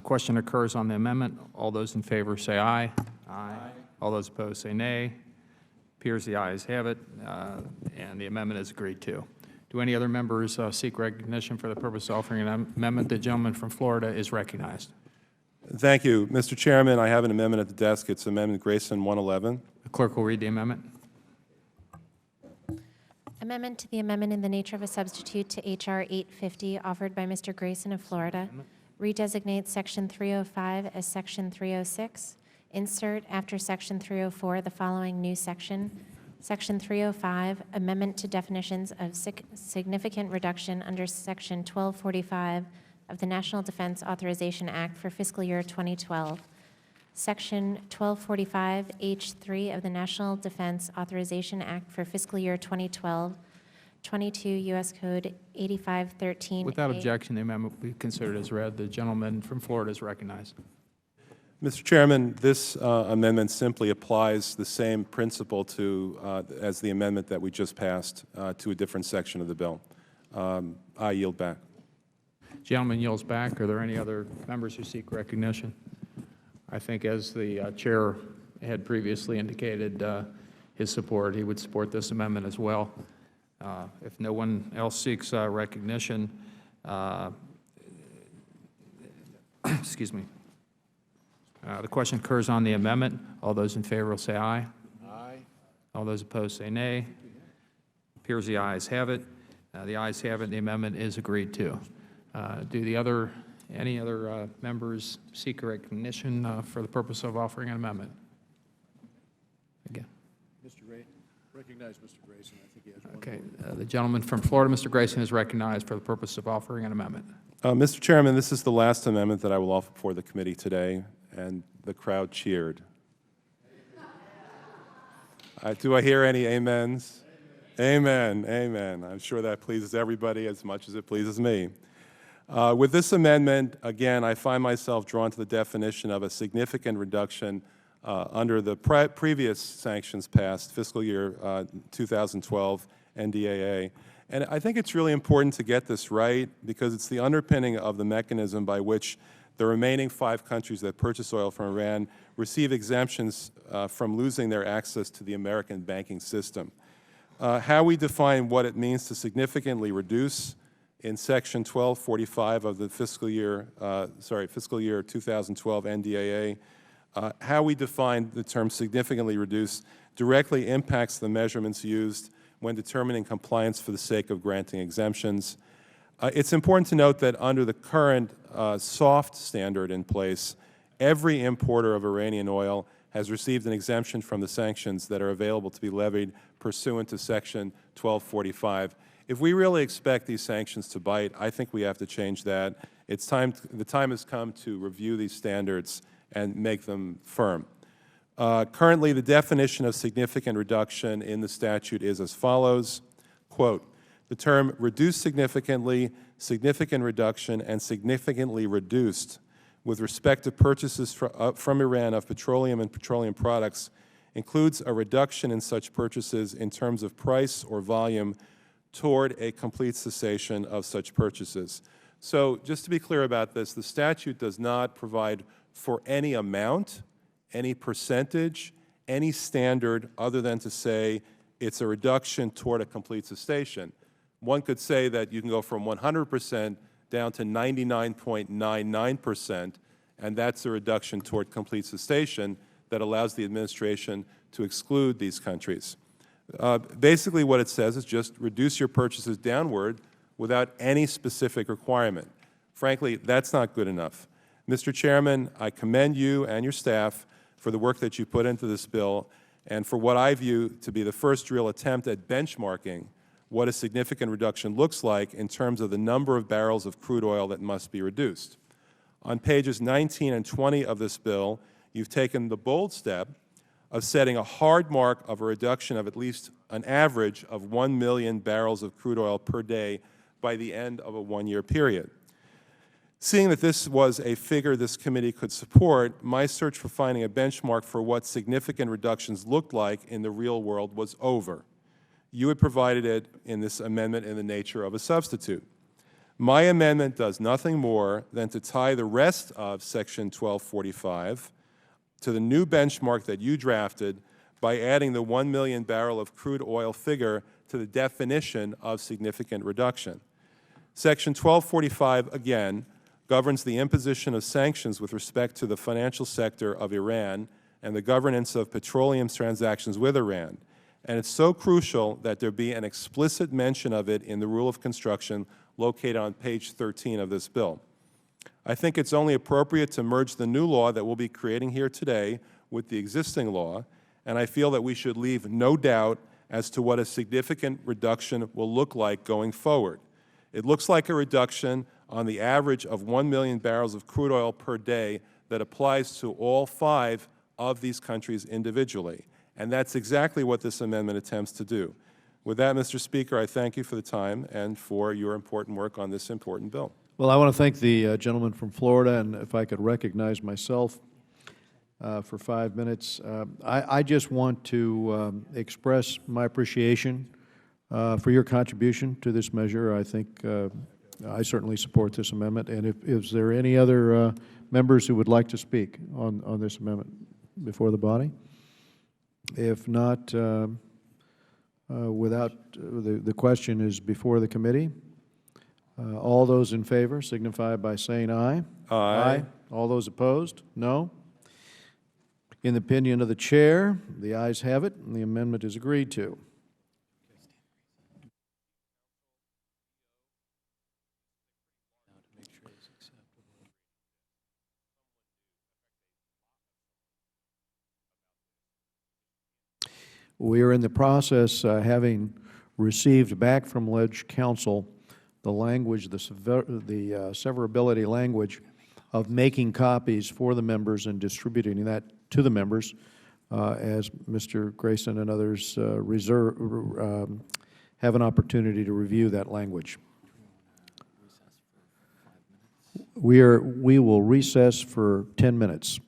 question occurs on the amendment. All those in favor say aye. Aye. All those opposed say nay. Appears the ayes have it, and the amendment is agreed to. Do any other members seek recognition for the purpose of offering an amendment? The gentleman from Florida is recognized. Thank you. Mr. Chairman, I have an amendment at the desk. It's Amendment Grayson 111. The clerk will read the amendment. Amendment to the amendment in the nature of a substitute to H.R. 850 offered by Mr. Grayson of Florida. Redesignate Section 305 as Section 306. Insert after Section 304 the following new section. Section 305, Amendment to Definitions of Significant Reduction under Section 1245 of the National Defense Authorization Act for fiscal year 2012. Section 1245H3 of the National Defense Authorization Act for fiscal year 2012, 22 U.S. Code 8513. Without objection, the amendment will be considered as read. The gentleman from Florida is recognized. Mr. Chairman, this amendment simply applies the same principle to as the amendment that we just passed to a different section of the bill. I yield back. Gentleman yields back. Are there any other members who seek recognition? I think, as the chair had previously indicated his support, he would support this amendment as well. If no one else seeks recognition, excuse me. The question occurs on the amendment. All those in favor will say aye. Aye. All those opposed say nay. Appears the ayes have it. The ayes have it. The amendment is agreed to. Do any other members seek recognition for the purpose of offering an amendment? Again. Mr. Gray, recognize Mr. Grayson. I think he has one. Okay. The gentleman from Florida, Mr. Grayson, is recognized for the purpose of offering an amendment. Mr. Chairman, this is the last amendment that I will offer before the committee today, and the crowd cheered. Do I hear any amens? Amen. Amen. I'm sure that pleases everybody as much as it pleases me. With this amendment, again, I find myself drawn to the definition of a significant reduction under the previous sanctions passed, fiscal year 2012 NDAA. And I think it's really important to get this right because it's the underpinning of the mechanism by which the remaining 5 countries that purchase oil from Iran receive exemptions from losing their access to the American banking system. How we define what it means to significantly reduce in Section 1245 of the fiscal year 2012 NDAA, how we define the term significantly reduce directly impacts the measurements used when determining compliance for the sake of granting exemptions. It's important to note that under the current soft standard in place, every importer of Iranian oil has received an exemption from the sanctions that are available to be levied pursuant to Section 1245. If we really expect these sanctions to bite, I think we have to change that. The time has come to review these standards and make them firm. Currently, the definition of significant reduction in the statute is as follows, quote, the term reduced significantly, significant reduction, and significantly reduced with respect to purchases from Iran of petroleum and petroleum products includes a reduction in such purchases in terms of price or volume toward a complete cessation of such purchases. So just to be clear about this, the statute does not provide for any amount, any percentage, any standard other than to say it's a reduction toward a complete cessation. One could say that you can go from 100% down to 99.99%, and that's a reduction toward complete cessation that allows the administration to exclude these countries. Basically what it says is just reduce your purchases downward without any specific requirement. Frankly, that's not good enough. Mr. Chairman, I commend you and your staff for the work that you put into this bill and for what I view to be the first real attempt at benchmarking what a significant reduction looks like in terms of the number of barrels of crude oil that must be reduced. On pages 19 and 20 of this bill, you've taken the bold step of setting a hard mark of a reduction of at least an average of 1 million barrels of crude oil per day by the end of a one-year period. Seeing that this was a figure this committee could support, my search for finding a benchmark for what significant reductions looked like in the real world was over. You had provided it in this amendment in the nature of a substitute. My amendment does nothing more than to tie the rest of Section 1245 to the new benchmark that you drafted by adding the 1 million barrel of crude oil figure to the definition of significant reduction. Section 1245, again, governs the imposition of sanctions with respect to the financial sector of Iran and the governance of petroleum transactions with Iran. And it's so crucial that there be an explicit mention of it in the rule of construction located on page 13 of this bill. I think it's only appropriate to merge the new law that we'll be creating here today with the existing law, and I feel that we should leave no doubt as to what a significant reduction will look like going forward. It looks like a reduction on the average of 1 million barrels of crude oil per day that applies to all 5 of these countries individually. And that's exactly what this amendment attempts to do. With that, Mr. Speaker, I thank you for the time and for your important work on this important bill. Well, I want to thank the gentleman from Florida, and if I could recognize myself for 5 minutes. I just want to express my appreciation for your contribution to this measure. I think I certainly support this amendment. And is there any other members who would like to speak on this amendment before the body? If not, the question is before the committee. All those in favor signify by saying aye. Aye. All those opposed? No. In the opinion of the chair, the ayes have it, and the amendment is agreed to. We are in the process, having received back from Ledge Council the language, the severability language of making copies for the members and distributing that to the members as Mr. Grayson and others have an opportunity to review that language. We will recess for 10 minutes.